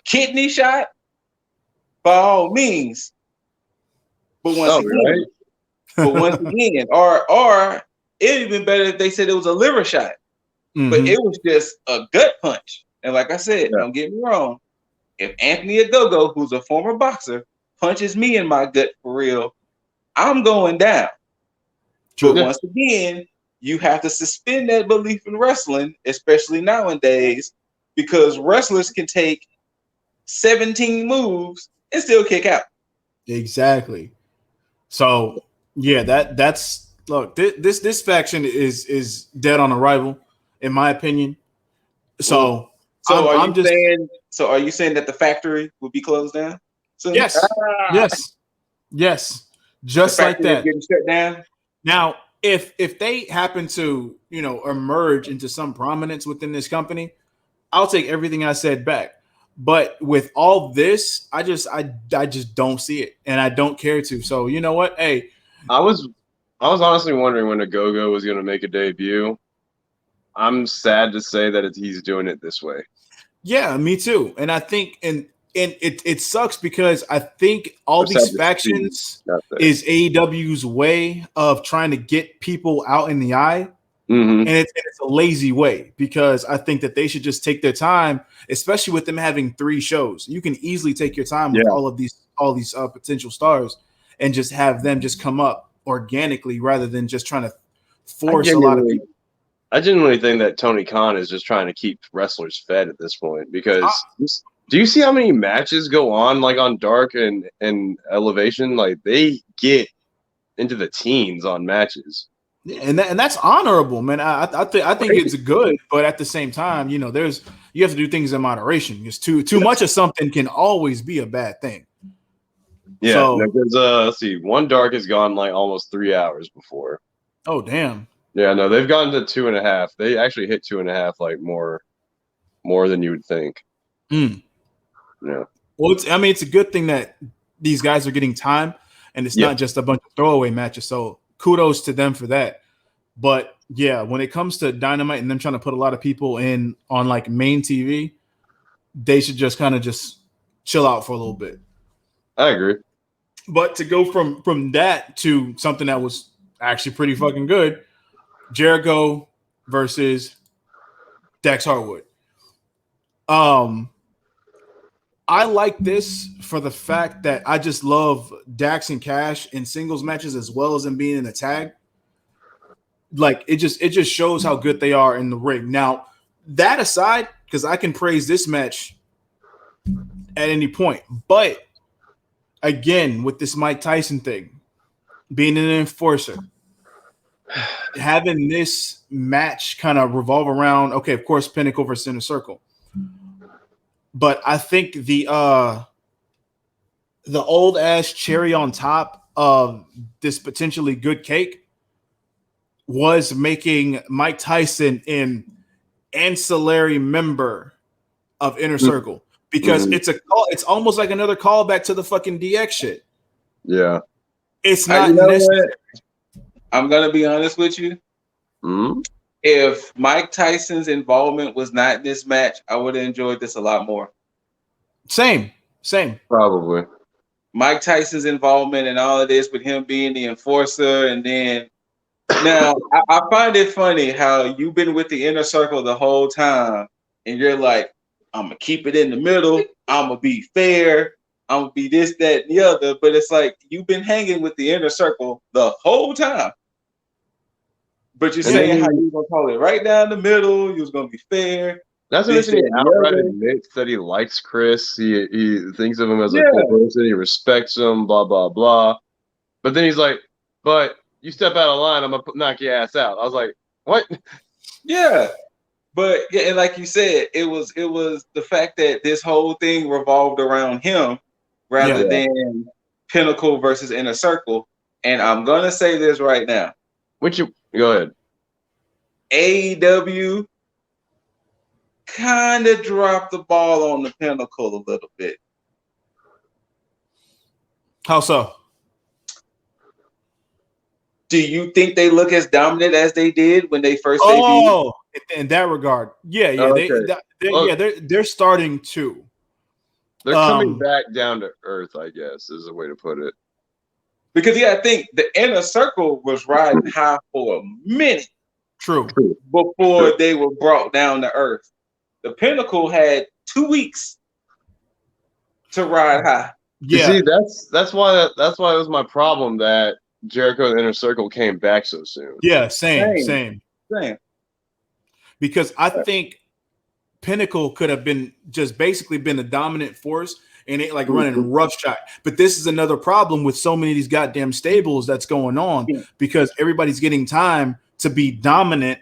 kidney shot, by all means. But once again, or it'd been better if they said it was a liver shot. But it was just a gut punch. And like I said, don't get me wrong. If Anthony Ogogo, who's a former boxer, punches me in my gut for real, I'm going down. But once again, you have to suspend that belief in wrestling, especially nowadays, because wrestlers can take 17 moves and still kick out. Exactly. So yeah, that's look, this faction is dead on arrival, in my opinion. So are you saying that the factory will be closed down soon? Yes. Just like that. Getting shut down. Now, if they happen to, emerge into some prominence within this company, I'll take everything I said back. But with all this, I just don't see it, and I don't care to. So you know what? Hey, I was honestly wondering when Ogogo was going to make a debut. I'm sad to say that he's doing it this way. Yeah, me too. And I think and it sucks because I think all these factions is AEW's way of trying to get people out in the eye. And it's a lazy way, because I think that they should just take their time, especially with them having 3 shows. You can easily take your time with all these potential stars and just have them just come up organically rather than just trying to force a lot of people. I genuinely think that Tony Khan is just trying to keep wrestlers fed at this point, because do you see how many matches go on like on Dark and Elevation? Like they get into the teens on matches. And that's honorable, man. I think it's good, but at the same time, you have to do things in moderation. Because too much of something can always be a bad thing. Yeah, so, because let's see, one Dark has gone like almost 3 hours before. Oh damn. Yeah, no, they've gone to 2.5. They actually hit 2.5, like more than you would think. Yeah. Well, it's a good thing that these guys are getting time, and it's not just a bunch of throwaway matches. So kudos to them for that. But yeah, when it comes to Dynamite and them trying to put a lot of people in on like main TV, they should just kind of just chill out for a little bit. I agree. But to go from that to something that was actually pretty fucking good, Jericho versus Dax Harwood. I like this for the fact that I just love Dax and Cash in singles matches as well as in being in a tag. Like it just shows how good they are in the ring. Now, that aside, because I can praise this match at any point, but again, with this Mike Tyson thing, being an enforcer, having this match kind of revolve around, okay, of course, Pinnacle versus Inner Circle. But I think the old ass cherry on top of this potentially good cake was making Mike Tyson an ancillary member of Inner Circle, because it's almost like another callback to the fucking DX shit. Yeah, it's not necessary. I'm gonna be honest with you. If Mike Tyson's involvement was not in this match, I would have enjoyed this a lot more. Same. Probably. Mike Tyson's involvement and all of this with him being the enforcer, and then now I find it funny how you've been with the Inner Circle the whole time, and you're like, I'm gonna keep it in the middle. I'm gonna be fair. I'm gonna be this, that, and the other. But it's like you've been hanging with the Inner Circle the whole time. But you're saying how you gonna call it right down the middle. You was gonna be fair. That's what he outright admits that he likes Chris. He thinks of him as a cool person. He respects him. Blah blah blah. But then he's like, "But you step out of line, I'm gonna knock your ass out." I was like, "What?" Yeah, but yeah, and like you said, it was the fact that this whole thing revolved around him rather than Pinnacle versus Inner Circle. And I'm gonna say this right now. Go ahead. AEW kind of dropped the ball on the Pinnacle a little bit. How so? Do you think they look as dominant as they did when they first debuted? Oh, in that regard, they're starting to. They're coming back down to earth, I guess, is a way to put it. Because I think the Inner Circle was riding high for a minute. True. Before they were brought down to earth. The Pinnacle had 2 weeks to ride high. Yeah, see, that's why it was my problem that Jericho and Inner Circle came back so soon. Yeah, same. Because I think Pinnacle could have been just basically been a dominant force and it like running roughshod. But this is another problem with so many of these goddamn stables that's going on because everybody's getting time to be dominant.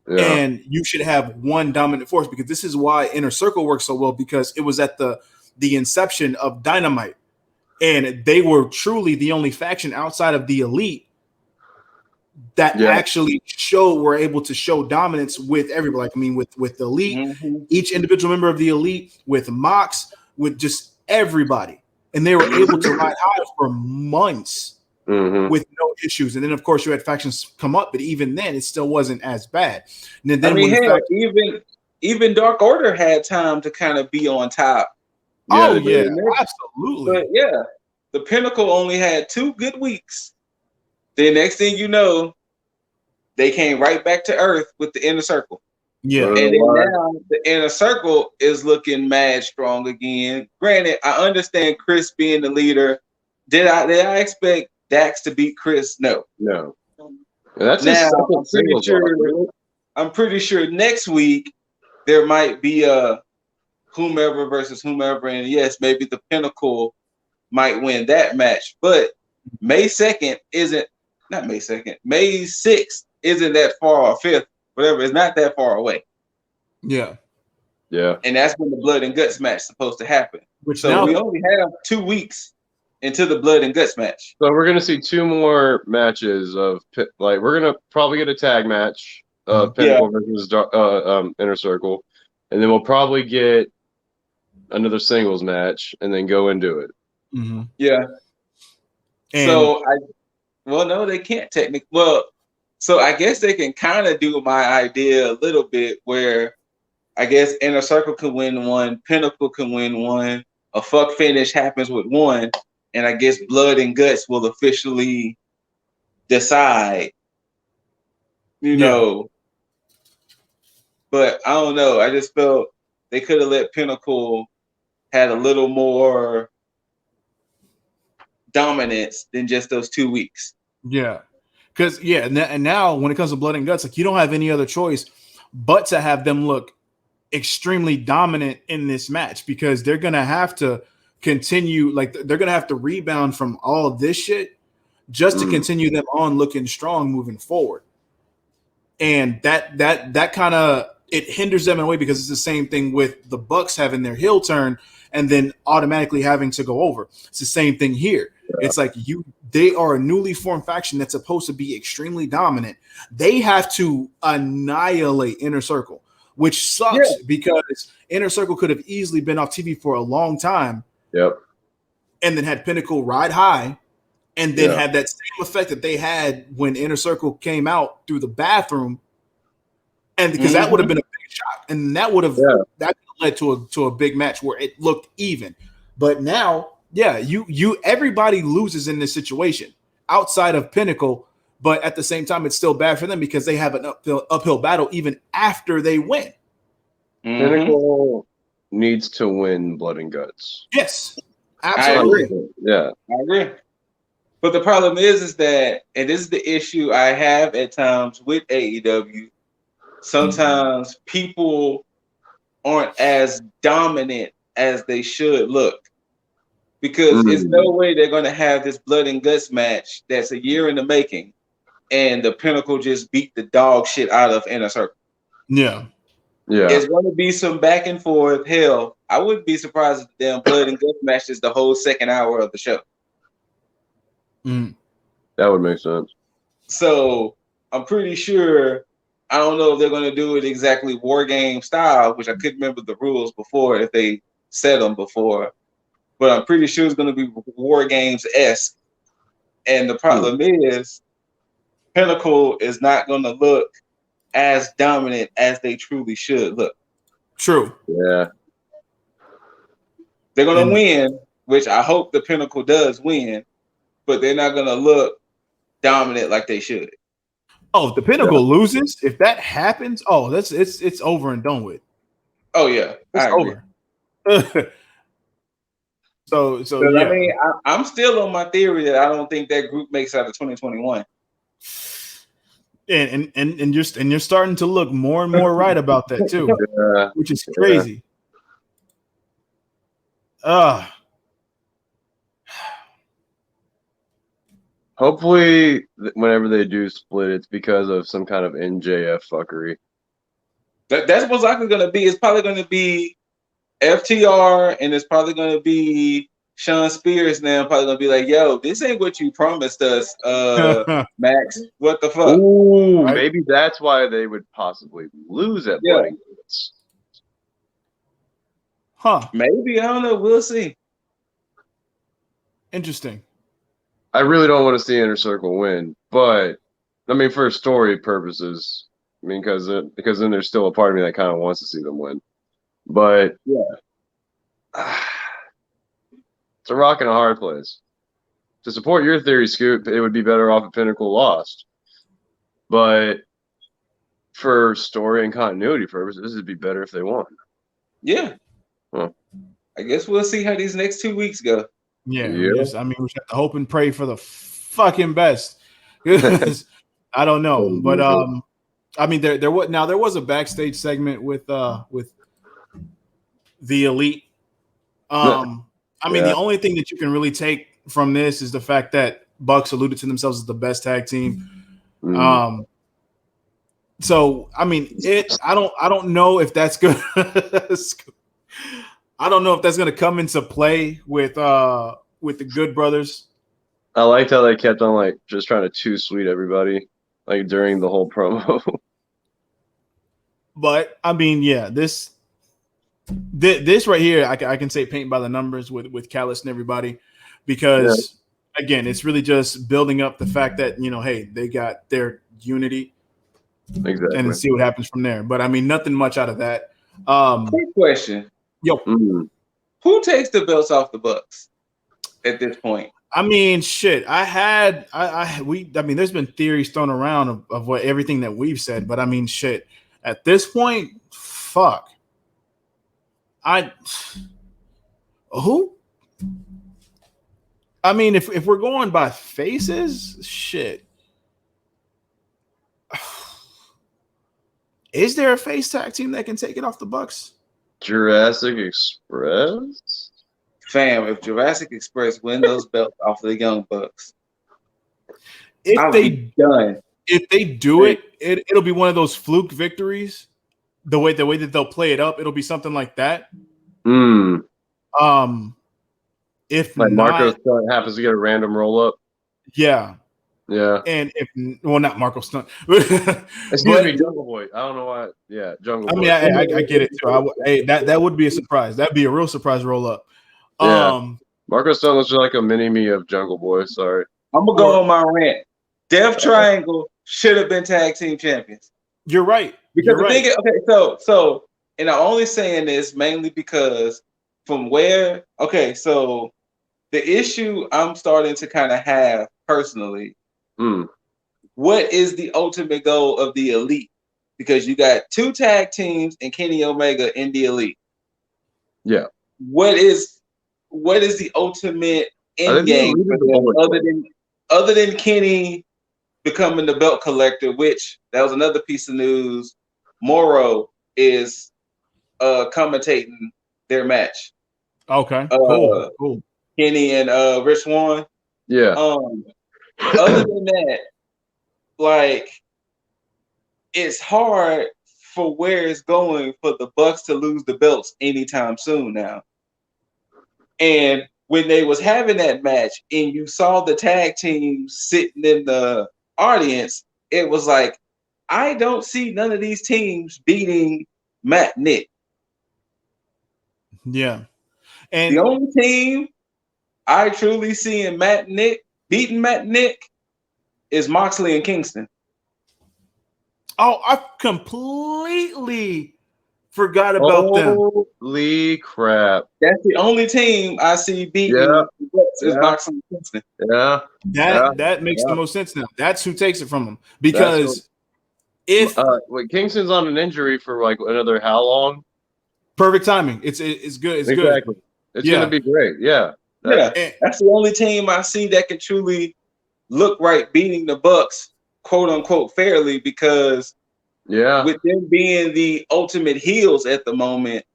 Yeah. And you should have one dominant force, because this is why Inner Circle works so well, because it was at the inception of Dynamite, and they were truly the only faction outside of the Elite that actually were able to show dominance with everybody. Like, I mean, with the Elite, each individual member of the Elite, with Mox, with just everybody, and they were able to ride high for months. With no issues, and then of course you had factions come up, but even then it still wasn't as bad. And then even Dark Order had time to kind of be on top. Absolutely. But the Pinnacle only had 2 good weeks. The next thing you know, they came right back to earth with the Inner Circle. Yeah, and then now the Inner Circle is looking mad strong again. Granted, I understand Chris being the leader. Did I expect Dax to beat Chris? No. That's now, I'm pretty sure next week there might be a whomever versus whomever, and yes, maybe the Pinnacle might win that match. But May 6th isn't that far, or 5th, whatever. It's not that far away. Yeah. And that's when the Blood and Guts match is supposed to happen. We only have 2 weeks into the Blood and Guts match. So we're gonna see 2 more matches of we're gonna probably get a tag match of Pinnacle versus Inner Circle, and then we'll probably get another singles match, and then go and do it. Yeah. So they can't technically. Well, so I guess they can kind of do my idea a little bit, where I guess Inner Circle can win one, Pinnacle can win one, a fuck finish happens with one, and I guess blood and guts will officially decide, you know. But I don't know. I just felt they could have let Pinnacle had a little more dominance than just those 2 weeks. Yeah. Because, and now when it comes to blood and guts, like you don't have any other choice but to have them look extremely dominant in this match, because they're going to have to continue, like they're going to have to rebound from all this shit just to continue them on looking strong moving forward. And that kind of, it hinders them in a way, because it's the same thing with the Bucks having their heel turn and then automatically having to go over. It's the same thing here. Yeah. It's like they are a newly formed faction that's supposed to be extremely dominant. They have to annihilate Inner Circle, which sucks because Inner Circle could have easily been off TV for a long time. Yep. And then had Pinnacle ride high, and then had that same effect that they had when Inner Circle came out through the bathroom. And because that would have been a big shock, and that would have that led to a big match where it looked even. But now, everybody loses in this situation outside of Pinnacle, but at the same time, it's still bad for them because they have an uphill battle even after they win. Pinnacle needs to win blood and guts. Yes, absolutely. I agree. Yeah, I agree. But the problem is that, and this is the issue I have at times with AEW. Sometimes people aren't as dominant as they should look, because there's no way they're going to have this blood and guts match that's a year in the making and the Pinnacle just beat the dog shit out of Inner Circle. Yeah. It's going to be some back and forth. Hell, I wouldn't be surprised if the damn blood and guts match is the whole second hour of the show. That would make sense. So I'm pretty sure, I don't know if they're going to do it exactly War Game style, which I couldn't remember the rules before, if they said them before, but I'm pretty sure it's going to be War Games-esque. And the problem is Pinnacle is not going to look as dominant as they truly should look. True. Yeah. They're going to win, which I hope the Pinnacle does win, but they're not going to look dominant like they should. Oh, if the Pinnacle loses, if that happens, it's over and done with. Oh yeah, it's over. so I mean, I'm still on my theory that I don't think that group makes out of 2021. And you're starting to look more and more right about that too, which is crazy. Hopefully, whenever they do split, it's because of some kind of NJF fuckery. That's what's likely going to be. It's probably going to be FTR, and it's probably going to be Sean Spears now. Probably going to be like, "Yo, this ain't what you promised us, Max. What the fuck?" Ooh, right? Maybe that's why they would possibly lose at Blood and Guts. Maybe, I don't know. We'll see. Interesting. I really don't want to see Inner Circle win, but I mean, for story purposes, I mean, because then there's still a part of me that kind of wants to see them win. But it's a rock and a hard place. To support your theory, Scoot, it would be better off if Pinnacle lost. But for story and continuity purposes, it'd be better if they won. Yeah. I guess we'll see how these next 2 weeks go. Yeah. We just have to hope and pray for the fucking best. I don't know, but I mean, there was a backstage segment with the Elite. I mean, the only thing that you can really take from this is the fact that Bucks alluded to themselves as the best tag team. So I mean, I don't know if that's good. I don't know if that's going to come into play with the Good Brothers. I liked how they kept on like just trying to too sweet everybody like during the whole promo. But I mean, this right here, I can say paint by the numbers with Callis and everybody, because again, it's really just building up the fact that, hey, they got their unity, and see what happens from there. But I mean, nothing much out of that. Quick question. Yo. Who takes the belts off the Bucks at this point? I mean, shit. I mean, there's been theories thrown around of what everything that we've said, but I mean, shit. At this point, fuck. Who? I mean, if we're going by faces, shit. Is there a face tag team that can take it off the Bucks? Jurassic Express? Fam, if Jurassic Express win those belts off the Young Bucks, If they do it, it'll be one of those fluke victories. The way that they'll play it up, it'll be something like that. If like not, Marco happens to get a random roll up. Yeah. And not Marco Stunt. Excuse me, Jungle Boy. I don't know why. Yeah, Jungle Boy. I mean, I get it too. That would be a surprise. That'd be a real surprise roll up. Yeah. Marco Stunt looks like a mini me of Jungle Boy. Sorry. I'm gonna go on my rant. Death Triangle should have been tag team champions. You're right. Because the thing is, so and I'm only saying this mainly because so the issue I'm starting to kind of have personally, what is the ultimate goal of the Elite? Because you got 2 tag teams and Kenny Omega in the Elite. Yeah. What is the ultimate end game for them other than Kenny becoming the belt collector, which that was another piece of news. Morrow is commentating their match. Okay. Cool. Kenny and Rich Swann. Yeah. Other than that, like, it's hard for where it's going for the Bucks to lose the belts anytime soon now. And when they was having that match and you saw the tag team sitting in the audience, it was like, I don't see none of these teams beating Matt Nick. Yeah. And the only team I truly see in beating Matt Nick is Moxley and Kingston. Oh, I completely forgot about them. Holy crap. That's the only team I see beating is Moxley and Kingston. Yeah. That makes the most sense now. That's who takes it from them. Because Kingston's on an injury for like another how long? Perfect timing. It's good. It's exactly. Good. It's gonna be great. Yeah. That's the only team I see that can truly look right beating the Bucks, quote unquote, fairly, because with them being the ultimate heels at the moment,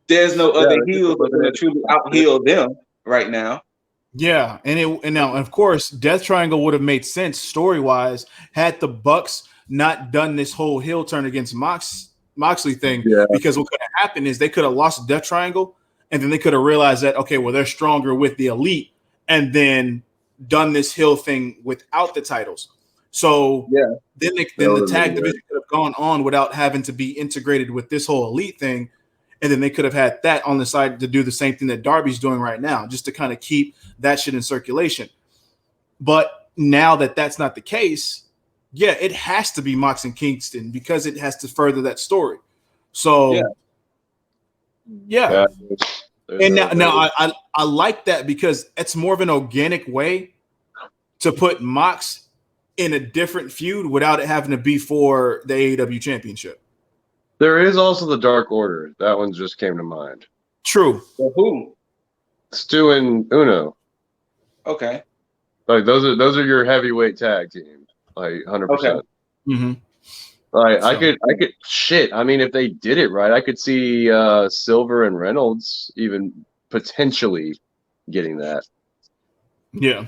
there's no other heels that can truly out heel them right now. Yeah, and now of course Death Triangle would have made sense story wise had the Bucks not done this whole heel turn against Moxley thing. Because what could have happened is they could have lost Death Triangle, and then they could have realized that they're stronger with the Elite, and then done this heel thing without the titles. So then the tag division could have gone on without having to be integrated with this whole Elite thing. And then they could have had that on the side to do the same thing that Darby's doing right now, just to kind of keep that shit in circulation. But now that that's not the case, it has to be Mox and Kingston because it has to further that story. So, And now I like that because it's more of an organic way to put Mox in a different feud without it having to be for the AEW championship. There is also the Dark Order. That one just came to mind. True. For who? Stu and Uno. Okay. Like those are your heavyweight tag team. Like 100%. Okay. Mm-hmm. Like I could shit. I mean, if they did it right, I could see Silver and Reynolds even potentially getting that. Yeah.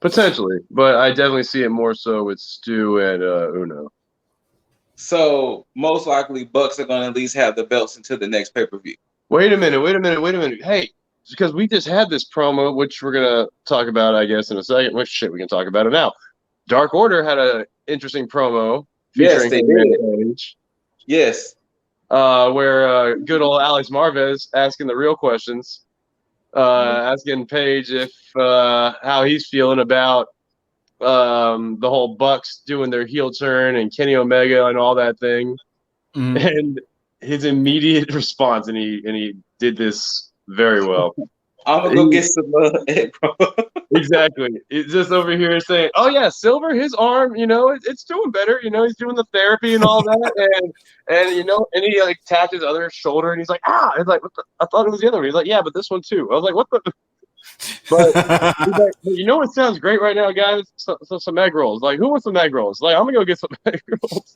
Potentially, but I definitely see it more so with Stu and Uno. So most likely Bucks are going to at least have the belts until the next pay-per-view. Wait a minute. Hey, because we just had this promo, which we're going to talk about, I guess, in a second. Which shit, we can talk about it now. Dark Order had an interesting promo. Yes, they did. Yes. Where good old Alex Marvez asking the real questions. Asking Paige if how he's feeling about the whole Bucks doing their heel turn and Kenny Omega and all that thing, and his immediate response, and he did this very well. I'm gonna go get some egg roll. Exactly. It's just over here saying, "Oh yeah, Silver, his arm, it's doing better. He's doing the therapy and all that, and he like tapped his other shoulder, and he's like, ah, it's like, what the? I thought it was the other one. He's like, yeah, but this one too. I was like, what the? But he's like, what sounds great right now, guys? Some egg rolls. Like, who wants some egg rolls? Like, I'm gonna go get some egg rolls.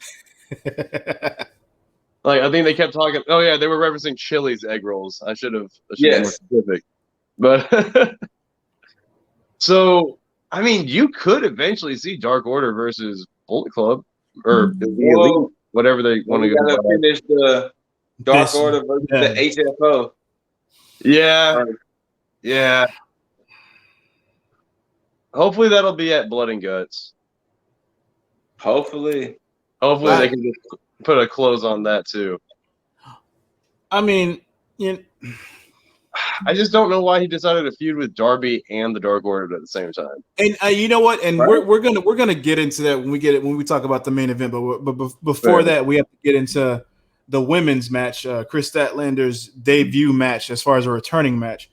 Like, I think they kept talking. Oh yeah, they were referencing Chili's egg rolls. I should have been more specific, but. So, I mean, you could eventually see Dark Order versus Bullet Club or the Elite, whatever they want to go. We gotta finish the Dark Order versus the HFO. Yeah, yeah. Hopefully that'll be at Blood and Guts. Hopefully they can just put a close on that too. I mean, I just don't know why he decided to feud with Darby and the Dark Order at the same time. And you know what? And we're gonna get into that when we talk about the main event. But before that, we have to get into the women's match, Chris Statlander's debut match, as far as a returning match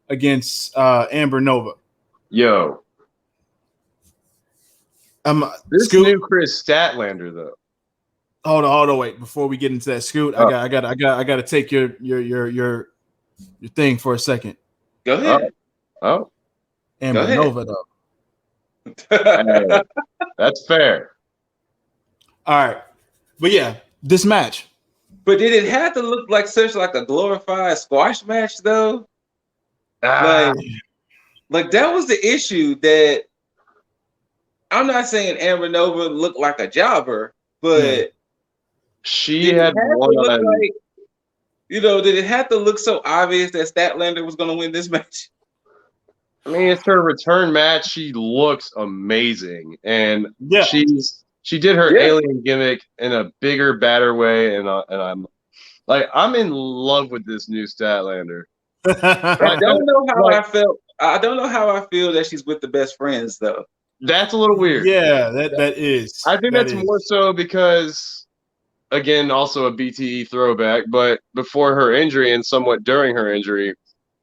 against Amber Nova. Yo, this new Chris Statlander though. Hold on, wait. Before we get into that, Scoot, I got to take your thing for a second. Go ahead. Oh. Amber Nova, though. Hey, that's fair. All right. But yeah, this match. But did it have to look like such like a glorified squash match though? Like that was the issue. That I'm not saying Amber Nova looked like a jobber, but she had one of them. Did it have to look so obvious that Statlander was going to win this match? I mean, it's her return match. She looks amazing, and she did her alien gimmick in a bigger, badder way, and I'm in love with this new Statlander. I don't know how I felt. I don't know how I feel that she's with the best friends though. That's a little weird. Yeah, that is. I think that's more so because. Again, also a BTE throwback, but before her injury and somewhat during her injury,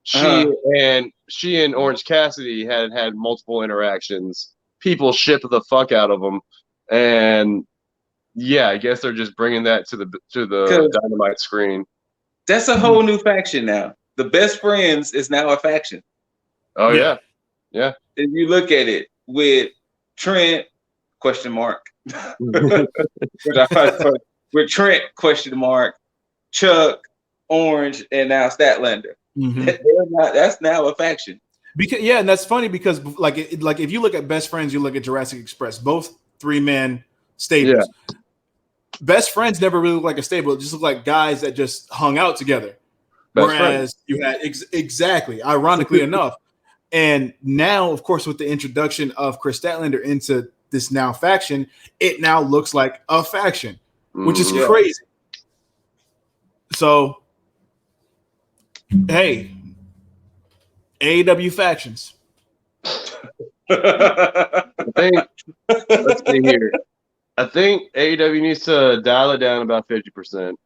she and Orange Cassidy had multiple interactions. People ship the fuck out of them, and I guess they're just bringing that to the Dynamite screen. That's a whole new faction now. The best friends is now a faction. Oh yeah. If you look at it with Trent ? With Trent ? Chuck, Orange, and now Statlander. Mm-hmm. That's now a faction. And that's funny because like if you look at Best Friends, you look at Jurassic Express, both 3-man stables. Yeah. Best Friends never really looked like a stable; it just looked like guys that just hung out together. Whereas you had exactly, ironically enough, and now, of course, with the introduction of Chris Statlander into this now faction, it now looks like a faction. Which is crazy. So, hey, AEW factions. Let's see here. I think AEW needs to dial it down about 50%,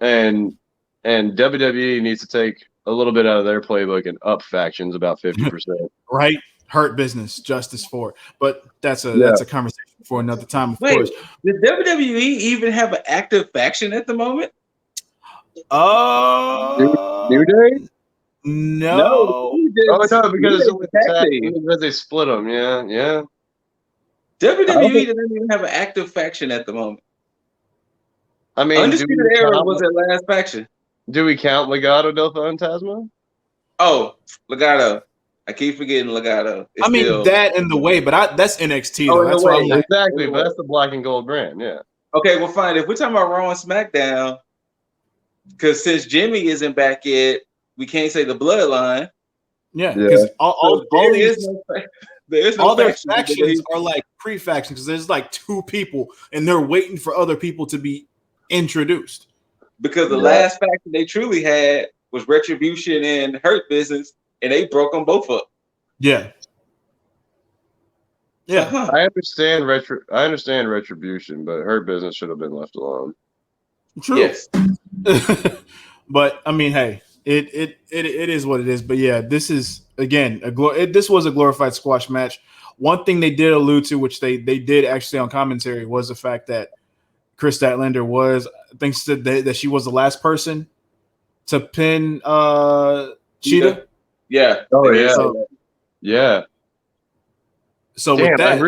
and WWE needs to take a little bit out of their playbook and up factions about 50%. Right. Hurt Business, Justice for, but that's a conversation for another time. Of course, does WWE even have an active faction at the moment? New Day? No. Because they split them. Yeah. WWE doesn't even have an active faction at the moment. I mean, Undisputed Era was their last faction. Do we count Legado del Fantasma? Oh, Legado. I keep forgetting Legado. That in the way, but that's NXT. Though. That's why exactly. But that's the black and gold brand. Yeah. Okay, well, fine. If we're talking about Raw and SmackDown, because since Jimmy isn't back yet, we can't say the Bloodline. Yeah, because all their factions are like pre-factions because there's like 2 people and they're waiting for other people to be introduced. Because the last faction they truly had was Retribution and Hurt Business. And they broke them both up. Yeah. I understand retribution, but her business should have been left alone. True. Yes. But I mean, hey, It is what it is. But yeah, this is again this was a glorified squash match. One thing they did allude to, which they did actually on commentary, was the fact that Chris Statlander thinks that she was the last person to pin Cheetah. Yeah. Oh yeah. Yeah. So damn, with that,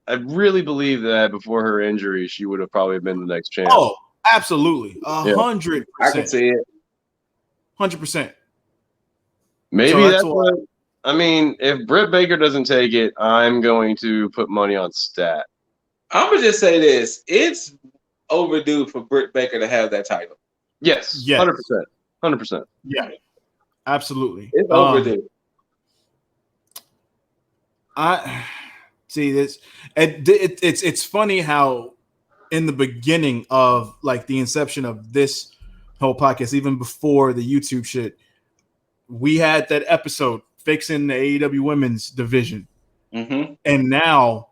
I really believe that before her injury, she would have probably been the next champ. oh, absolutely, 100%. I can see it. 100%. Maybe so that's what. I mean, if Britt Baker doesn't take it, I'm going to put money on Stat. I'm gonna just say this: it's overdue for Britt Baker to have that title. Yes, 100%, 100%. Yeah, absolutely. It's overdue. I see this. It's funny how in the beginning of like the inception of this whole podcast, even before the YouTube shit, we had that episode fixing the AEW women's division, and now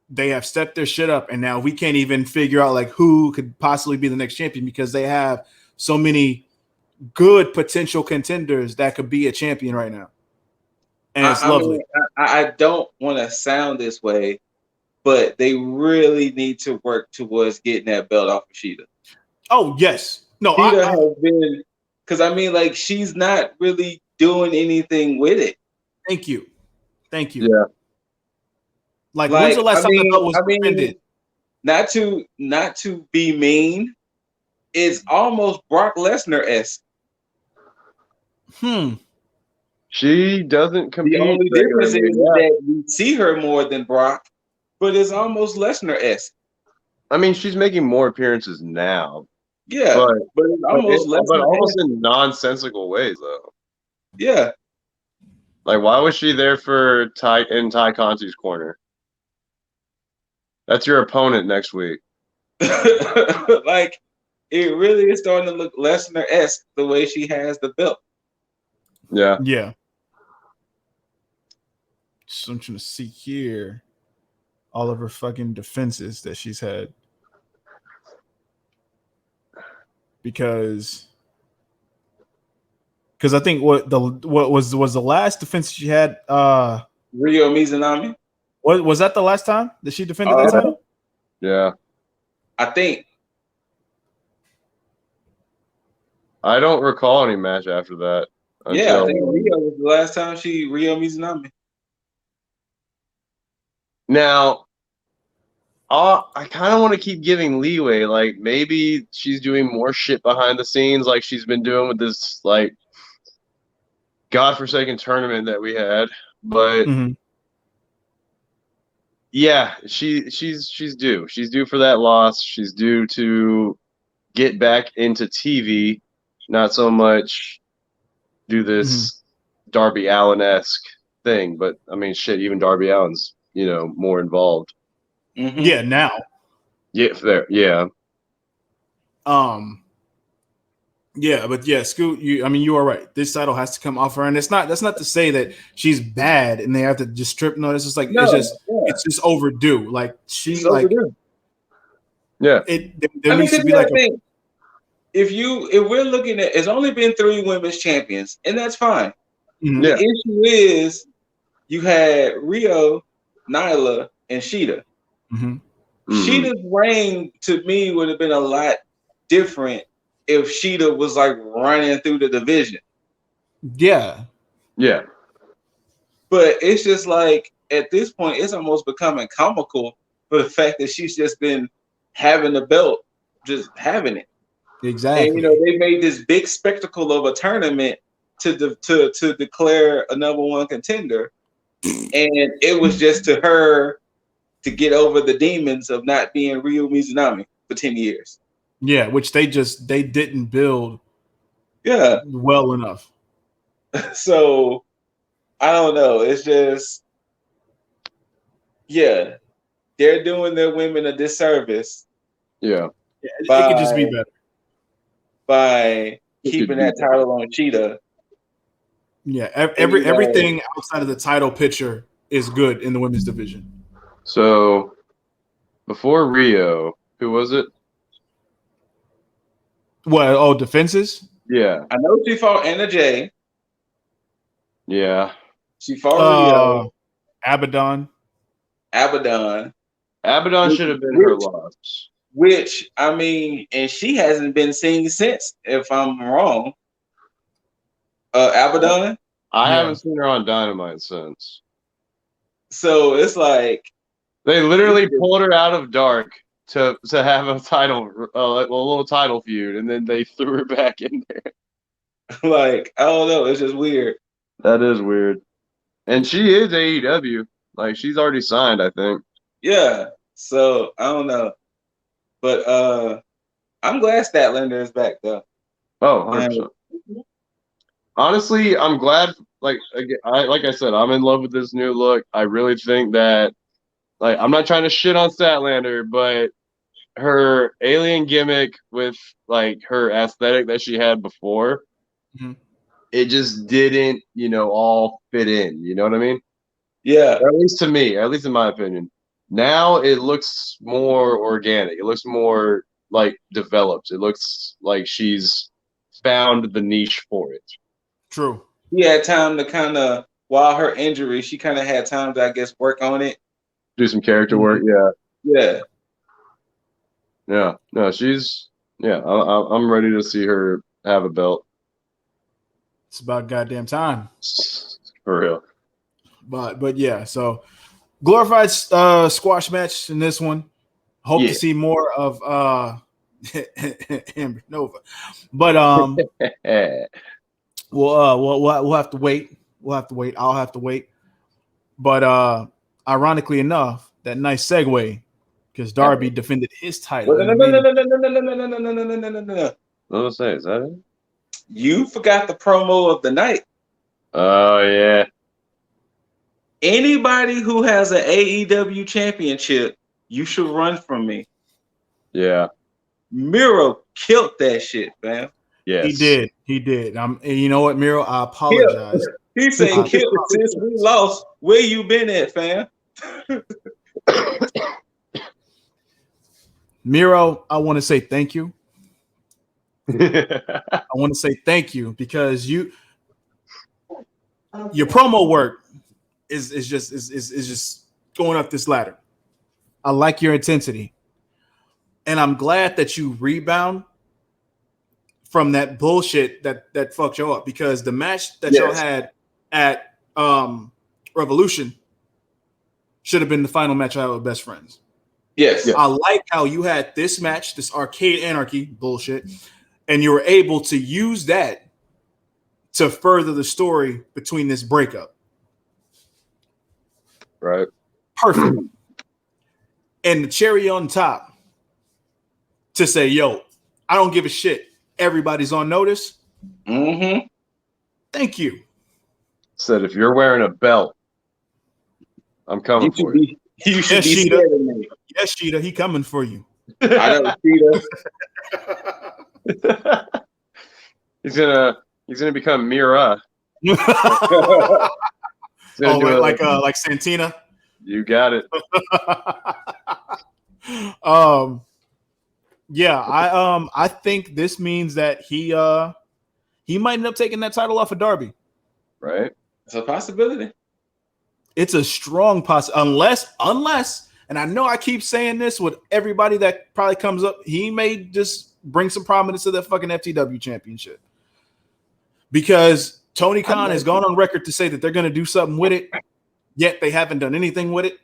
they have stepped their shit up, and now we can't even figure out like who could possibly be the next champion because they have so many good potential contenders that could be a champion right now. And it's lovely. I don't want to sound this way, but they really need to work towards getting that belt off of Cheetah. Oh, yes. No, Cheetah has been, because I mean, like, she's not really doing anything with it. Thank you. Yeah. Like when's the last time the belt was defended? Not to be mean, it's almost Brock Lesnar-esque. She doesn't compete. The only difference is that we see her more than Brock, but it's almost Lesnar-esque. I mean, she's making more appearances now. Yeah, but it's almost almost in nonsensical ways, though. Yeah. Like, why was she there for Ty Conti's corner? That's your opponent next week. Like, it really is starting to look Lesnar-esque the way she has the belt. Yeah. Yeah. So I'm trying to see here all of her fucking defenses that she's had. Because I think what was the last defense she had Ryo Mizunami? Was that the last time that she defended that title? Yeah. I think. I don't recall any match after that. Yeah, I think Ryo was the last time Ryo Mizunami. Now, I kind of want to keep giving leeway. Like, maybe she's doing more shit behind the scenes like she's been doing with this, like, godforsaken tournament that we had. But, yeah, she's due. She's due for that loss. She's due to get back into TV, not so much do this Darby Allin-esque thing. But, I mean, shit, even Darby Allin's, more involved. Yeah, now. Yeah, there. Yeah. Yeah, but yeah, Scoot, you are right. This title has to come off her, and that's not to say that she's bad and they have to just strip. No, it's just like it's just overdue. Like she's like, overdue. Yeah. There needs to be like if we're looking at, it's only been 3 women's champions, and that's fine. The issue is you had Ryo, Nyla, and Sheeta. Sheeta's reign to me would have been a lot different if Sheeta was like running through the division. Yeah. Yeah. But it's just like at this point, it's almost becoming comical for the fact that she's just been having the belt, just having it. Exactly. And they made this big spectacle of a tournament to declare a number 1 contender. And it was just to her to get over the demons of not being Ryo Mizunami for 10 years. Yeah, which they didn't build well enough. So I don't know. It's just they're doing their women a disservice. Yeah. It could just be better. By keeping that title on Cheetah. Yeah, everything outside of the title picture is good in the women's division. So, before Ryo, who was it? What? Oh, defenses? Yeah. I know she fought Anna Jay. Yeah. She fought Rio. Abaddon. Abaddon. Abaddon should have been her loss. Which, I mean, and she hasn't been seen since, if I'm wrong. Abaddon? I haven't seen her on Dynamite since. So it's like they literally pulled her out of Dark to have a little title feud, and then they threw her back in there. Like, I don't know, it's just weird. That is weird. And she is AEW. Like, she's already signed, I think. Yeah. So I don't know. But I'm glad Statlander is back though. Oh, 100%. Honestly, I'm glad. Like I said, I'm in love with this new look. I really think that, like, I'm not trying to shit on Statlander, but her alien gimmick with like her aesthetic that she had before, it just didn't, all fit in. You know what I mean? Yeah. Or at least to me, at least in my opinion. Now it looks more organic. It looks more like developed. It looks like she's found the niche for it. True. She had time to kind of, while her injury, she kind of had time to, I guess, work on it. Do some character work, yeah. No, she's, I'm ready to see her have a belt. It's about goddamn time. For real. But yeah, so glorified squash match in this one. Hope to see more of Amber Nova. But we'll have to wait. We'll have to wait. I'll have to wait. But ironically enough, that nice segue, because Darby defended his title. No. What was I say? Is that it? You forgot the promo of the night. Oh yeah. Anybody who has an AEW championship, you should run from me. Yeah. Miro killed that shit, man. Yes. He did. And you know what, Miro? I apologize. He said, "Kill since we lost. Where you been at, fam?" Miro, I want to say thank you. I want to say thank you because your promo work is just going up this ladder. I like your intensity, and I'm glad that you rebound from that bullshit that fucked you up, because the match that y'all had at Revolution should have been the final match I had with Best Friends. Yes. I like how you had this match, this Arcade Anarchy bullshit, and you were able to use that to further the story between this breakup. Right. Perfect. And the cherry on top to say, yo, I don't give a shit. Everybody's on notice. Mm-hmm. Thank you. Said if you're wearing a belt, I'm coming for you. You should be scared of me. Yes, Sheeta, he coming for you. I know, Sheeta. He's gonna become Mira. Like Santina. You got it. I think this means that he might end up taking that title off of Darby. Right. It's a possibility. It's a strong possibility, unless, and I know I keep saying this with everybody that probably comes up, he may just bring some prominence to that fucking FTW championship. Because Tony Khan has gone on record to say that they're going to do something with it, yet they haven't done anything with it.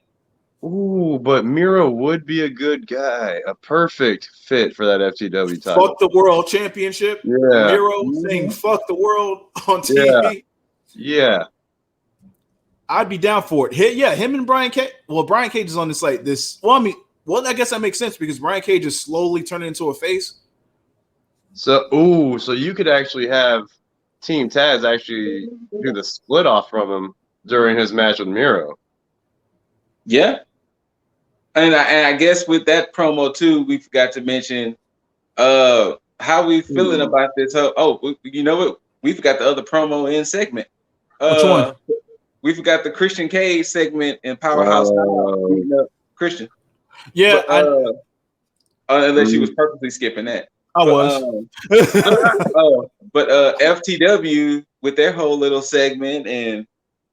Ooh, but Miro would be a good guy, a perfect fit for that FTW title. Fuck the world championship. Yeah. Miro saying fuck the world on TV. Yeah. I'd be down for it. Him and Brian Cage. Well, Brian Cage is on this like this. Well, I guess that makes sense because Brian Cage is slowly turning into a face. So you could actually have Team Taz actually do the split off from him during his match with Miro. Yeah. And I guess with that promo too, we forgot to mention how we feeling about this. You know what? We forgot the other promo in segment. Which one? We forgot the Christian Cage segment in Powerhouse. Christian. Yeah. But, unless you was purposely skipping that. I was. But FTW with their whole little segment, and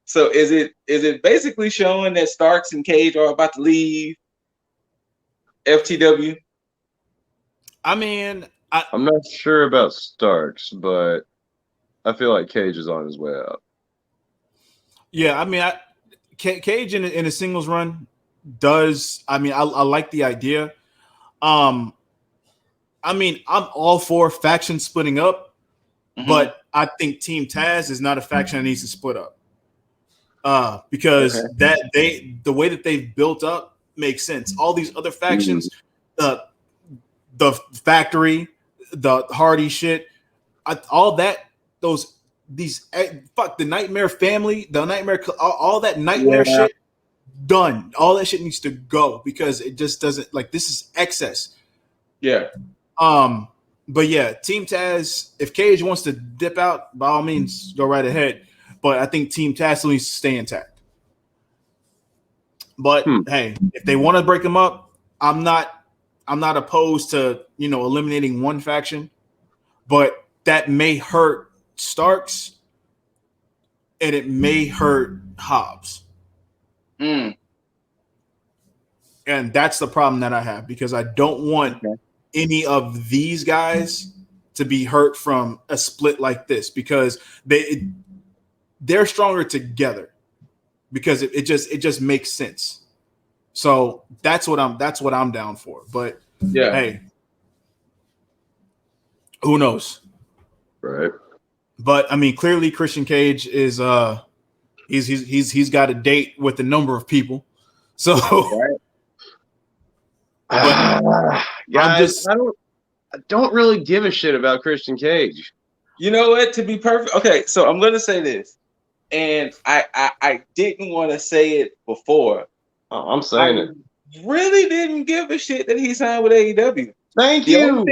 so is it basically showing that Starks and Cage are about to leave FTW? I mean, I'm not sure about Starks, but I feel like Cage is on his way out. Yeah, I mean, Cage in a singles run does. I mean, I like the idea. I mean, I'm all for faction splitting up, but I think Team Taz is not a faction that needs to split up. Because the way that they've built up makes sense. All these other factions, the factory, the Hardy shit, all that, the Nightmare family, the Nightmare, all that Nightmare shit, done. All that shit needs to go because it just doesn't, like, this is excess. Yeah. But yeah, Team Taz, if Cage wants to dip out, by all means, go right ahead. But I think Team Taz still needs to stay intact. But hey, if they want to break them up, I'm not opposed to, eliminating one faction, but that may hurt Starks and it may hurt Hobbs. And that's the problem that I have, because I don't want any of these guys to be hurt from a split like this, because they're stronger together, because it just makes sense. So that's what I'm down for. But hey, who knows? Right. But I mean, clearly Christian Cage is he's got a date with a number of people. So guys, I don't really give a shit about Christian Cage. You know what? To be perfect, okay. So I'm gonna say this, and I didn't want to say it before. I'm saying it. Really didn't give a shit that he signed with AEW. Thank you.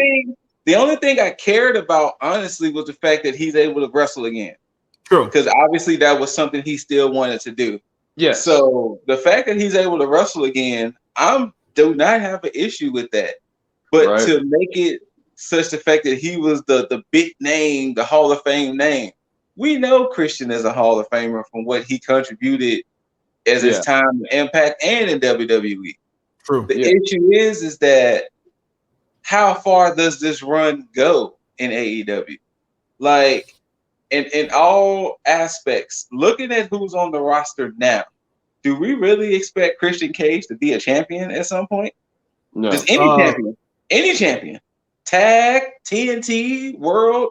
The only thing I cared about, honestly, was the fact that he's able to wrestle again. True. Because obviously that was something he still wanted to do. Yes. So the fact that he's able to wrestle again, I do not have an issue with that. But to make it such the fact that he was the big name, the Hall of Fame name, we know Christian is a Hall of Famer from what he contributed as his time in Impact and in WWE. True. The issue is that how far does this run go in AEW? Like, in all aspects, looking at who's on the roster now, do we really expect Christian Cage to be a champion at some point? No. Just any champion, tag, TNT, World.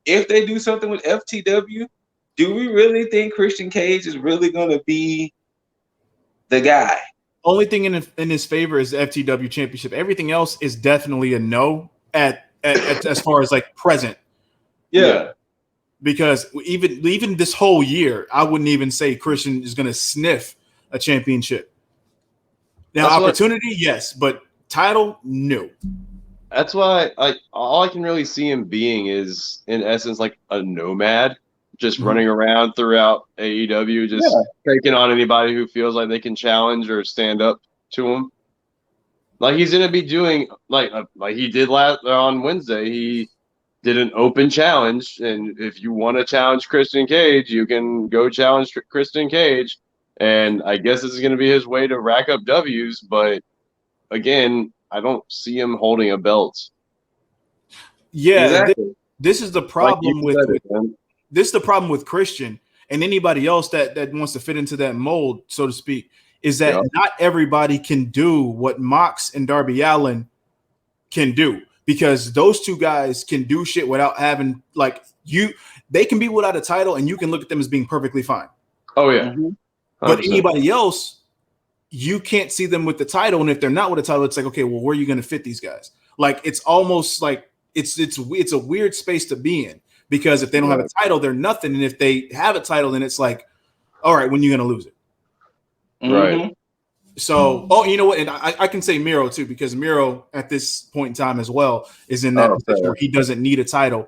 If they do something with FTW, do we really think Christian Cage is really going to be the guy? Only thing in his favor is the FTW championship. Everything else is definitely a no at as far as like present. Yeah. Because even this whole year, I wouldn't even say Christian is going to sniff a championship. Now, opportunity, yes, but title, no. That's why all I can really see him being is, in essence, like a nomad, just running around throughout AEW, just taking on anybody who feels like they can challenge or stand up to him. Like he's gonna be doing like he did on Wednesday. He did an open challenge, and if you want to challenge Christian Cage, you can go challenge Christian Cage. And I guess this is gonna be his way to rack up W's. But again, I don't see him holding a belt. Yeah, exactly. This is the problem this is the problem with Christian and anybody else that wants to fit into that mold, so to speak, is that not everybody can do what Mox and Darby Allin can do, because those two guys can do shit without having they can be without a title and you can look at them as being perfectly fine. Oh yeah. But anybody else, you can't see them with the title, and if they're not with a title, it's like, okay, well, where are you going to fit these guys? Like, it's almost like it's a weird space to be in, because if they don't have a title, they're nothing, and if they have a title, then it's like, all right, when are you going to lose it? Right. So, you know what? And I can say Miro too, because Miro at this point in time as well is in that position where he doesn't need a title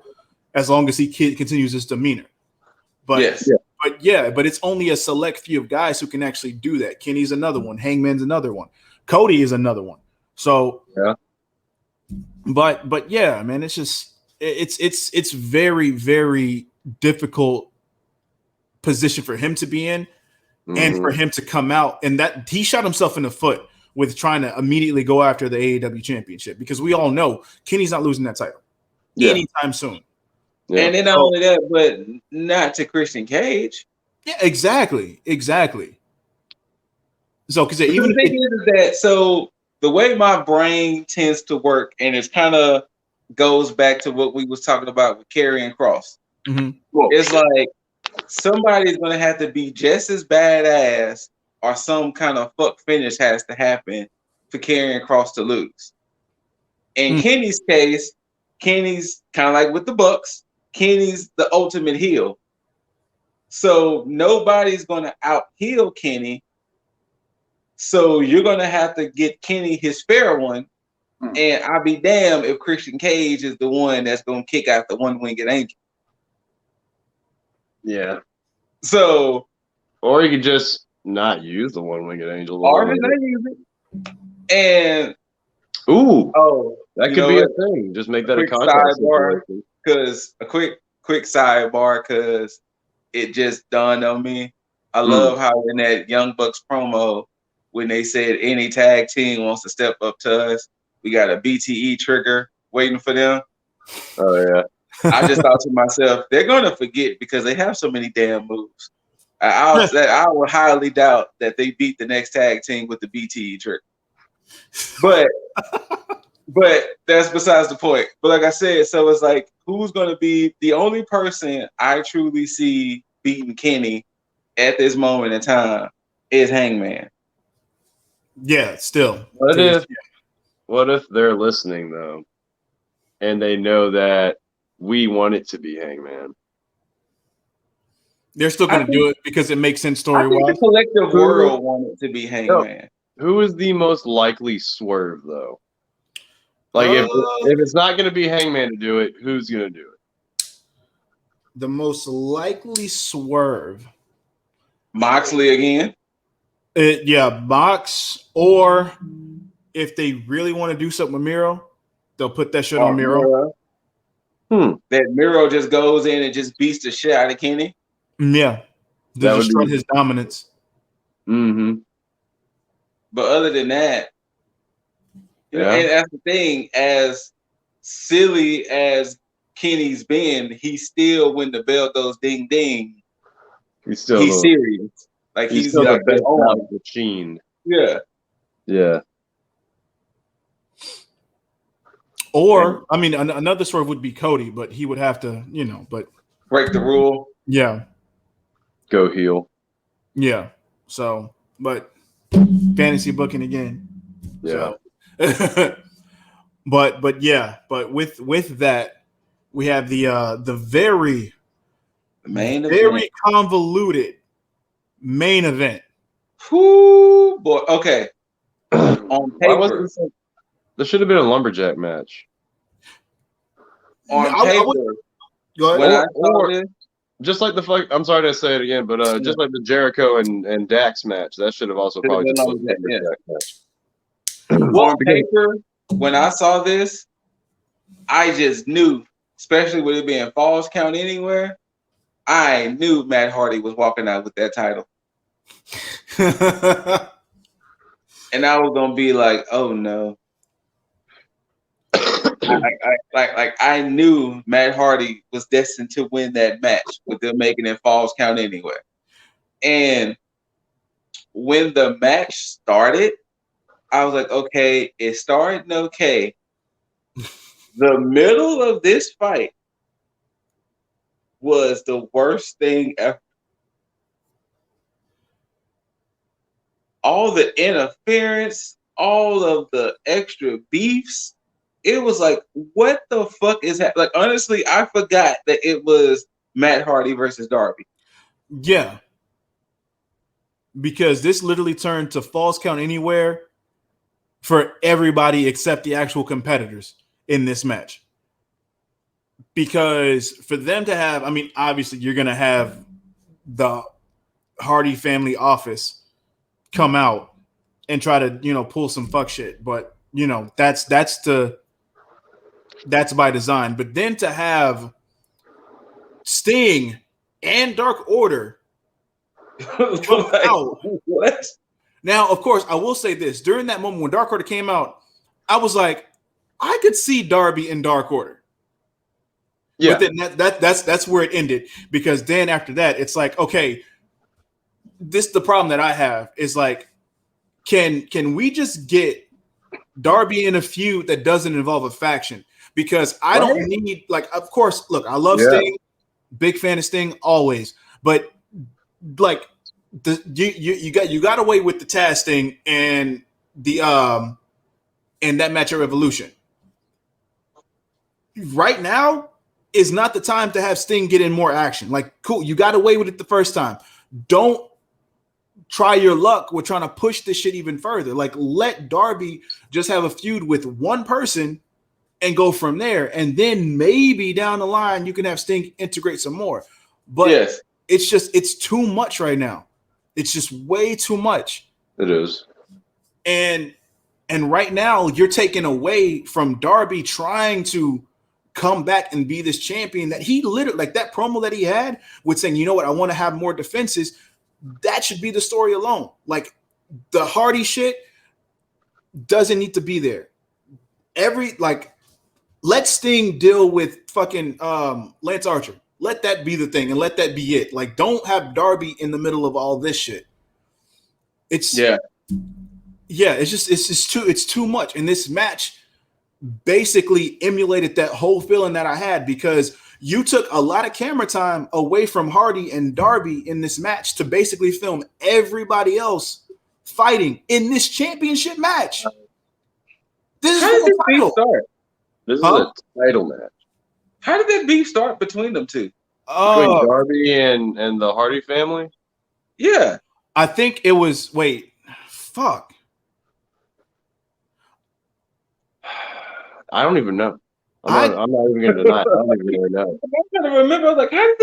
as long as he continues his demeanor. But but it's only a select few of guys who can actually do that. Kenny's another one. Hangman's another one. Cody is another one. So But yeah, man, it's just it's very, very difficult position for him to be in, and for him to come out, and that he shot himself in the foot with trying to immediately go after the AEW championship, because we all know Kenny's not losing that title anytime soon. Yeah. And then not only that, but not to Christian Cage. Yeah, exactly. So, because even the thing is that, so the way my brain tends to work, and it's kind of goes back to what we was talking about with Karrion Kross. It's like somebody's gonna have to be just as badass, or some kind of fuck finish has to happen for Karrion Kross to lose. In Kenny's case, Kenny's kind of like with the Bucks. Kenny's the ultimate heel. So nobody's going to out-heel Kenny. So you're going to have to get Kenny his fair one. And I'll be damned if Christian Cage is the one that's going to kick out the one-winged angel. Yeah. So. Or you could just not use the one-winged angel. Or just not use it. And. That could be a thing. Just make that a contract situation. Because a quick sidebar, because it just dawned on me. I love how in that Young Bucks promo, when they said any tag team wants to step up to us, we got a BTE trigger waiting for them. Oh yeah. I just thought to myself, they're gonna forget because they have so many damn moves. I would highly doubt that they beat the next tag team with the BTE trigger. But that's besides the point. But like I said, so it's like, who's going to be the only person I truly see beating Kenny at this moment in time is Hangman. Yeah, still. What if they're listening though, and they know that we want it to be Hangman? They're still going to do it because it makes sense story-wise. The collective world want it to be Hangman. Who is the most likely swerve though? Like if it's not going to be Hangman to do it, who's going to do it? The most likely swerve. Moxley again? Mox. Or if they really want to do something with Miro, they'll put that shit on Miro. That Miro just goes in and just beats the shit out of Kenny? Yeah. That would destroy his dominance. But other than that, and that's the thing, as silly as Kenny's been, he still, when the bell goes ding ding, he's serious. Like he's still like the best machine. Yeah. Or I mean, another swerve would be Cody, but he would have to, but break the rule. Yeah. Go heel. Yeah. So, but fantasy booking again. Yeah. So. but with that, we have the very convoluted main event. Whoo, boy. Okay. On paper, there should have been a lumberjack match. On paper, go ahead. When I saw this, just like I'm sorry to say it again, but just like the Jericho and Dax match, that should have also probably been a lumberjack match. On paper, when I saw this, I just knew, especially with it being Falls Count Anywhere, I knew Matt Hardy was walking out with that title. And I was gonna be like, oh no. I knew Matt Hardy was destined to win that match with them making it Falls Count Anywhere. And when the match started, I was like, okay, it started okay. The middle of this fight was the worst thing ever. All the interference, all of the extra beefs. It was like, what the fuck is happening? Like, honestly, I forgot that it was Matt Hardy versus Darby. Yeah. Because this literally turned to Falls Count Anywhere for everybody except the actual competitors in this match. Because for them to have, I mean, obviously you're going to have the Hardy family office come out and try to, pull some fuck shit. But, that's to that's by design. But then to have Sting and Dark Order come Like, out. what? Now, of course, I will say this. During that moment when Dark Order came out, I was like, I could see Darby in Dark Order. Yeah. But then that's where it ended. Because then after that, it's like, okay, the problem that I have is like, can we just get Darby in a feud that doesn't involve a faction? Because I don't need, like, of course, look, I love Sting, big fan of Sting always, but like you got away with the Taz Sting and the and that match at Revolution. Right now is not the time to have Sting get in more action. Like, cool, you got away with it the first time. Don't try your luck with trying to push this shit even further. Like, let Darby just have a feud with one person and go from there. And then maybe down the line, you can have Sting integrate some more. But it's too much right now. It's just way too much. It is. And right now, you're taking away from Darby trying to come back and be this champion that he literally, like that promo that he had with saying, you know what, I want to have more defenses. That should be the story alone. Like, the Hardy shit doesn't need to be there. Let Sting deal with fucking Lance Archer. Let that be the thing and let that be it. Like, don't have Darby in the middle of all this shit. It's too much. And this match basically emulated that whole feeling that I had, because you took a lot of camera time away from Hardy and Darby in this match to basically film everybody else fighting in this championship match. This is the title. Start? This is a title match. How did that beef start between them two? Between Darby and the Hardy family? Yeah. I think it was, fuck. I don't even know. I'm not even going to deny it. I don't even really know. I'm trying to remember. I was like, how did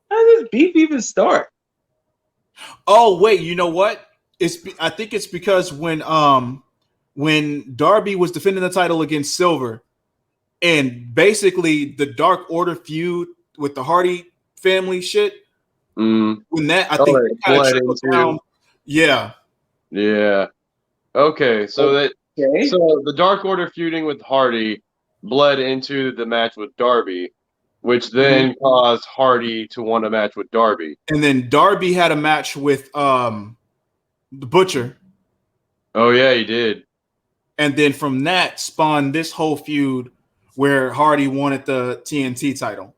this beef even start? Oh, wait, you know what? I think it's because when Darby was defending the title against Silver, and basically the Dark Order feud with the Hardy family shit, when that, I think it kind of trickled down. Yeah. Yeah. Okay, so the Dark Order feuding with Hardy bled into the match with Darby, which then caused Hardy to want a match with Darby. And then Darby had a match with the Butcher. Oh yeah, he did. And then from that spawned this whole feud where Hardy wanted the TNT title.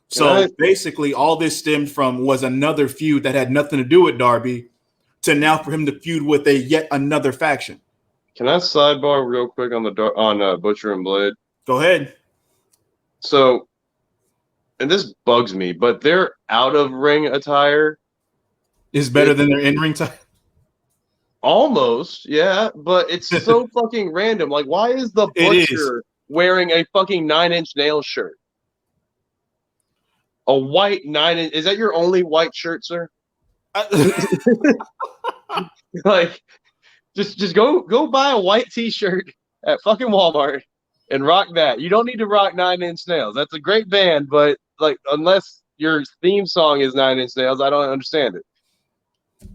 So basically all this stemmed from was another feud that had nothing to do with Darby to now for him to feud with yet another faction. Can I sidebar real quick on Butcher and Blade? Go ahead. So, and this bugs me, but their out of ring attire is better than their in ring attire. Almost, yeah, but it's so fucking random. Like, why is the Butcher wearing a fucking 9-inch nail shirt? A white 9-inch. Is that your only white shirt, sir? Like, just go buy a white T-shirt at fucking Walmart and rock that. You don't need to rock 9-inch nails. That's a great band, but like, unless your theme song is 9-inch nails, I don't understand it.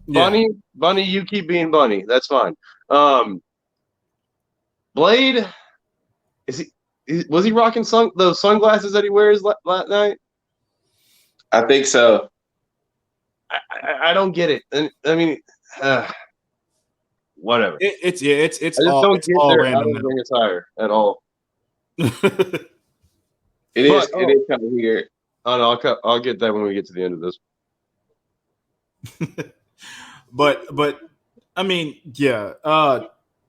Yeah. Bunny, you keep being Bunny. That's fine. Blade, was he rocking those sunglasses that he wears last night? I think so. I don't get it. I mean, whatever. It's all random. I don't think it's higher at all. It is kind of weird. Oh no, I'll get that when we get to the end of this. But I mean, yeah,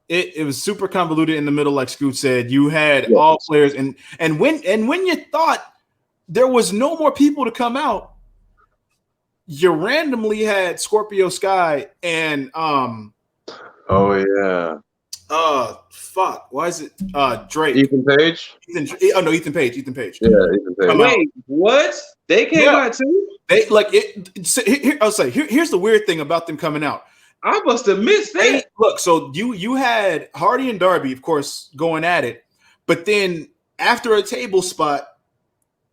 it was super convoluted in the middle, like Scoot said. You had all players, and when you thought there was no more people to come out, you randomly had Scorpio Sky and oh yeah. Fuck. Why is it Drake? Ethan Page? Ethan Page. Yeah, Ethan Page. Wait, what? They came out too? They like it. I'll say here's the weird thing about them coming out. I must have missed that. Look, so you had Hardy and Darby, of course, going at it, but then after a table spot,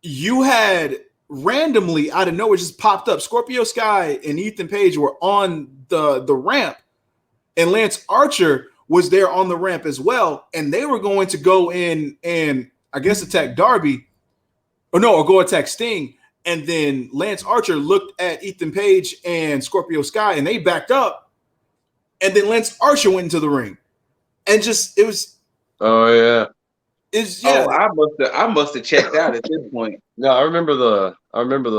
you had randomly out of nowhere just popped up. Scorpio Sky and Ethan Page were on the ramp, and Lance Archer was there on the ramp as well, and they were going to go in and I guess attack Darby, or go attack Sting. And then Lance Archer looked at Ethan Page and Scorpio Sky, and they backed up. And then Lance Archer went into the ring, and it was. Oh yeah. I must have checked out at this point. No, I remember the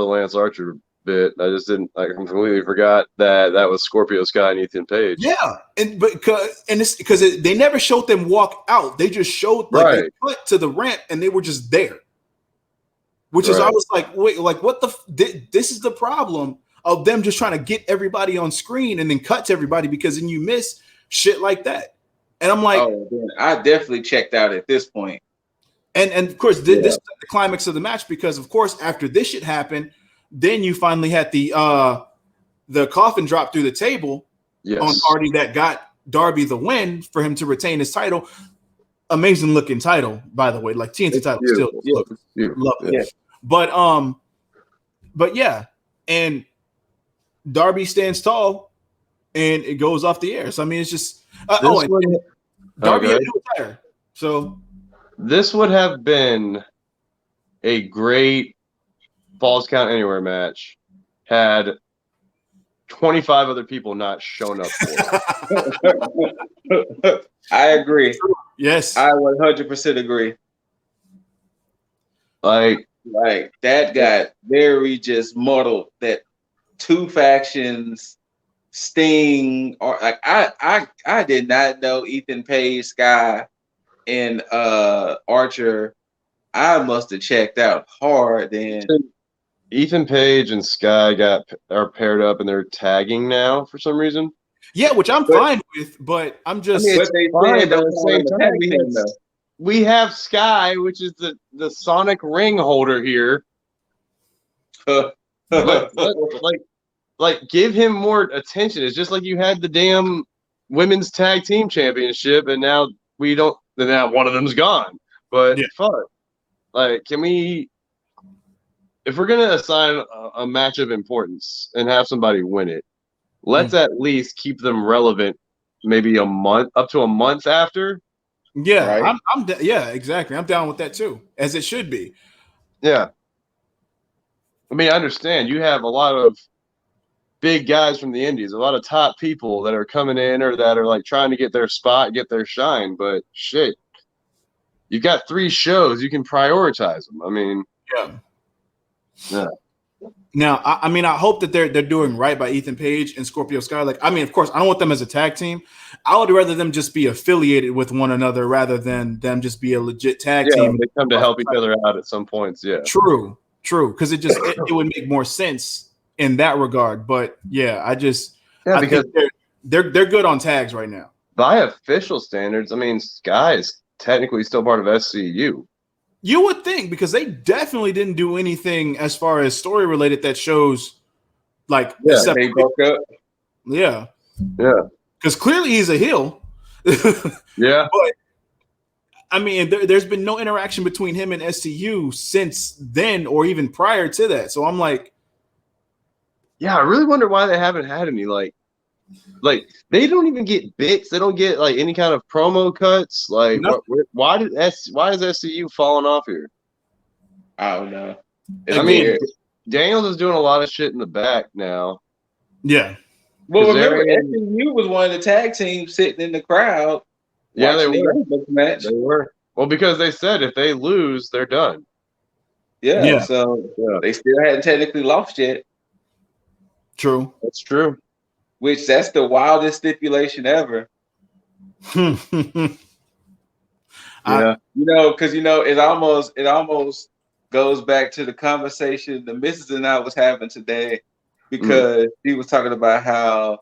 Lance Archer bit. I just didn't. I completely forgot that was Scorpio Sky and Ethan Page. Yeah, it's because they never showed them walk out. They just showed they went to the ramp and they were just there. Which is, I was like, wait, like what this is the problem of them just trying to get everybody on screen and then cut to everybody, because then you miss shit like that. And I'm like, I definitely checked out at this point. And of course, this is the climax of the match, because of course, after this shit happened, then you finally had the coffin drop through the table on Hardy that got Darby the win for him to retain his title. Amazing looking title, by the way. Like TNT title still looks lovely. Yeah. But yeah, and Darby stands tall and it goes off the air. So I mean, it's just Darby had no attire. So this would have been a great Falls Count Anywhere match had 25 other people not shown up for it. I agree. Yes, I 100% agree. Like that got very just muddled. That two factions, Sting, or like I did not know Ethan Page, Sky, and Archer. I must have checked out hard then. Ethan Page and Sky are paired up and they're tagging now for some reason. Yeah, which I'm fine with, but I'm just. I mean, we have Sky, which is the Sonic ring holder here. like, give him more attention. It's just like you had the damn women's tag team championship, and now we don't. Now one of them's gone. But fuck, like, can we? If we're gonna assign a match of importance and have somebody win it, let's at least keep them relevant. Maybe up to a month after. Yeah, right? Yeah, exactly. I'm down with that too, as it should be. Yeah. I mean, I understand you have a lot of big guys from the indies, a lot of top people that are coming in or that are like trying to get their spot, get their shine. But shit, you've got 3 shows. You can prioritize them. I mean, yeah. Now, I mean, I hope that they're doing right by Ethan Page and Scorpio Sky. Like, I mean, of course, I don't want them as a tag team. I would rather them just be affiliated with one another rather than them just be a legit tag team. They come to help each other out at some points. Yeah, true, because it would make more sense in that regard. But yeah, I think they're good on tags right now. By official standards, I mean, Sky is technically still part of SCU. You would think, because they definitely didn't do anything as far as story related that shows like they broke up. Yeah. Because clearly he's a heel. Yeah. But I mean, there's been no interaction between him and SCU since then, or even prior to that. So I'm like, yeah, I really wonder why they haven't had any like they don't even get bits. They don't get like any kind of promo cuts. Like, why is SCU falling off here? I don't know. I mean, Daniels is doing a lot of shit in the back now. Yeah. Well, remember, SCU was one of the tag teams sitting in the crowd. Yeah, they were. Well, because they said if they lose, they're done. Yeah. So they still hadn't technically lost yet. True. That's true. Which that's the wildest stipulation ever. Yeah. Because it almost goes back to the conversation the missus and I was having today, because he was talking about how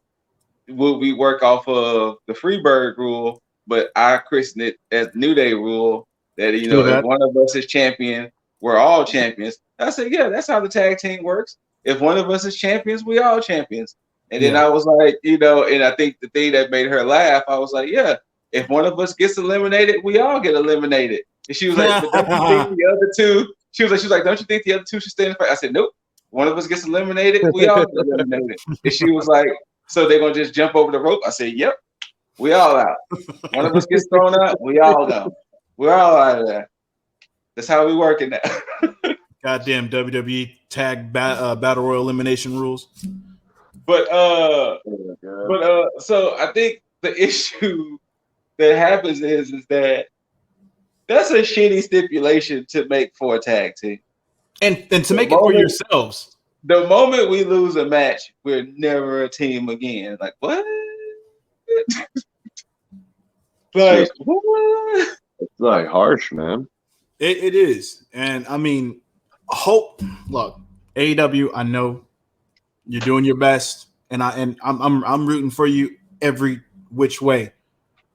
would we work off of the Freebird rule, but I christened it as New Day rule, that if one of us is champion, we're all champions. I said, yeah, that's how the tag team works. If one of us is champions, we all champions. And then I was like, and I think the thing that made her laugh, I was like, yeah, if one of us gets eliminated, we all get eliminated. And she was like, but don't you think the other two? She was like, don't you think the other two should stay in the fight? I said, nope. One of us gets eliminated, we all get eliminated. And she was like, so they're gonna just jump over the rope? I said, yep. We all out. One of us gets thrown out, we all go. We're all out of there. That's how we working now. Goddamn WWE tag battle royal elimination rules. But so I think the issue that happens is that that's a shitty stipulation to make for a tag team. And to make it for yourselves. The moment we lose a match, we're never a team again. Like, what? Like, what? It's like harsh, man. It is. And I mean, look, AEW, I know you're doing your best, and I'm rooting for you every which way.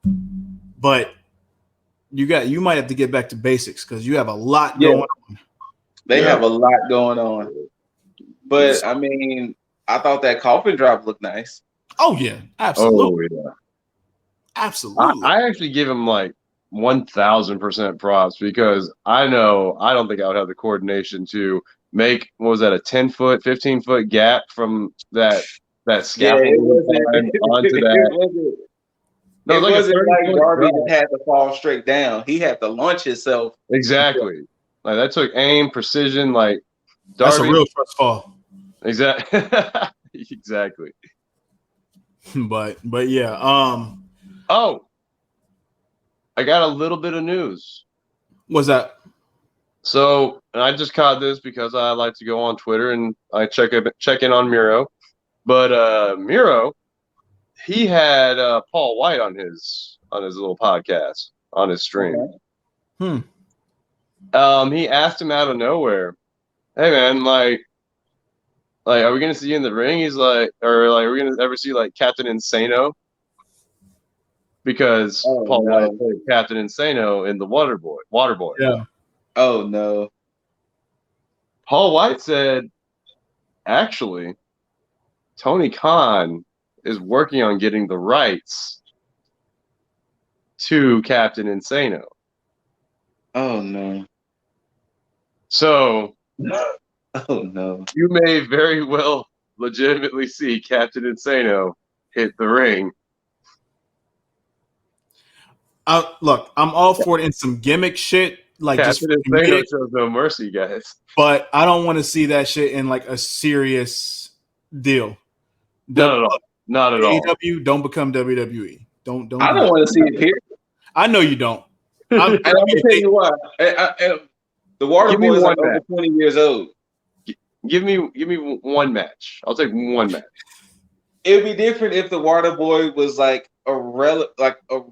But you might have to get back to basics because you have a lot going on. They have a lot going on. But I mean, I thought that coffin drop looked nice. Oh yeah, absolutely. Oh, yeah. Absolutely. I actually give him like 1,000% props because I don't think I would have the coordination to make, what was that, a 10-foot, 15-foot gap from that scaffold onto that. It wasn't like Darby had to fall straight down. He had to launch himself. Exactly. Like that took aim, precision. Like Darby, that's a real first fall. Exactly. Exactly. But yeah. Oh, I got a little bit of news. What's that? So, and I just caught this because I like to go on Twitter and I check in on Miro. But Miro, he had Paul White on his little podcast on his stream. Okay. He asked him out of nowhere, "Hey man, like, are we gonna see you in the ring?" He's like, are we gonna ever see like Captain Insano? Because Paul White played Captain Insano in the Waterboy. Yeah. Oh no. Paul White said, actually, Tony Khan is working on getting the rights to Captain Insano. Oh no. So, oh no. You may very well legitimately see Captain Insano hit the ring. Look, I'm all for it in some gimmick shit. Like Captain Insano shows no mercy, guys. But I don't want to see that shit in like a serious deal. Not at all. AEW, don't become WWE. Don't. I don't want to see it here. I know you don't. I'm gonna tell you why. The Water Boys are over 20 years old. Give me one match. I'll take one match. It'd be different if the Water Boy was like a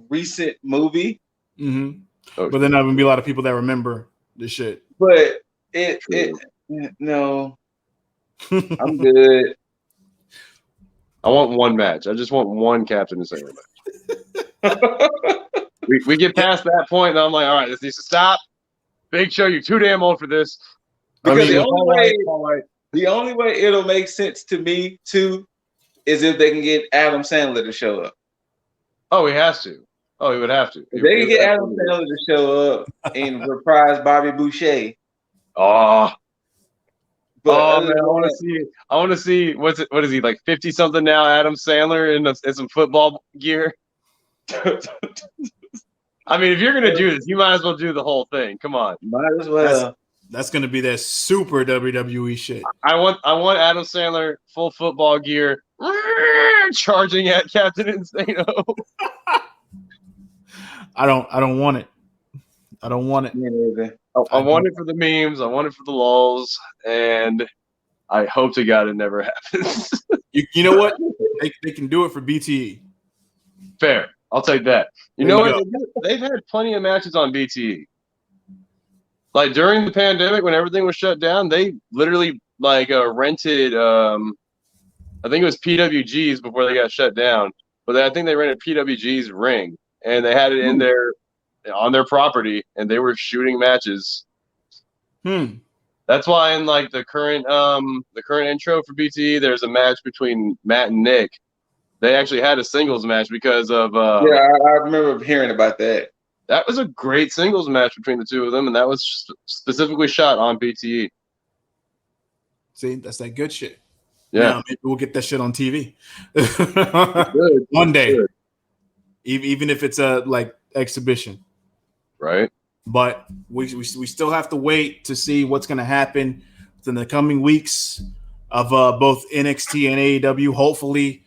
recent movie. Mm-hmm. Okay. But then there would be a lot of people that remember the shit. But no. I'm good. I want one match. I just want one Captain Insano match. we get past that point, and I'm like, all right, this needs to stop. Big Show, you're too damn old for this. Because the only way it'll make sense to me too is if they can get Adam Sandler to show up. Oh, he has to. Oh, he would have to. If they can get Adam Sandler to show up and reprise Bobby Boucher. Oh. But man, I want to see. What is he like? 50-something now? Adam Sandler in some football gear. I mean, if you're gonna do this, you might as well do the whole thing. Come on, might as well. That's gonna be that super WWE shit. I want Adam Sandler full football gear, charging at Captain Insano. I don't want it. I don't want it. I want it for the memes. I want it for the lulz, and I hope to God it never happens. You know what? They can do it for BTE. Fair. I'll take that. You know what? They've had plenty of matches on BTE. Like during the pandemic, when everything was shut down, they literally rented. I think it was PWG's before they got shut down, but I think they rented PWG's ring, and they had it in there on their property, and they were shooting matches. That's why in like the current intro for BTE, there's a match between Matt and Nick. They actually had a singles match because of I remember hearing about that. that was a great singles match between the two of them, and that was specifically shot on BTE. See, that's that good shit. Yeah, now, maybe we'll get that shit on TV good. one day, Good. even if it's a like exhibition, right? But we still have to wait to see what's going to happen in the coming weeks of both NXT and AEW. Hopefully,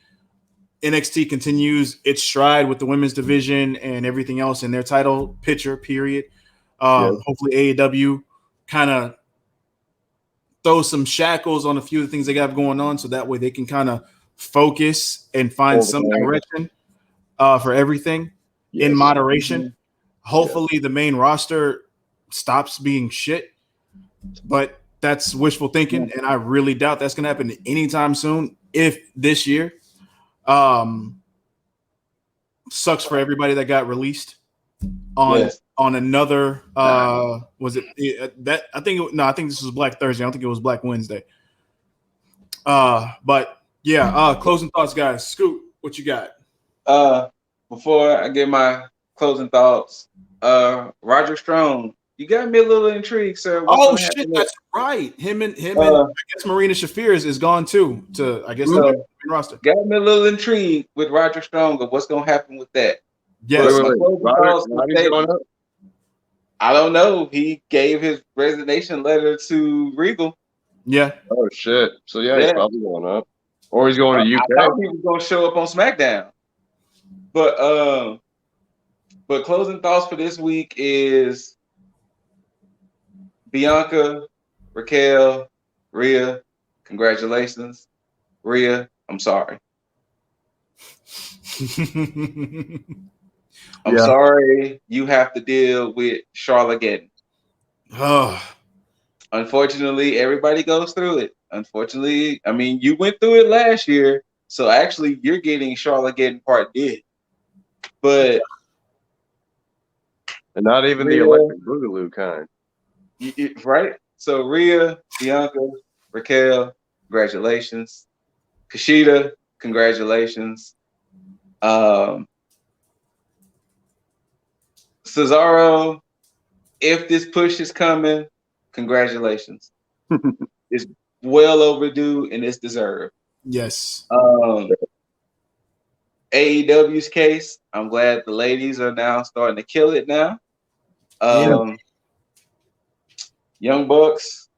NXT continues its stride with the women's division and everything else in their title picture. Period. Hopefully, AEW kind of throw some shackles on a few of the things they got going on, so that way they can kind of focus and find some direction for everything in moderation. Hopefully, the main roster stops being shit, but that's wishful thinking, and I really doubt that's going to happen anytime soon. If this year, sucks for everybody that got released on another. Was it that? I think this was Black Thursday. I don't think it was Black Wednesday. But yeah. Closing thoughts, guys. Scoot, what you got? Before I get my closing thoughts, Roger Strong, you got me a little intrigued, sir. Oh shit, that's right. Him and I guess Marina Shafir is gone too. To I guess the main roster. Got me a little intrigued with Roger Strong of what's gonna happen with that. Yes. I don't know. He gave his resignation letter to Regal. Yeah. Oh shit. So he's probably going up, or he's going to UK. I thought he was gonna show up on SmackDown. But closing thoughts for this week is Bianca, Raquel, Rhea, congratulations. Rhea, I'm sorry. I'm sorry you have to deal with Charlotte Getting. Unfortunately, everybody goes through it. Unfortunately, I mean, you went through it last year, so actually you're getting Charlotte Getting Part D. But and not even Rhea, the electric boogaloo kind. Right? So Rhea, Bianca, Raquel, congratulations. Kushida, congratulations. Cesaro, if this push is coming, congratulations. It's well overdue and it's deserved. Yes. AEW's case, I'm glad the ladies are now starting to kill it now. Young Bucks.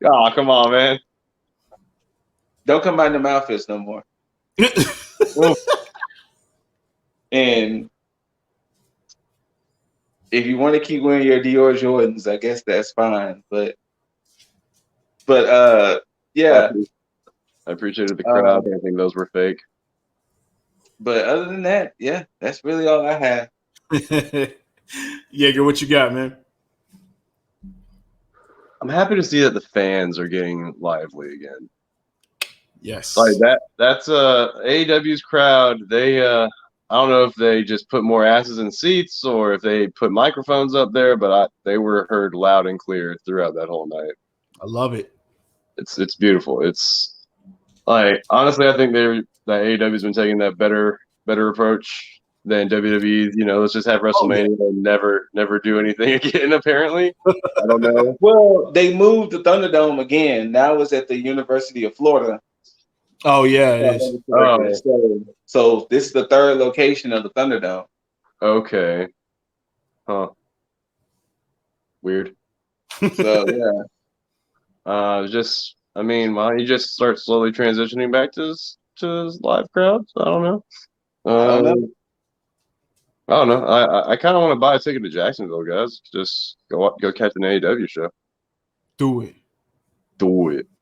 Oh, come on, man. Don't come out in the outfits no more. And if you want to keep wearing your Dior Jordans, I guess that's fine. But yeah. I appreciated the crowd. I think those were fake. But other than that, yeah, that's really all I have. Jaeger, what you got, man? I'm happy to see that the fans are getting lively again. Yes. Like that's AEW's crowd. They I don't know if they just put more asses in seats or if they put microphones up there, but they were heard loud and clear throughout that whole night. I love it. It's beautiful. It's like honestly, I think that AEW's been taking that better approach than WWE. You know, let's just have WrestleMania and never do anything again. Apparently, I don't know. Well, they moved the Thunderdome again. Now it's at the University of Florida. Oh yeah, it is. So this is the third location of the Thunderdome. Okay. Huh. Weird. So yeah. Why don't you just start slowly transitioning back to live crowds? I don't know. I don't know. I kind of want to buy a ticket to Jacksonville, guys. Just go catch an AEW show. Do it.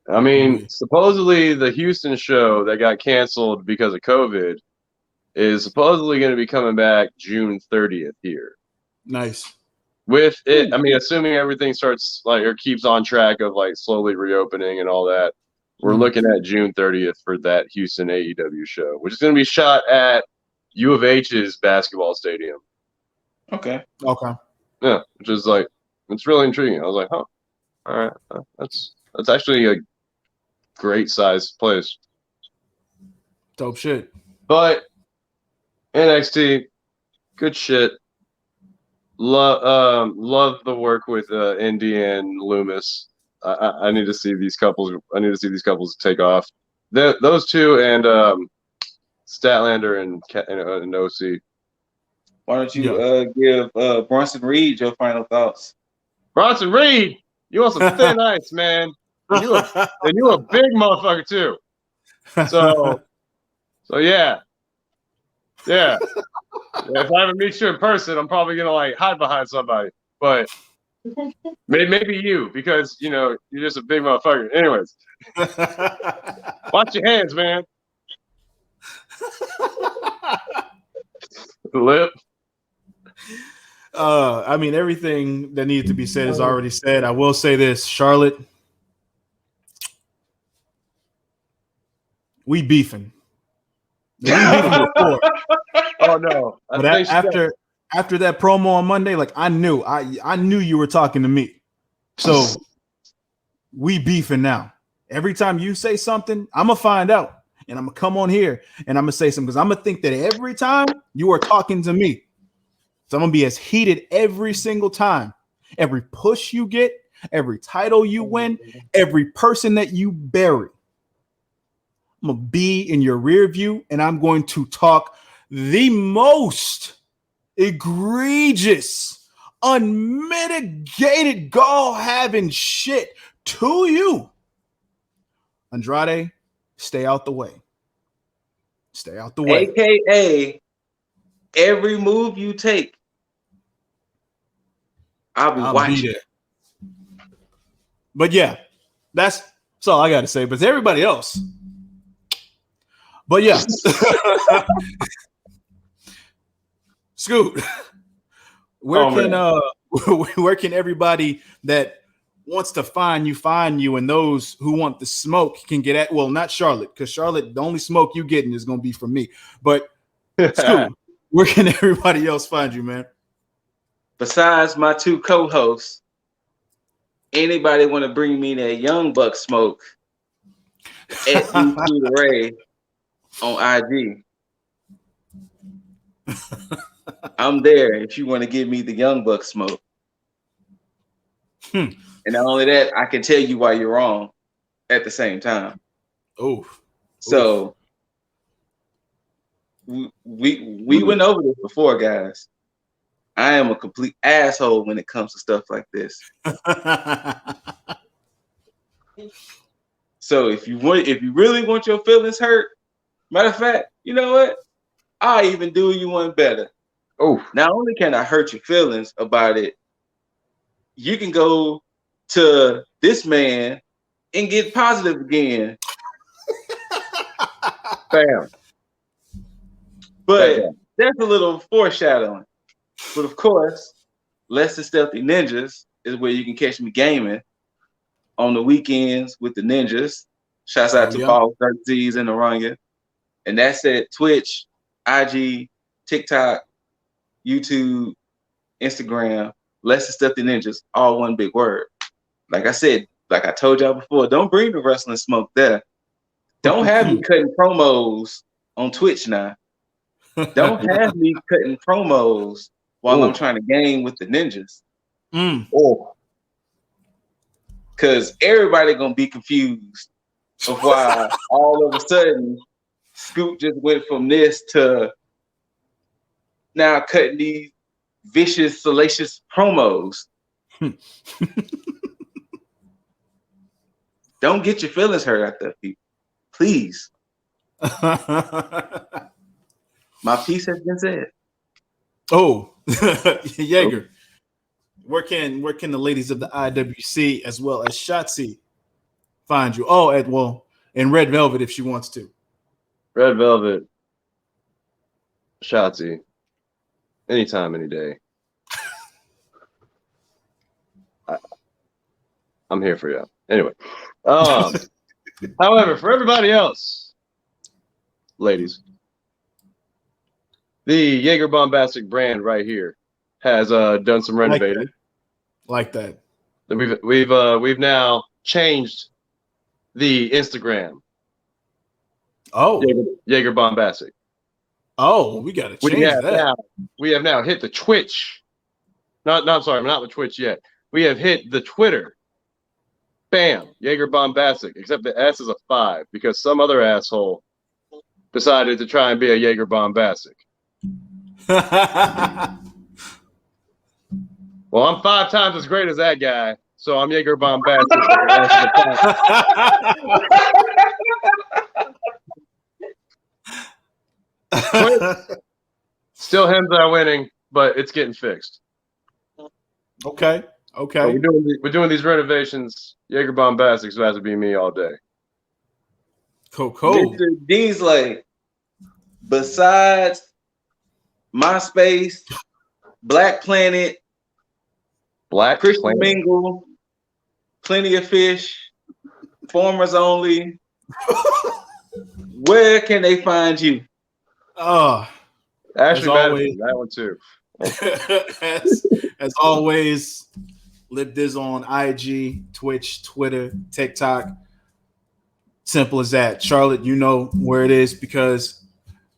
I mean, supposedly the Houston show that got canceled because of COVID is supposedly going to be coming back June 30th here. Nice. With it, I mean, assuming everything starts or keeps on track of slowly reopening and all that, we're looking at June 30th for that Houston AEW show, which is going to be shot at U of H's basketball stadium. Okay. Yeah, which is it's really intriguing. I was like, huh, all right, that's actually great sized place. Dope shit. But NXT, good shit. Love the work with Indy and Loomis. I need to see these couples. I need to see these couples take off. Those two and Statlander and OC. Why don't you give Bronson Reed your final thoughts? Bronson Reed, you want some thin ice, man. And you a big motherfucker too. So yeah. If I ever meet you in person, I'm probably gonna like hide behind somebody. But maybe you, because you're just a big motherfucker. Anyways, watch your hands, man. Lip. I mean, everything that needs to be said is already said. I will say this, Charlotte. We beefing. We beefing before. Oh no! But after that promo on Monday, like I knew you were talking to me. So we beefing now. Every time you say something, I'm gonna find out, and I'm gonna come on here and I'm gonna say something because I'm gonna think that every time you are talking to me, so I'm gonna be as heated every single time. Every push you get, every title you win, every person that you bury. I'm gonna be in your rear view, and I'm going to talk the most egregious, unmitigated gall-having shit to you. Andrade, stay out the way. Stay out the way. AKA, every move you take, I'll be watching. Be there. But yeah, that's all I got to say. But to everybody else. But yeah. Scoot, where can everybody that wants to find you, and those who want the smoke can get at? Well, not Charlotte, because Charlotte, the only smoke you getting is going to be from me. But Scoot, where can everybody else find you, man? Besides my two co-hosts, anybody want to bring me that Young Buck smoke at D2 Ray on IG? I'm there if you want to give me the Young Buck smoke. And not only that, I can tell you why you're wrong at the same time. So we went over this before, guys. I am a complete asshole when it comes to stuff like this. So if you really want your feelings hurt, matter of fact, you know what? I'll even do you one better. Not only can I hurt your feelings about it, you can go to this man and get positive again. Bam. But that's a little foreshadowing. But of course, Less Than Stealthy Ninjas is where you can catch me gaming on the weekends with the ninjas. Shouts out to Paul Z's and Aranya. And that's at Twitch, IG, TikTok, YouTube, Instagram, Less Than Stealthy Ninjas, all one big word. Like I said, like I told y'all before, don't bring the wrestling smoke there. Don't have me cutting promos on Twitch now. Don't have me cutting promos while I'm trying to game with the ninjas. Because everybody gonna be confused of why all of a sudden Scoop just went from this to now cutting these vicious, salacious promos. Don't get your feelings hurt out there, people. Please. My piece has been said. Jaeger. Where can the ladies of the IWC as well as Shotzi find you? And Red Velvet if she wants to. Red Velvet, Shotzi, anytime, any day. I'm here for you. Anyway, however, for everybody else, ladies, the Jaeger Bombastic brand right here has done some renovating. Like that. We've now changed the Instagram. Oh, Jaeger Bombastic. Oh, we gotta change that. We have now hit the Twitch. Not the Twitch yet. We have hit the Twitter. Bam, Jaeger Bombastic. Except the S is a 5 because some other asshole decided to try and be a Jaeger Bombastic. Well, I'm 5 times as great as that guy, so I'm Jaeger Bombastic. Still hens are winning, but it's getting fixed. Okay. We're doing these renovations. Jaeger Bombastic so it has to be me all day. Cool. These like besides MySpace, Black Planet, Christian Mingle, Plenty of Fish, Formers Only. Where can they find you? Ashley Madison, that one too. as always, LibDiz on IG, Twitch, Twitter, TikTok. Simple as that. Charlotte, you know where it is because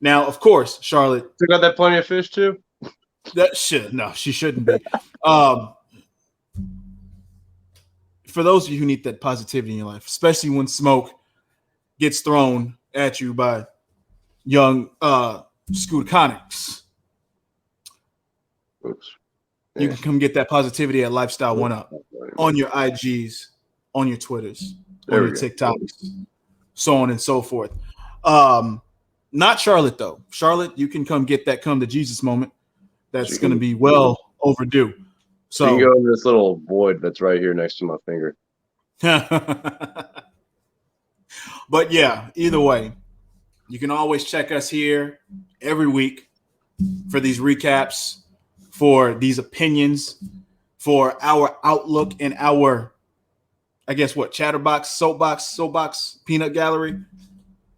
now, of course, Charlotte. You got that Plenty of Fish too? No, she shouldn't be. For those of you who need that positivity in your life, especially when smoke gets thrown at you by young Scooter Connix. Oops. You can come get that positivity at Lifestyle One Up on your IGs, on your Twitters, on your TikToks, so on and so forth. Not Charlotte, though. Charlotte, you can come get that come to Jesus moment. That's going to be well overdue. So you can go into this little void that's right here next to my finger. But yeah, either way, you can always check us here every week for these recaps, for these opinions, for our outlook and our, I guess, chatterbox, soapbox, peanut gallery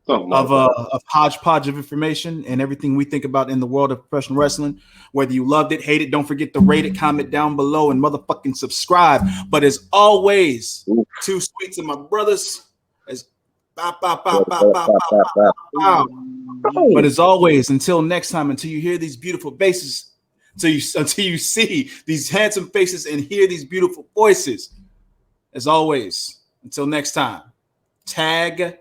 of hodgepodge of information and everything we think about in the world of professional wrestling. Whether you loved it, hate it, don't forget to rate it, comment down below, and motherfucking subscribe. But as always, too sweet to my brothers. But as always, until next time, until you hear these beautiful faces, until you see these handsome faces and hear these beautiful voices, as always, until next time, tag